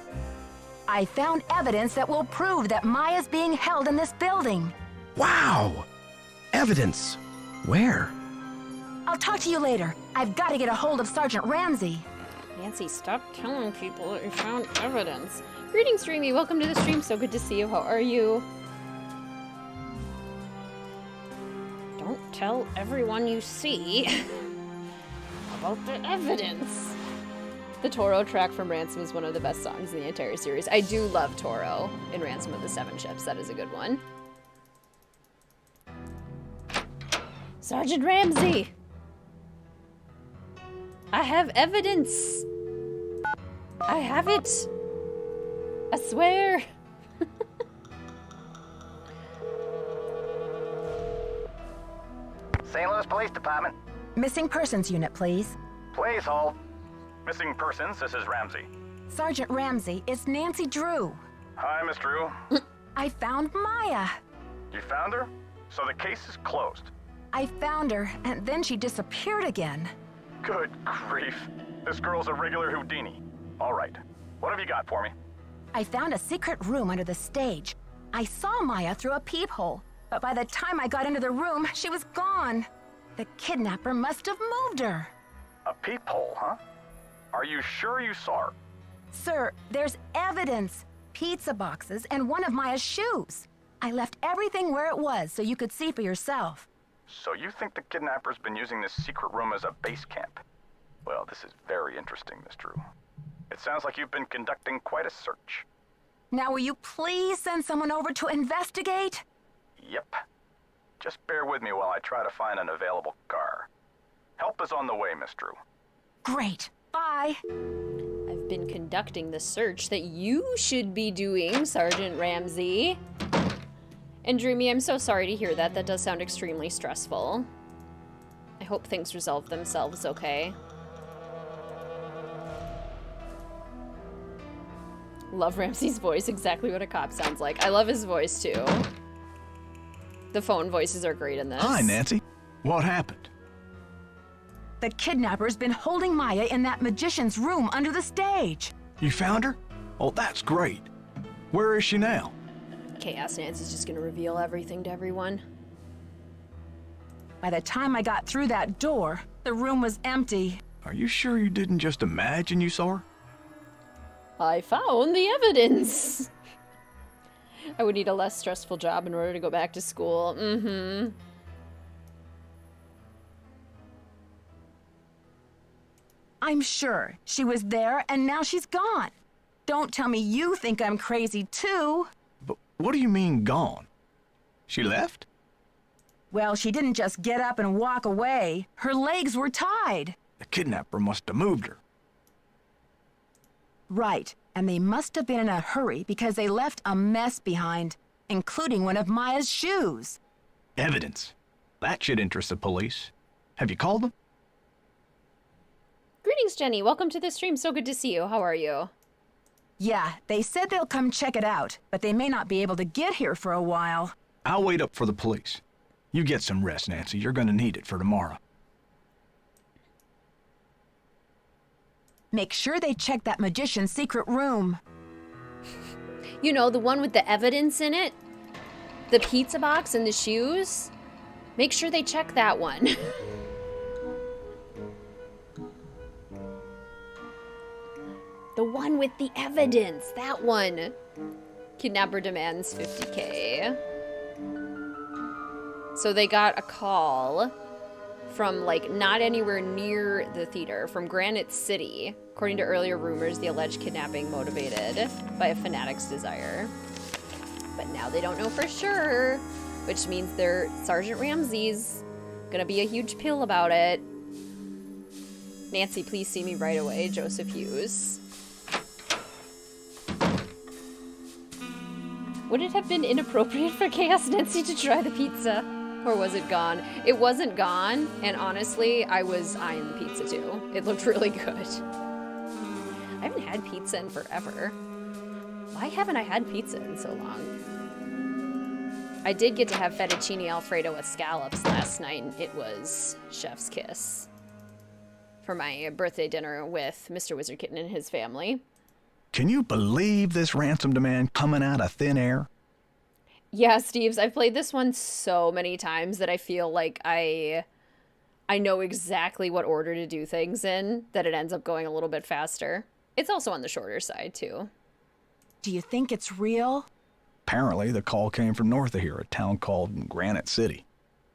I found evidence that will prove that Maya's being held in this building. Wow! Evidence. Where? I'll talk to you later. I've got to get a hold of Sergeant Ramsey. Nancy, stop telling people that you found evidence. Greetings, Streamy. Welcome to the stream. So good to see you. How are you? Don't tell everyone you see about the evidence. The Toro track from Ransom is one of the best songs in the entire series. I do love Toro in Ransom of the Seven Ships. That is a good one. Sergeant Ramsey! I have evidence! I have it! I swear! St. Louis Police Department. Missing persons unit, please. Please hold. Missing persons, this is Ramsey. Sergeant Ramsey, it's Nancy Drew. Hi, Miss Drew. I found Maya. You found her? So the case is closed. I found her, and then she disappeared again. Good grief. This girl's a regular Houdini. All right. What have you got for me? I found a secret room under the stage. I saw Maya through a peephole, but by the time I got into the room, she was gone. The kidnapper must have moved her. A peephole, huh? Are you sure you saw her? Sir, there's evidence. Pizza boxes and one of Maya's shoes. I left everything where it was so you could see for yourself. So you think the kidnapper's been using this secret room as a base camp? Well, this is very interesting, Miss Drew. It sounds like you've been conducting quite a search. Now will you please send someone over to investigate? Yep. Just bear with me while I try to find an available car. is on the way, Miss Drew. Great. Bye. I've been conducting the search that you should be doing, Sergeant Ramsey. And Dreamy, I'm so sorry to hear that. That does sound extremely stressful. I hope things resolve themselves okay. Love Ramsey's voice, exactly what a cop sounds like. I love his voice too. The phone voices are great in this. Hi, Nancy. What happened? The kidnapper's been holding Maya in that magician's room under the stage. You found her? Oh, that's great. Where is she now? Chaos Nancy's just gonna reveal everything to everyone. By the time I got through that door, the room was empty. Are you sure you didn't just imagine you saw her? I found the evidence. I would need a less stressful job in order to go back to school. Mm-hmm. I'm sure she was there and now she's gone. Don't tell me you think I'm crazy too. But what do you mean gone? She left? Well, she didn't just get up and walk away. Her legs were tied. The kidnapper must have moved her. Right, and they must have been in a hurry because they left a mess behind, including one of Maya's shoes. Evidence. That should interest the police. Have you called them? Greetings, Jenny. Welcome to the stream. So good to see you. How are you? Yeah, they said they'll come check it out, but they may not be able to get here for a while. I'll wait up for the police. You get some rest, Nancy. You're gonna need it for tomorrow. Make sure they check that magician's secret room. You know, the one with the evidence in it? The pizza box and the shoes? Make sure they check that one. The one with the evidence, that one. Kidnapper demands 50K. So they got a call from, like, not anywhere near the theater, from Granite City. According to earlier rumors, the alleged kidnapping motivated by a fanatic's desire. But now they don't know for sure, which means their Sergeant Ramsey's gonna be a huge pill about it. Nancy, please see me right away. Joseph Hughes. Would it have been inappropriate for Chaos Nancy to try the pizza? Or was it gone? It wasn't gone, and honestly, I was eyeing the pizza too. It looked really good. I haven't had pizza in forever. Why haven't I had pizza in so long? I did get to have fettuccine alfredo with scallops last night, and it was chef's kiss. For my birthday dinner with Mr. WizardKitten and his family. Can you believe this ransom demand coming out of thin air? Yeah, Steves, I've played this one so many times that I feel like I know exactly what order to do things in, that it ends up going a little bit faster. It's also on the shorter side, too. Do you think it's real? Apparently, the call came from north of here, a town called Granite City.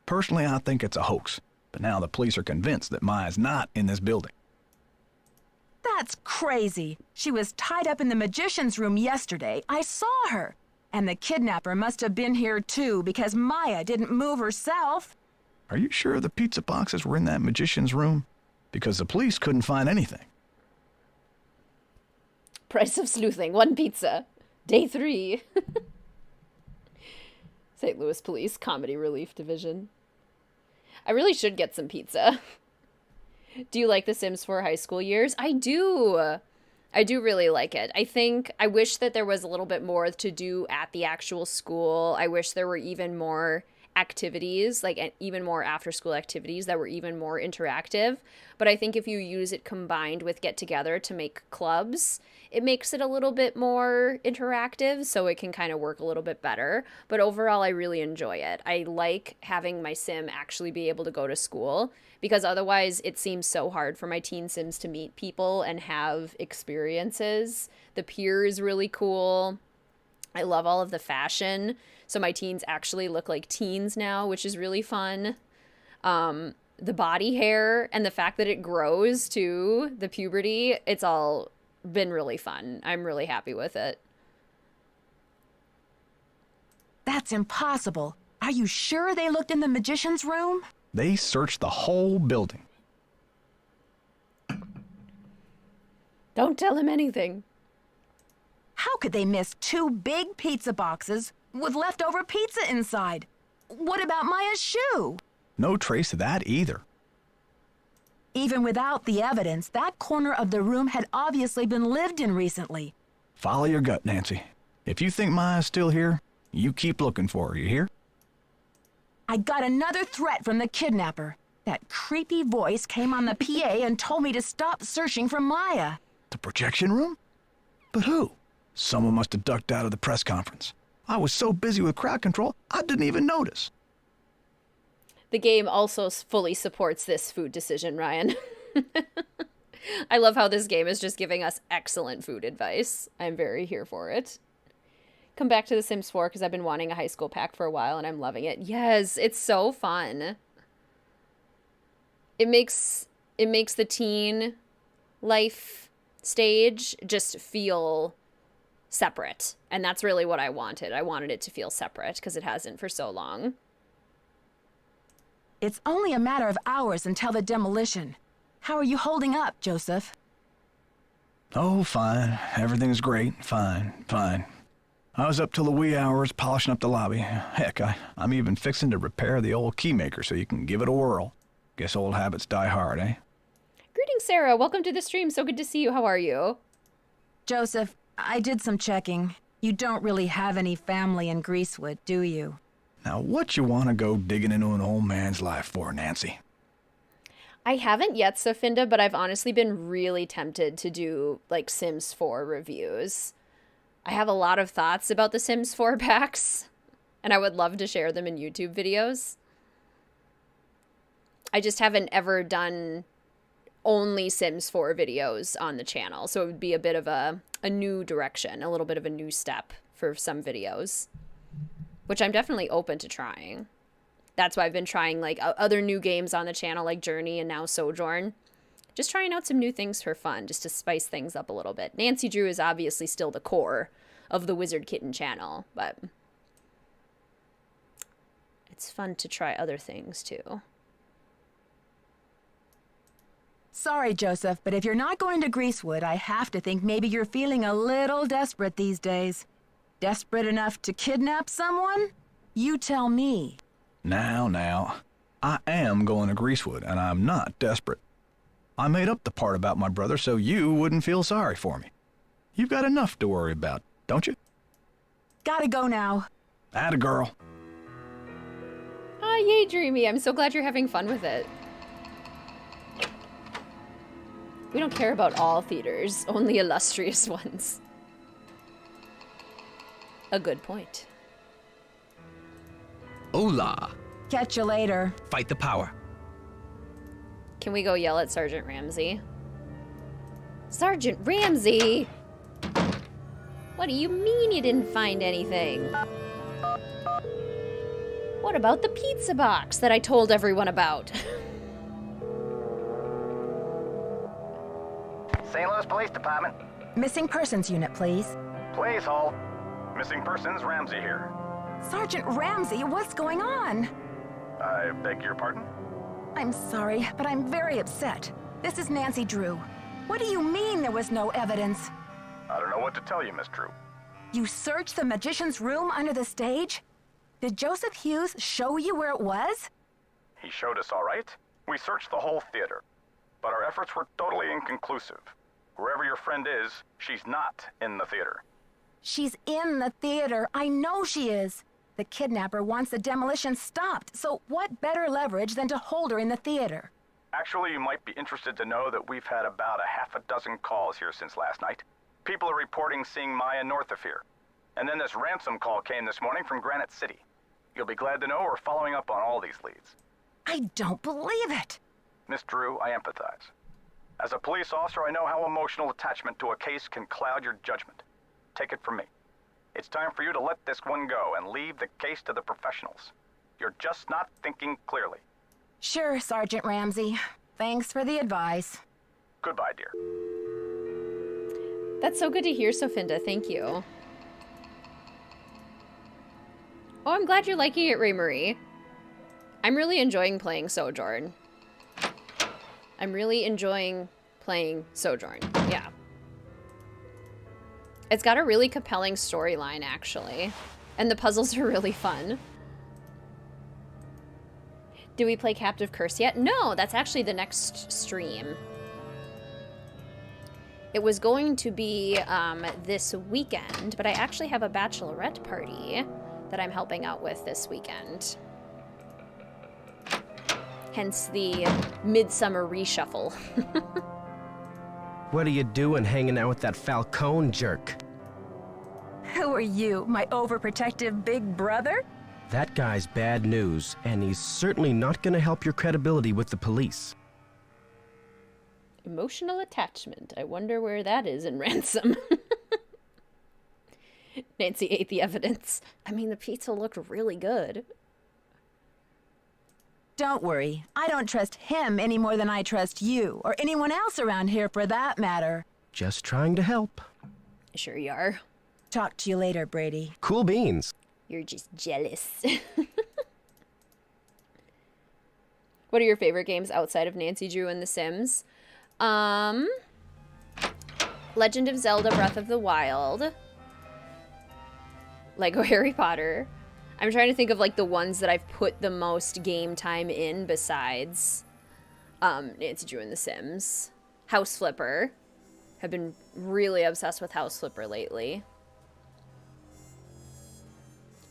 Personally, I think it's a hoax, but now the police are convinced that Maya's not in this building. That's crazy. She was tied up in the magician's room yesterday. I saw her. And the kidnapper must have been here too because Maya didn't move herself. Are you sure the pizza boxes were in that magician's room? Because the police couldn't find anything. Price of sleuthing, 1 pizza. Day 3. St. Louis Police Comedy Relief Division. I really should get some pizza. Do you like The Sims 4 high school years? I do. I do really like it. I wish that there was a little bit more to do at the actual school. I wish there were even more activities, like even more after school activities that were even more interactive. But I think if you use it combined with get together to make clubs, it makes it a little bit more interactive, so it can kind of work a little bit better. But overall, I really enjoy it. I like having my sim actually be able to go to school, because otherwise it seems so hard for my teen sims to meet people and have experiences. The pier is really cool. I love all of the fashion. So my teens actually look like teens now, which is really fun. The body hair and the fact that it grows too, the puberty, it's all been really fun. I'm really happy with it. That's impossible. Are you sure they looked in the magician's room? They searched the whole building. Don't tell him anything. How could they miss 2 big pizza boxes with leftover pizza inside? What about Maya's shoe? No trace of that either. Even without the evidence, that corner of the room had obviously been lived in recently. Follow your gut, Nancy. If you think Maya's still here, you keep looking for her, you hear? I got another threat from the kidnapper. That creepy voice came on the PA and told me to stop searching for Maya. The projection room? But who? Someone must have ducked out of the press conference. I was so busy with crowd control, I didn't even notice. The game also fully supports this food decision, Ryan. I love how this game is just giving us excellent food advice. I'm very here for it. Come back to The Sims 4 because I've been wanting a high school pack for a while and I'm loving it. Yes, it's so fun. It makes the teen life stage just feel separate. And that's really what I wanted. I wanted it to feel separate because it hasn't for so long. It's only a matter of hours until the demolition. How are you holding up, Joseph? Oh, fine. Everything's great. Fine. I was up till the wee hours polishing up the lobby. Heck, I'm even fixing to repair the old keymaker so you can give it a whirl. Guess old habits die hard, eh? Greetings, Sarah. Welcome to the stream. So good to see you. How are you? Joseph, I did some checking. You don't really have any family in Greasewood, do you? Now, what you want to go digging into an old man's life for, Nancy? I haven't yet, Sofinda, but I've honestly been really tempted to do, like, Sims 4 reviews. I have a lot of thoughts about the Sims 4 packs, and I would love to share them in YouTube videos. I just haven't ever done only Sims 4 videos on the channel, so it would be a bit of a new direction, a little bit of a new step for some videos, which I'm definitely open to trying. That's why I've been trying, like, other new games on the channel, like Journey and now Sojourn. Just trying out some new things for fun, just to spice things up a little bit. Nancy Drew is obviously still the core of the WizardKitten channel, but it's fun to try other things, too. Sorry, Joseph, but if you're not going to Greasewood, I have to think maybe you're feeling a little desperate these days. Desperate enough to kidnap someone? You tell me. Now. I am going to Greasewood, and I'm not desperate. I made up the part about my brother so you wouldn't feel sorry for me. You've got enough to worry about, don't you? Gotta go now. Atta girl. Ah, yay, Dreamy. I'm so glad you're having fun with it. We don't care about all theaters, only illustrious ones. A good point. Hola. Catch you later. Fight the power. Can we go yell at Sergeant Ramsey? Sergeant Ramsey! What do you mean you didn't find anything? What about the pizza box that I told everyone about? St. Louis Police Department. Missing persons unit, please. Please hold. Missing persons, Ramsey here. Sergeant Ramsey, what's going on? I beg your pardon? I'm sorry, but I'm very upset. This is Nancy Drew. What do you mean there was no evidence? I don't know what to tell you, Miss Drew. You searched the magician's room under the stage? Did Joseph Hughes show you where it was? He showed us all right. We searched the whole theater, but our efforts were totally inconclusive. Wherever your friend is, she's not in the theater. She's in the theater. I know she is. The kidnapper wants the demolition stopped, so what better leverage than to hold her in the theater? Actually, you might be interested to know that we've had about a half a calls here since last night. People are reporting seeing Maya north of here. And then this ransom call came this morning from Granite City. You'll be glad to know we're following up on all these leads. I don't believe it. Miss Drew, I empathize. As a police officer, I know how emotional attachment to a case can cloud your judgment. Take it from me. It's time for you to let this one go and leave the case to the professionals. You're just not thinking clearly. Sure, Sergeant Ramsey. Thanks for the advice. Goodbye, dear. That's so good to hear, Sofinda. Thank you. Oh, I'm glad you're liking it, Ray Marie. I'm really enjoying playing Sojourn. I'm really enjoying playing Sojourn. Yeah. It's got a really compelling storyline, actually. And the puzzles are really fun. Did we play Captive Curse yet? No, that's actually the next stream. It was going to be this weekend, but I actually have a bachelorette party that I'm helping out with this weekend. Hence the midsummer reshuffle. What are you doing hanging out with that Falcone jerk? Who are you, my overprotective big brother? That guy's bad news, and he's certainly not gonna help your credibility with the police. Emotional attachment. I wonder where that is in Ransom. Nancy ate the evidence. I mean, the pizza looked really good. Don't worry. I don't trust him any more than I trust you, or anyone else around here for that matter. Just trying to help. Sure you are. Talk to you later, Brady. Cool beans. You're just jealous. What are your favorite games outside of Nancy Drew and The Sims? Legend of Zelda Breath of the Wild. Lego Harry Potter. I'm trying to think of like the ones that I've put the most game time in besides Nancy Drew and The Sims. House Flipper. Have been really obsessed with House Flipper lately.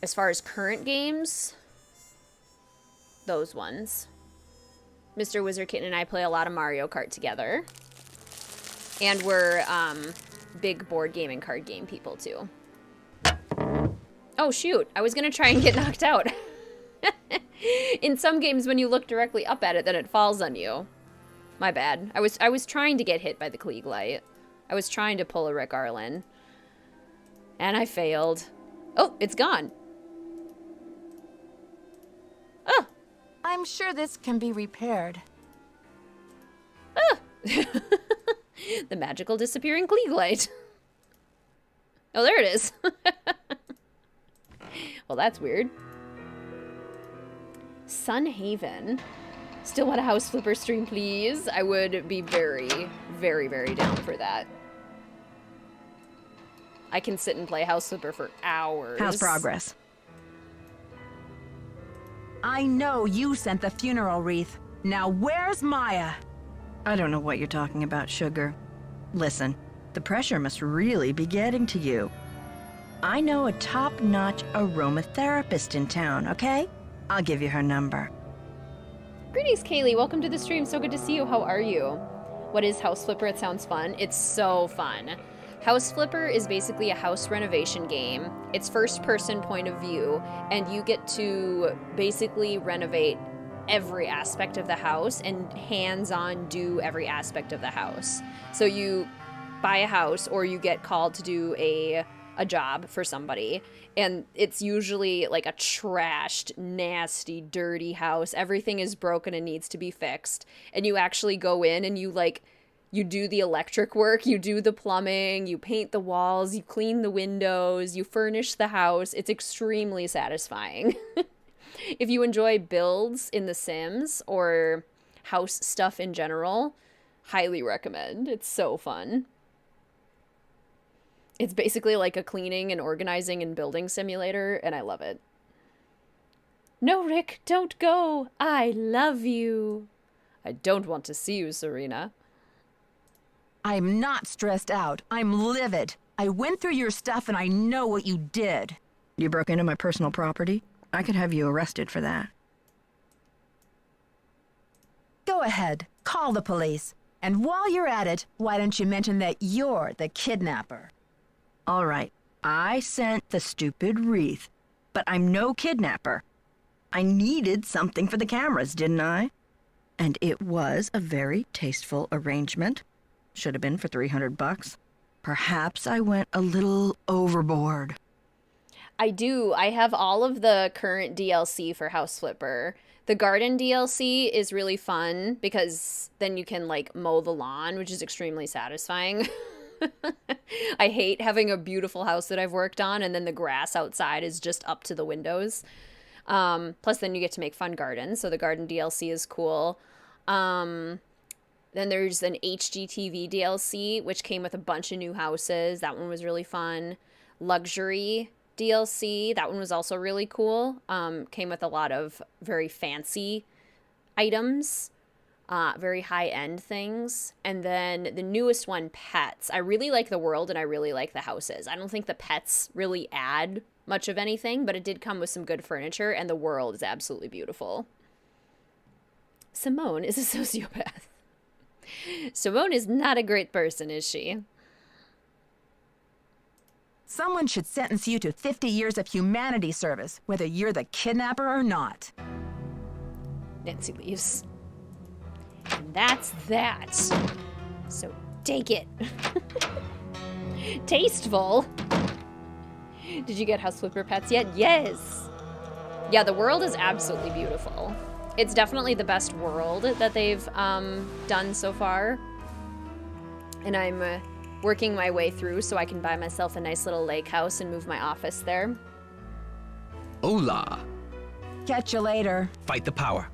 As far as current games, those ones. Mr. WizardKitten and I play a lot of Mario Kart together. And we're big board game and card game people too. Oh shoot, I was gonna try and get knocked out. In some games when you look directly up at it, then it falls on you. My bad. I was trying to get hit by the Klieg light. I was trying to pull a Rick Arlen. And I failed. Oh, it's gone. Oh. I'm sure this can be repaired. Ah. The magical disappearing Klieg light. Oh, there it is. Well, that's weird. Sunhaven. Still want a House Flipper stream, please? I would be very, very, very down for that. I can sit and play House Flipper for hours. How's progress? I know you sent the funeral wreath. Now where's Maya? I don't know what you're talking about, Sugar. Listen, the pressure must really be getting to you. I know a top-notch aromatherapist in town, okay? I'll give you her number. Greetings, Kaylee. Welcome to the stream. So good to see you. How are you? What is House Flipper? It sounds fun. It's so fun. House Flipper is basically a house renovation game. It's first-person point of view, and you get to basically renovate every aspect of the house and hands-on do every aspect of the house. So you buy a house or you get called to do a job for somebody, and it's usually like a trashed, nasty, dirty house. Everything is broken and needs to be fixed, and you actually go in and you do the electric work, you do the plumbing, you paint the walls, you clean the windows, you furnish the house. It's extremely satisfying. If you enjoy builds in The Sims or house stuff in general, highly recommend. It's so fun. It's basically like a cleaning and organizing and building simulator, and I love it. No, Rick, don't go. I love you. I don't want to see you, Serena. I'm not stressed out. I'm livid. I went through your stuff and I know what you did. You broke into my personal property? I could have you arrested for that. Go ahead. Call the police. And while you're at it, why don't you mention that you're the kidnapper? All right, I sent the stupid wreath, but I'm no kidnapper. I needed something for the cameras, didn't I? And it was a very tasteful arrangement. Should have been for $300. Perhaps I went a little overboard. I do. I have all of the current DLC for House Flipper. The garden DLC is really fun because then you can like mow the lawn, which is extremely satisfying. I hate having a beautiful house that I've worked on and then the grass outside is just up to the windows. Plus then you get to make fun gardens, so the garden DLC is cool. Then there's an HGTV DLC, which came with a bunch of new houses. That one was really fun. Luxury DLC, that one was also really cool. Came with a lot of very fancy items, very high-end things. And then the newest one, Pets. I really like the world and I really like the houses. I don't think the pets really add much of anything, but it did come with some good furniture, and the world is absolutely beautiful. Simone is a sociopath. Simone is not a great person, is she? Someone should sentence you to 50 years of humanity service, whether you're the kidnapper or not. Nancy leaves. And that's that. So take it. Tasteful. Did you get House Flipper Pets yet? Yes. Yeah, the world is absolutely beautiful. It's definitely the best world that they've done so far. And I'm working my way through so I can buy myself a nice little lake house and move my office there. Hola. Catch you later. Fight the power.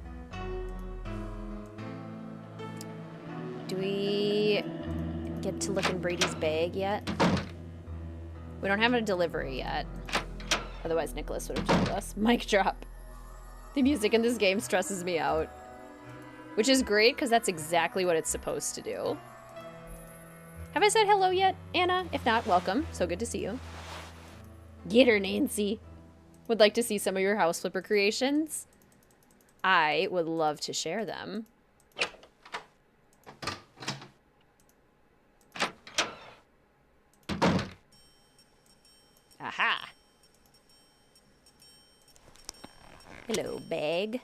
Do we get to look in Brady's bag yet? We don't have a delivery yet. Otherwise, Nicholas would have told us. Mic drop. The music in this game stresses me out. Which is great, because that's exactly what it's supposed to do. Have I said hello yet, Anna? If not, welcome. So good to see you. Get her, Nancy. Would like to see some of your house flipper creations? I would love to share them. Aha! Hello, bag.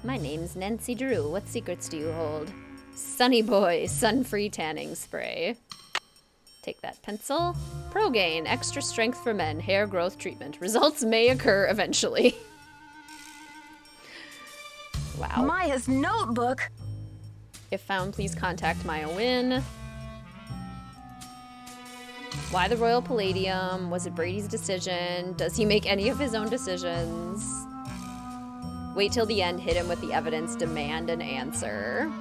My name's Nancy Drew. What secrets do you hold? Sunny Boy Sun-Free Tanning Spray. Take that pencil. Progain, extra strength for men, hair growth treatment. Results may occur eventually. Wow. Maya's notebook. If found, please contact Maya Wynn. Why the Royal Palladium? Was it Brady's decision? Does he make any of his own decisions? Wait till the end, hit him with the evidence, demand an answer.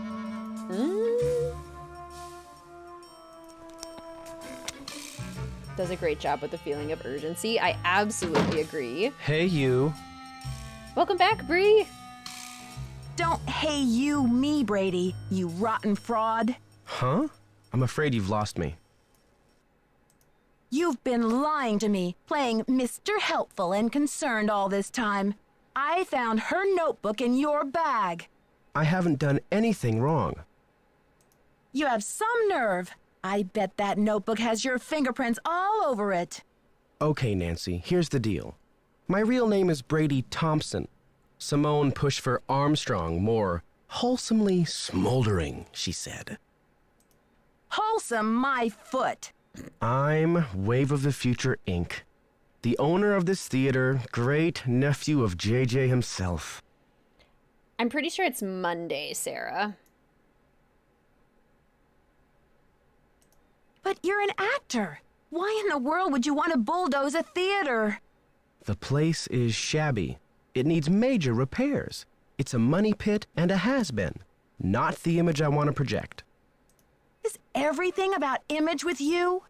Does a great job with the feeling of urgency. I absolutely agree. Hey, you. Welcome back, Bree. Don't hey you me, Brady, you rotten fraud. Huh? I'm afraid you've lost me. You've been lying to me, playing Mr. Helpful and Concerned all this time. I found her notebook in your bag. I haven't done anything wrong. You have some nerve. I bet that notebook has your fingerprints all over it. Okay, Nancy, here's the deal. My real name is Brady Thompson. Simone pushed for Armstrong, more wholesomely smoldering, she said. Wholesome my foot. I'm Wave of the Future, Inc., the owner of this theater, great nephew of JJ himself. I'm pretty sure it's Monday, Sarah. But you're an actor. Why in the world would you want to bulldoze a theater? The place is shabby. It needs major repairs. It's a money pit and a has-been. Not the image I want to project. Is everything about image with you?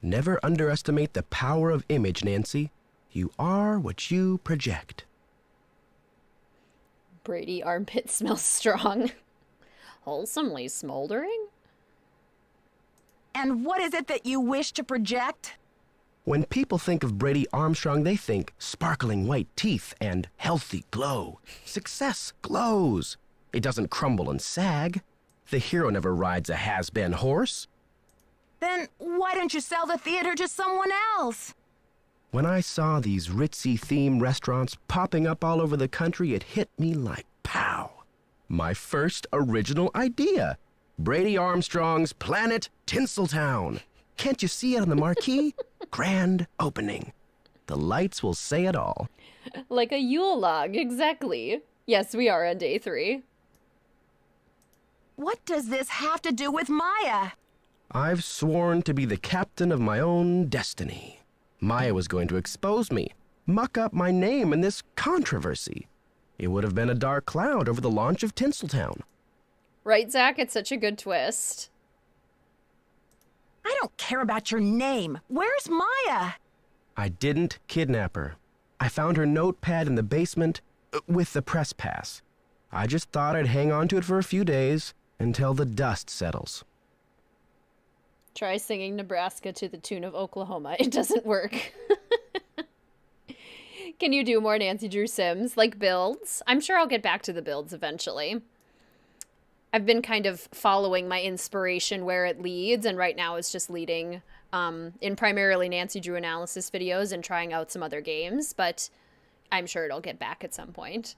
Never underestimate the power of image, Nancy. You are what you project. Brady armpit smells strong. Wholesomely smoldering? And what is it that you wish to project? When people think of Brady Armstrong, they think sparkling white teeth and healthy glow. Success glows. It doesn't crumble and sag. The hero never rides a has-been horse. Then why don't you sell the theater to someone else? When I saw these ritzy theme restaurants popping up all over the country, it hit me like pow. My first original idea. Brady Armstrong's Planet Tinseltown. Can't you see it on the marquee? Grand opening. The lights will say it all. Like a Yule log, exactly. Yes, we are on day 3. What does this have to do with Maya? I've sworn to be the captain of my own destiny. Maya was going to expose me, muck up my name in this controversy. It would have been a dark cloud over the launch of Tinseltown. Right, Zach? It's such a good twist. I don't care about your name. Where's Maya? I didn't kidnap her. I found her notepad in the basement with the press pass. I just thought I'd hang on to it for a few days until the dust settles. Try singing Nebraska to the tune of Oklahoma. It doesn't work. Can you do more Nancy Drew Sims? Like builds? I'm sure I'll get back to the builds eventually. I've been kind of following my inspiration where it leads, and right now it's just leading in primarily Nancy Drew analysis videos and trying out some other games, but I'm sure it'll get back at some point.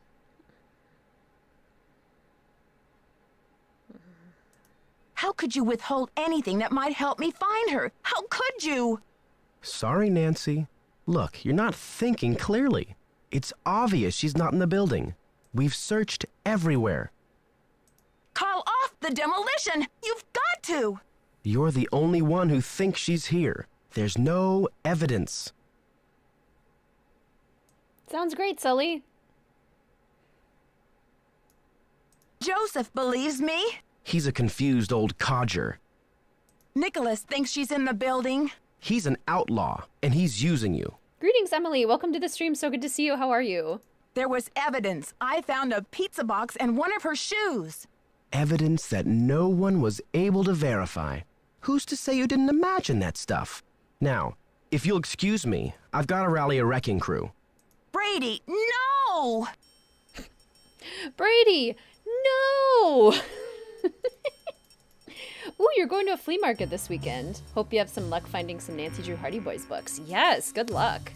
How could you withhold anything that might help me find her? How could you? Sorry, Nancy. Look, you're not thinking clearly. It's obvious she's not in the building. We've searched everywhere. Call off the demolition! You've got to! You're the only one who thinks she's here. There's no evidence. Sounds great, Sully. Joseph believes me. He's a confused old codger. Nicholas thinks she's in the building. He's an outlaw, and he's using you. Greetings, Emily. Welcome to the stream. So good to see you. How are you? There was evidence. I found a pizza box and one of her shoes. Evidence that no one was able to verify. Who's to say you didn't imagine that stuff? Now, if you'll excuse me, I've got to rally a wrecking crew. Brady, no! Brady, no! Ooh, you're going to a flea market this weekend. Hope you have some luck finding some Nancy Drew Hardy Boys books. Yes, good luck.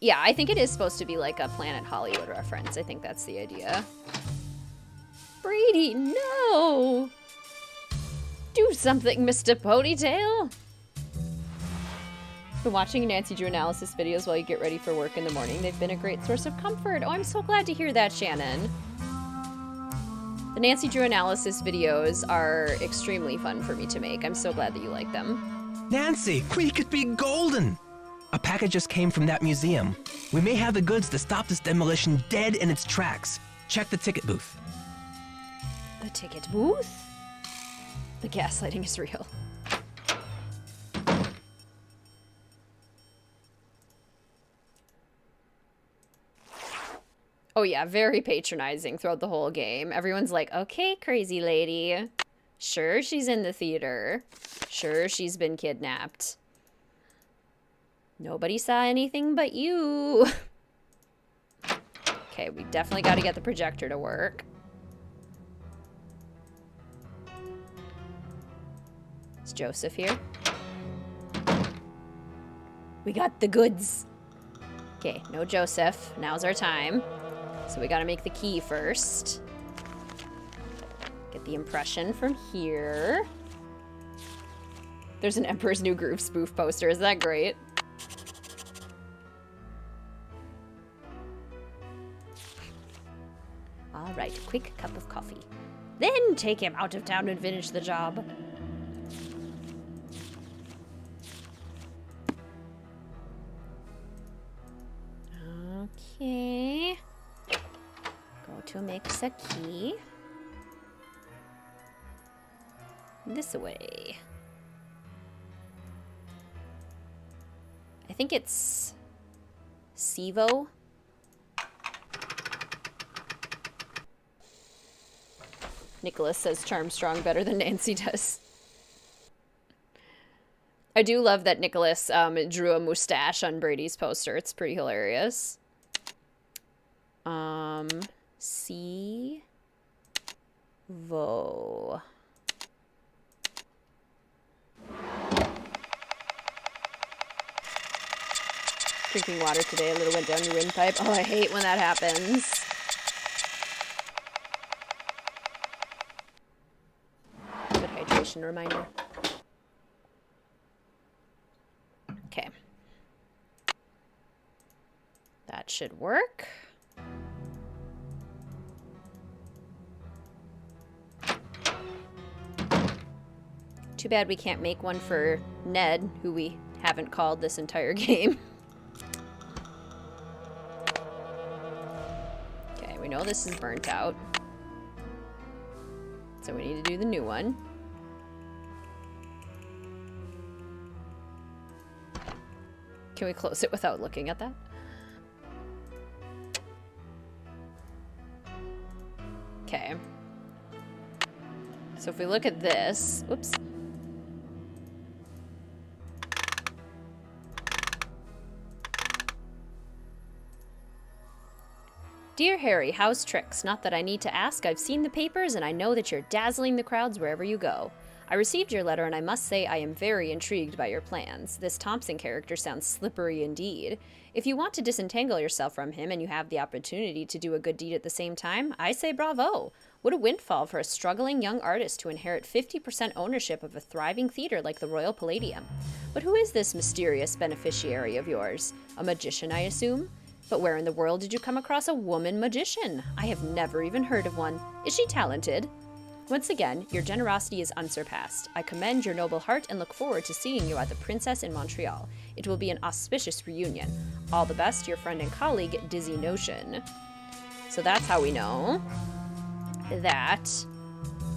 Yeah, I think it is supposed to be like a Planet Hollywood reference. I think that's the idea. Brady, no! Do something, Mr. Ponytail! Been watching Nancy Drew analysis videos while you get ready for work in the morning. They've been a great source of comfort. Oh, I'm so glad to hear that, Shannon. The Nancy Drew analysis videos are extremely fun for me to make. I'm so glad that you like them. Nancy, we could be golden. A package just came from that museum. We may have the goods to stop this demolition dead in its tracks. Check the ticket booth. The ticket booth? The gaslighting is real. Oh yeah, very patronizing throughout the whole game. Everyone's like, okay, crazy lady. Sure, she's in the theater. Sure, she's been kidnapped. Nobody saw anything but you. Okay, we definitely got to get the projector to work. Is Joseph here? We got the goods. Okay, no Joseph. Now's our time. So we gotta make the key first. Get the impression from here. There's an Emperor's New Groove spoof poster. Is that great? All right, a quick cup of coffee. Then take him out of town and finish the job. Okay. Go to mix a key. This way. I think it's Sivo. Nicholas says Charmstrong better than Nancy does. I do love that Nicholas drew a mustache on Brady's poster. It's pretty hilarious. Sivo. Drinking water today, a little went down your windpipe. Oh, I hate when that happens. Good hydration reminder. Okay. That should work. Too bad we can't make one for Ned, who we haven't called this entire game. Okay, we know this is burnt out. So we need to do the new one. Can we close it without looking at that? Okay. So if we look at this, whoops. Dear Harry, how's tricks? Not that I need to ask, I've seen the papers and I know that you're dazzling the crowds wherever you go. I received your letter and I must say I am very intrigued by your plans. This Thompson character sounds slippery indeed. If you want to disentangle yourself from him and you have the opportunity to do a good deed at the same time, I say bravo. What a windfall for a struggling young artist to inherit 50% ownership of a thriving theater like the Royal Palladium. But who is this mysterious beneficiary of yours? A magician, I assume? But where in the world did you come across a woman magician? I have never even heard of one. Is she talented? Once again, your generosity is unsurpassed. I commend your noble heart and look forward to seeing you at the Princess in Montreal. It will be an auspicious reunion. All the best, your friend and colleague, Dizzy Notion. So that's how we know that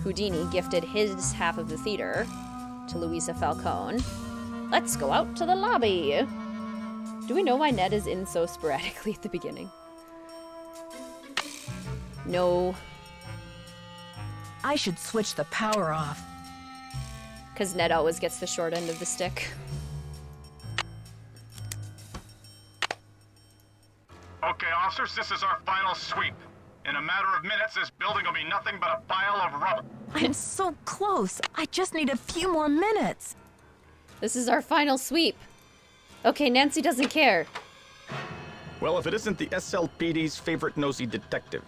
Houdini gifted his half of the theater to Louisa Falcone. Let's go out to the lobby. Do we know why Ned is in so sporadically at the beginning? No. I should switch the power off. Because Ned always gets the short end of the stick. Okay, officers, this is our final sweep. In a matter of minutes, this building will be nothing but a pile of rubble. I'm so close. I just need a few more minutes. This is our final sweep. Okay, Nancy doesn't care. Well, if it isn't the SLPD's favorite nosy detective.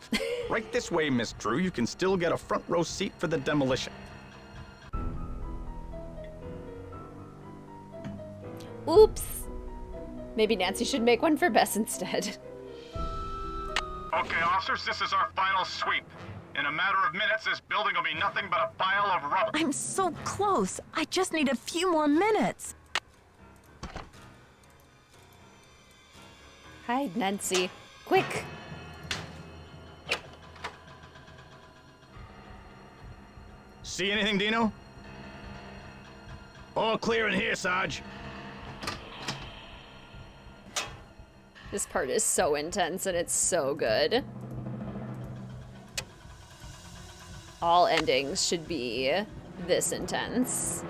Right this way, Miss Drew. You can still get a front row seat for the demolition. Oops. Maybe Nancy should make one for Bess instead. Okay, officers, this is our final sweep. In a matter of minutes, this building will be nothing but a pile of rubble. I'm so close. I just need a few more minutes. Hide, Nancy. Quick. See anything, Dino? All clear in here, Sarge. This part is so intense and it's so good. All endings should be this intense.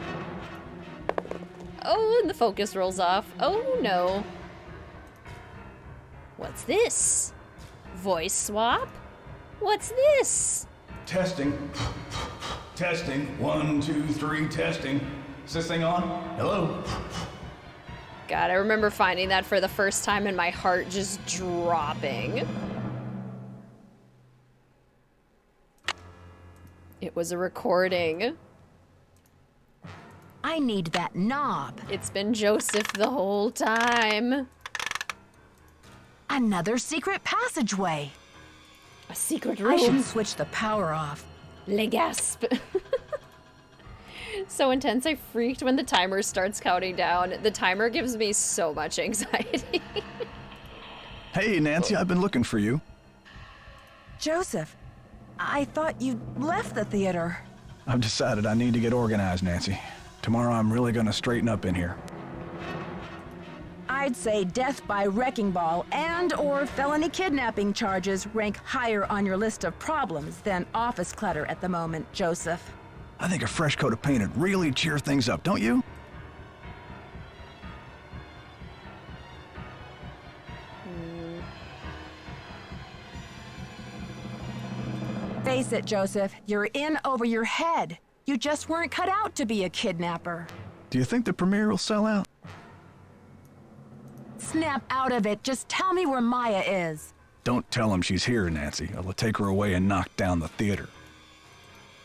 Oh, and the focus rolls off. Oh no. What's this? Voice swap? What's this? Testing. Testing. 1, 2, 3, testing. Is this thing on? Hello? God, I remember finding that for the first time and my heart just dropping. It was a recording. I need that knob. It's been Joseph the whole time. Another secret passageway. A secret room. I should switch the power off. Le gasp. So intense, I freaked when the timer starts counting down. The timer gives me so much anxiety. Hey, Nancy, I've been looking for you. Joseph, I thought you left the theater. I've decided I need to get organized, Nancy. Tomorrow I'm really gonna straighten up in here. I'd say death by wrecking ball and/or felony kidnapping charges rank higher on your list of problems than office clutter at the moment, Joseph. I think a fresh coat of paint would really cheer things up, don't you? Face it, Joseph, you're in over your head. You just weren't cut out to be a kidnapper. Do you think the premiere will sell out? Snap out of it. Just tell me where Maya is. Don't tell him she's here, Nancy. I'll take her away and knock down the theater.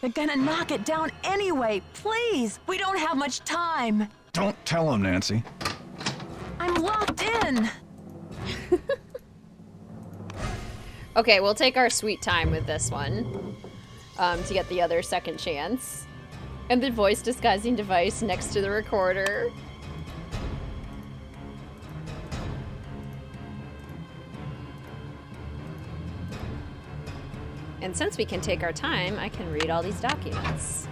They're gonna knock it down anyway. Please, we don't have much time. Don't tell him, Nancy. I'm locked in. Okay, we'll take our sweet time with this one to get the other second chance. And the voice disguising device next to the recorder. And since we can take our time, I can read all these documents.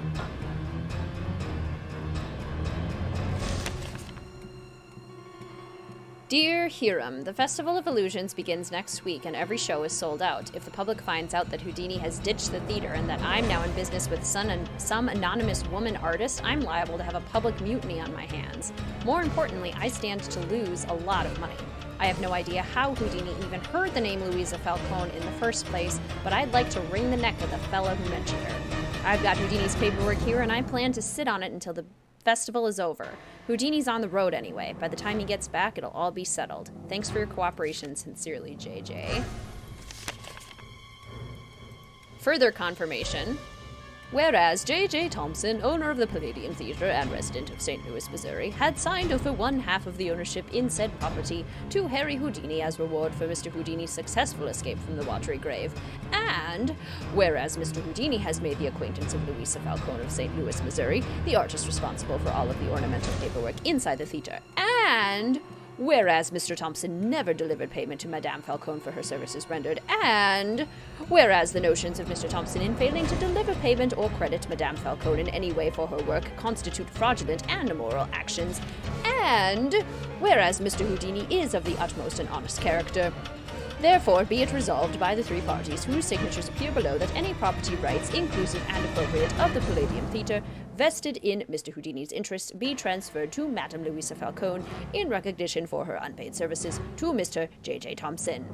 Dear Hiram, the Festival of Illusions begins next week and every show is sold out. If the public finds out that Houdini has ditched the theater and that I'm now in business with some anonymous woman artist, I'm liable to have a public mutiny on my hands. More importantly, I stand to lose a lot of money. I have no idea how Houdini even heard the name Louisa Falcone in the first place, but I'd like to wring the neck of the fella who mentioned her. I've got Houdini's paperwork here and I plan to sit on it until the festival is over. Houdini's on the road anyway. By the time he gets back, it'll all be settled. Thanks for your cooperation. Sincerely, JJ. Further confirmation. Whereas J.J. Thompson, owner of the Palladium Theater and resident of St. Louis, Missouri, had signed over 1/2 of the ownership in said property to Harry Houdini as reward for Mr. Houdini's successful escape from the watery grave. And whereas Mr. Houdini has made the acquaintance of Louisa Falcone of St. Louis, Missouri, the artist responsible for all of the ornamental paperwork inside the theater. And whereas Mr. Thompson never delivered payment to Madame Falcone for her services rendered, and whereas the notions of Mr. Thompson in failing to deliver payment or credit Madame Falcone in any way for her work constitute fraudulent and immoral actions, and whereas Mr. Houdini is of the utmost and honest character, therefore be it resolved by the three parties whose signatures appear below that any property rights, inclusive and appropriate, of the Palladium Theater vested in Mr. Houdini's interests be transferred to Madame Louisa Falcone in recognition for her unpaid services to Mr. J.J. Thompson.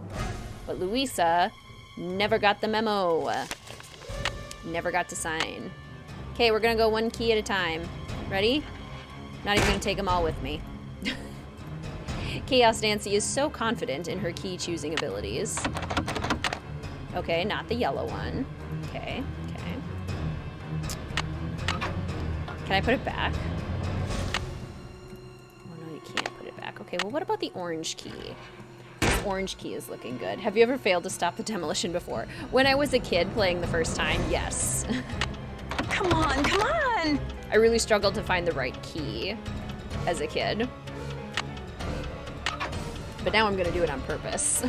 But Louisa never got the memo. Never got to sign. Okay, we're gonna go one key at a time. Ready? Not even gonna take them all with me. Chaos Nancy is so confident in her key choosing abilities. Okay, not the yellow one. Okay. Can I put it back? Oh no, you can't put it back. Okay, well what about the orange key? This orange key is looking good. Have you ever failed to stop the demolition before? When I was a kid playing the first time, yes. Come on, come on! I really struggled to find the right key as a kid. But now I'm gonna do it on purpose.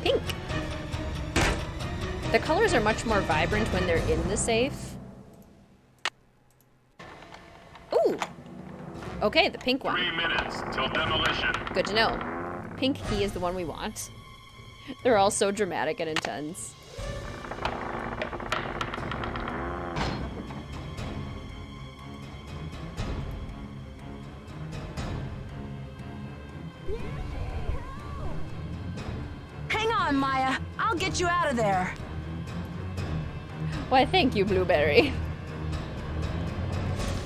Pink. The colors are much more vibrant when they're in the safe. Ooh! Okay, the pink one. 3 minutes till demolition. Good to know. Pink key is the one we want. They're all so dramatic and intense. Hang on, Maya. I'll get you out of there. Why, thank you, Blueberry.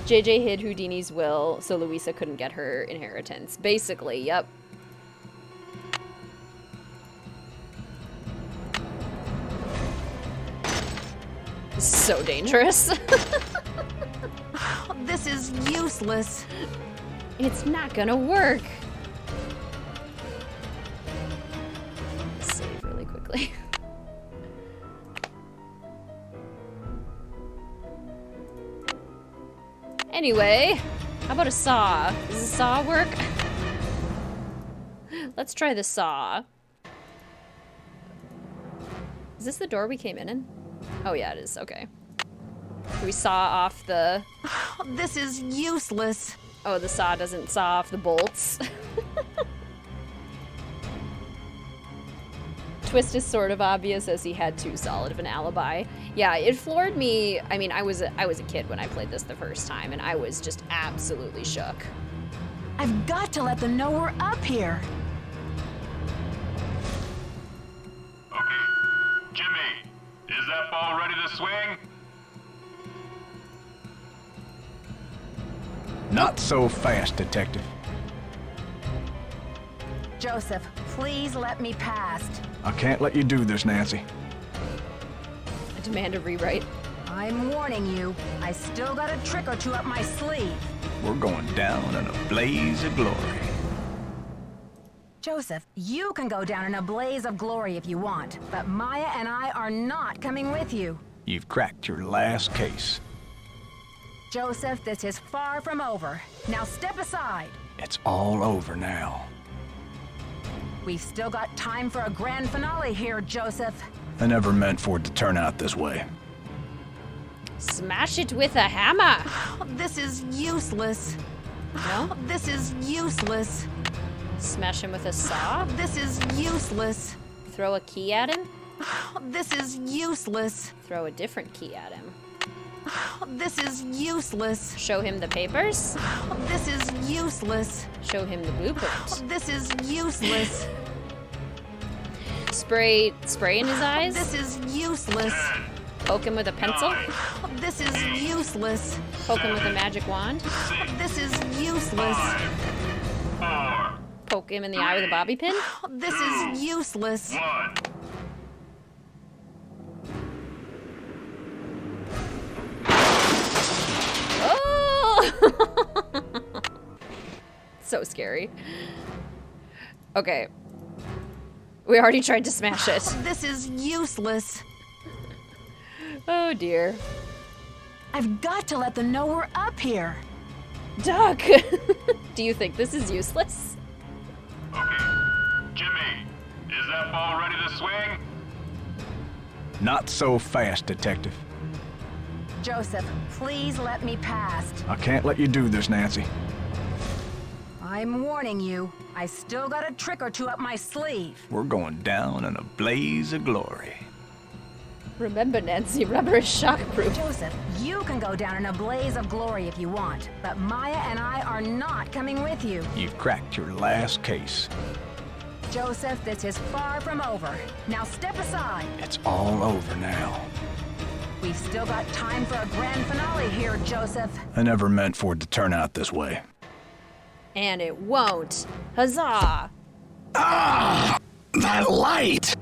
JJ hid Houdini's will so Louisa couldn't get her inheritance. Basically, yep. This is so dangerous. This is useless. It's not gonna work. Save really quickly. Anyway, how about a saw? Does a saw work? Let's try the saw. Is this the door we came in? Oh yeah, it is. Okay. Can we saw off the... This is useless. Oh, the saw doesn't saw off the bolts. Twist is sort of obvious as he had too solid of an alibi. Yeah, it floored me. I mean, I was a kid when I played this the first time, and I was just absolutely shook. I've got to let them know we're up here. Okay. Jimmy, is that ball ready to swing? Not so fast, Detective. Joseph, please let me past. I can't let you do this, Nancy. I demand a rewrite. I'm warning you. I still got a trick or two up my sleeve. We're going down in a blaze of glory. Joseph, you can go down in a blaze of glory if you want, but Maya and I are not coming with you. You've cracked your last case. Joseph, this is far from over. Now step aside. It's all over now. We've still got time for a grand finale here, Joseph. I never meant for it to turn out this way. Smash it with a hammer. This is useless. No? This is useless. Smash him with a saw. This is useless. Throw a key at him. This is useless. Throw a different key at him. This is useless. Show him the papers. This is useless. Show him the blueprint. This is useless. Spray in his eyes. This is useless. Poke him with a pencil. This is useless. Poke him with a magic wand. This is useless. Poke him in the eye with a bobby pin. This is useless. Oh! So scary. Okay. We already tried to smash it. This is useless. Oh dear. I've got to let them know we're up here. Duck! Do you think this is useless? Okay. Jimmy, is that ball ready to swing? Not so fast, Detective. Joseph, please let me past. I can't let you do this, Nancy. I'm warning you. I still got a trick or two up my sleeve. We're going down in a blaze of glory. Remember, Nancy, rubber is shockproof. Joseph, you can go down in a blaze of glory if you want, but Maya and I are not coming with you. You've cracked your last case. Joseph, this is far from over. Now step aside. It's all over now. We've still got time for a grand finale here, Joseph. I never meant for it to turn out this way. And it won't. Huzzah! Ah! That light!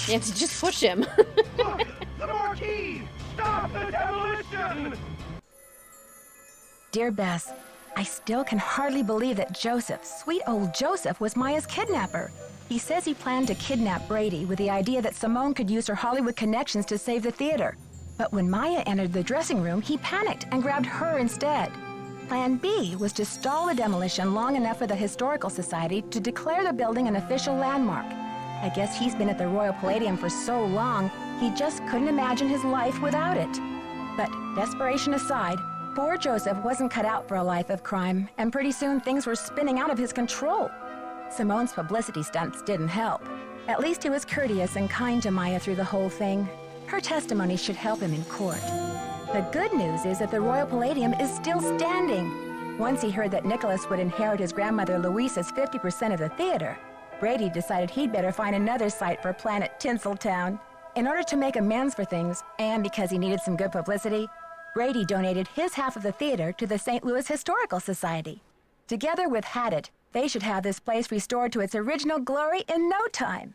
Nancy, just push him. Look! The marquee! Stop the demolition! Dear Bess, I still can hardly believe that Joseph, sweet old Joseph, was Maya's kidnapper. He says he planned to kidnap Brady with the idea that Simone could use her Hollywood connections to save the theater. But when Maya entered the dressing room, he panicked and grabbed her instead. Plan B was to stall the demolition long enough for the Historical Society to declare the building an official landmark. I guess he's been at the Royal Palladium for so long, he just couldn't imagine his life without it. But desperation aside, poor Joseph wasn't cut out for a life of crime, and pretty soon things were spinning out of his control. Simone's publicity stunts didn't help. At least he was courteous and kind to Maya through the whole thing. Her testimony should help him in court. The good news is that the Royal Palladium is still standing. Once he heard that Nicholas would inherit his grandmother Louisa's 50% of the theater, Brady decided he'd better find another site for Planet Tinseltown. In order to make amends for things, and because he needed some good publicity, Brady donated his half of the theater to the St. Louis Historical Society. Together with Haddett, they should have this place restored to its original glory in no time.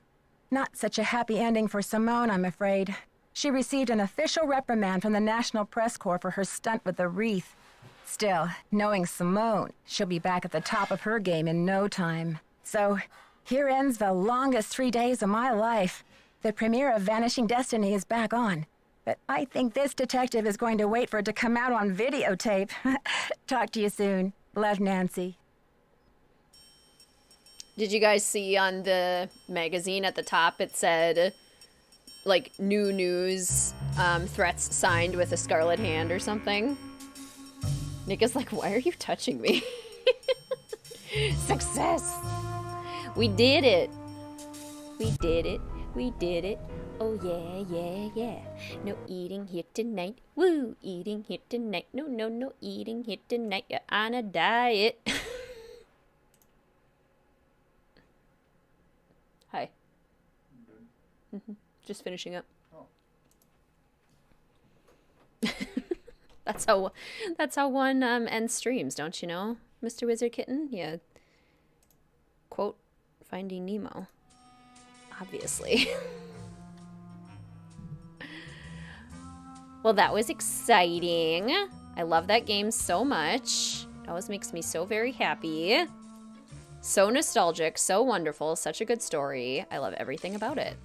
Not such a happy ending for Simone, I'm afraid. She received an official reprimand from the National Press Corps for her stunt with the wreath. Still, knowing Simone, she'll be back at the top of her game in no time. So, here ends the longest 3 days of my life. The premiere of Vanishing Destiny is back on. But I think this detective is going to wait for it to come out on videotape. Talk to you soon. Love, Nancy. Did you guys see on the magazine at the top it said, like, new news, threats signed with a scarlet hand or something? Nick is like, why are you touching me? Success! We did it! We did it. We did it. Oh yeah, yeah, yeah. No eating here tonight. Woo! Eating here tonight. No, no, no eating here tonight. You're on a diet. Hi. Just finishing up. That's how one ends streams, don't you know, Mr. WizardKitten? Yeah. Quote Finding Nemo. Obviously. Well, that was exciting. I love that game so much. It always makes me so very happy. So nostalgic, so wonderful, such a good story. I love everything about it.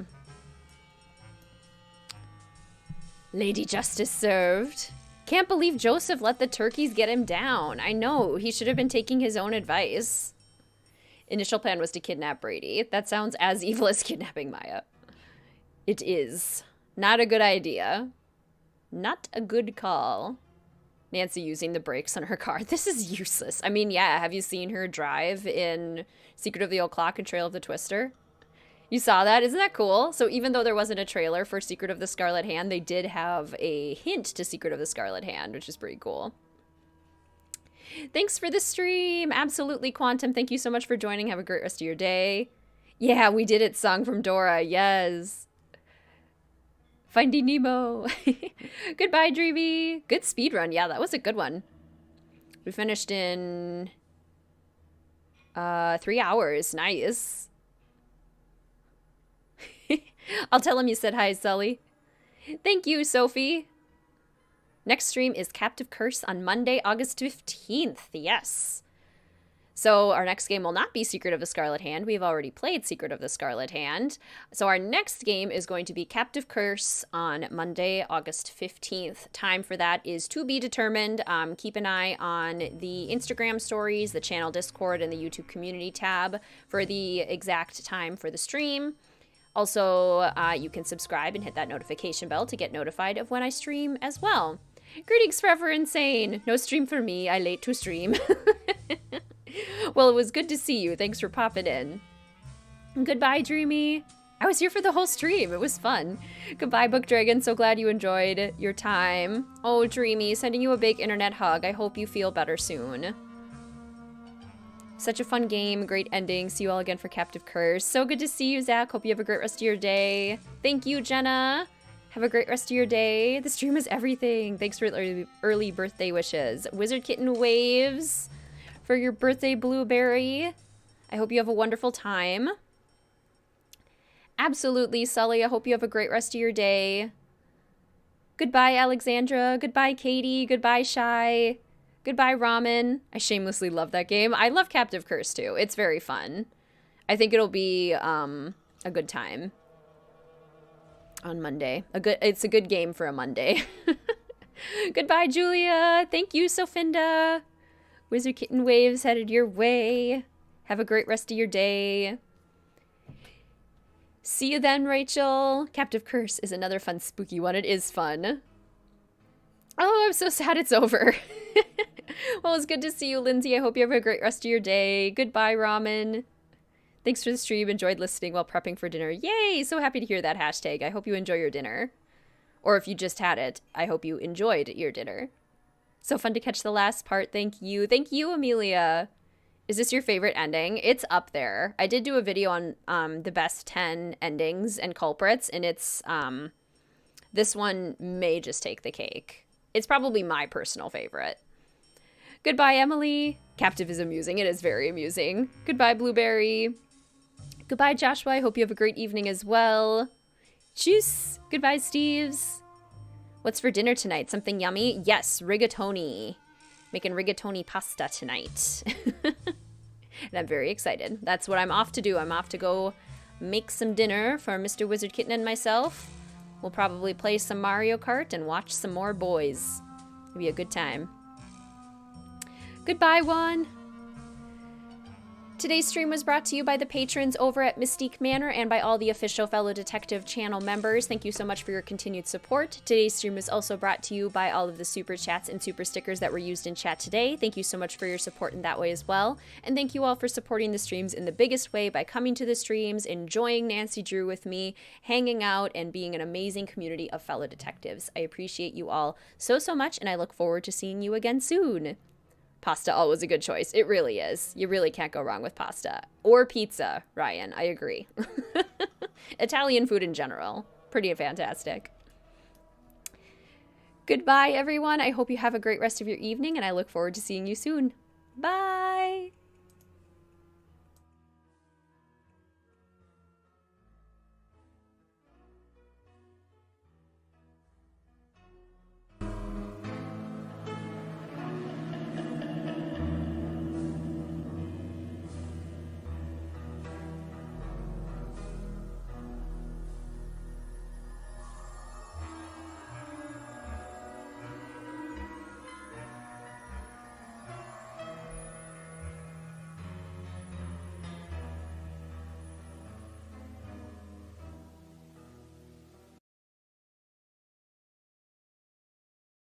Lady Justice served. Can't believe Joseph let the turkeys get him down. I know, he should have been taking his own advice. Initial plan was to kidnap Brady. That sounds as evil as kidnapping Maya. It is. Not a good idea. Not a good call. Nancy using the brakes on her car. This is useless. I mean, yeah, have you seen her drive in Secret of the Old Clock and Trail of the Twister? You saw that? Isn't that cool? So even though there wasn't a trailer for Secret of the Scarlet Hand, they did have a hint to Secret of the Scarlet Hand, which is pretty cool. Thanks for the stream. Absolutely, Quantum. Thank you so much for joining. Have a great rest of your day. Yeah, we did it. Song from Dora. Yes. Finding Nemo. Goodbye, Dreamy. Good speed run. Yeah, that was a good one. We finished in 3 hours. Nice. I'll tell him you said hi, Sully. Thank you, Sophie. Next stream is Captive Curse on Monday, August 15th. Yes. So our next game will not be Secret of the Scarlet Hand. We've already played Secret of the Scarlet Hand. So our next game is going to be Captive Curse on Monday, August 15th. Time for that is to be determined. Keep an eye on the Instagram stories, the channel Discord, and the YouTube community tab for the exact time for the stream. Also, you can subscribe and hit that notification bell to get notified of when I stream as well. Greetings, Forever Insane. No stream for me. I late to stream. Well, it was good to see you. Thanks for popping in. Goodbye, Dreamy. I was here for the whole stream. It was fun. Goodbye, Book Dragon. So glad you enjoyed your time. Oh, Dreamy, sending you a big internet hug. I hope you feel better soon. Such a fun game. Great ending. See you all again for Captive Curse. So good to see you, Zach. Hope you have a great rest of your day. Thank you, Jenna. Have a great rest of your day. The stream is everything. Thanks for early birthday wishes. WizardKitten waves for your birthday, Blueberry. I hope you have a wonderful time. Absolutely, Sully. I hope you have a great rest of your day. Goodbye, Alexandra. Goodbye, Katie. Goodbye, Shy. Goodbye, Ramen. I shamelessly love that game. I love Captive Curse, too. It's very fun. I think it'll be a good time on Monday. It's a good game for a Monday. Goodbye, Julia. Thank you, Sofinda. WizardKitten waves headed your way. Have a great rest of your day. See you then, Rachel. Captive Curse is another fun, spooky one. It is fun. Oh, I'm so sad it's over. Well, it's good to see you, Lindsay. I hope you have a great rest of your day. Goodbye, Ramen. Thanks for the stream. Enjoyed listening while prepping for dinner. Yay! So happy to hear that hashtag. I hope you enjoy your dinner. Or if you just had it, I hope you enjoyed your dinner. So fun to catch the last part. Thank you. Thank you, Amelia. Is this your favorite ending? It's up there. I did do a video on the best 10 endings and culprits, and it's this one may just take the cake. It's probably my personal favorite. Goodbye, Emily. Captive is amusing. It is very amusing. Goodbye, Blueberry. Goodbye, Joshua. I hope you have a great evening as well. Tschüss. Goodbye, Steves. What's for dinner tonight? Something yummy? Yes, rigatoni. Making rigatoni pasta tonight. And I'm very excited. That's what I'm off to do. I'm off to go make some dinner for Mr. WizardKitten and myself. We'll probably play some Mario Kart and watch some more boys. It'll be a good time. Goodbye, one. Today's stream was brought to you by the patrons over at Mystique Manor and by all the official Fellow Detective channel members. Thank you so much for your continued support. Today's stream was also brought to you by all of the super chats and super stickers that were used in chat today. Thank you so much for your support in that way as well. And thank you all for supporting the streams in the biggest way by coming to the streams, enjoying Nancy Drew with me, hanging out, and being an amazing community of fellow detectives. I appreciate you all so, so much, and I look forward to seeing you again soon. Pasta always a good choice. It really is. You really can't go wrong with pasta. Or pizza, Ryan. I agree. Italian food in general. Pretty fantastic. Goodbye, everyone. I hope you have a great rest of your evening, and I look forward to seeing you soon. Bye!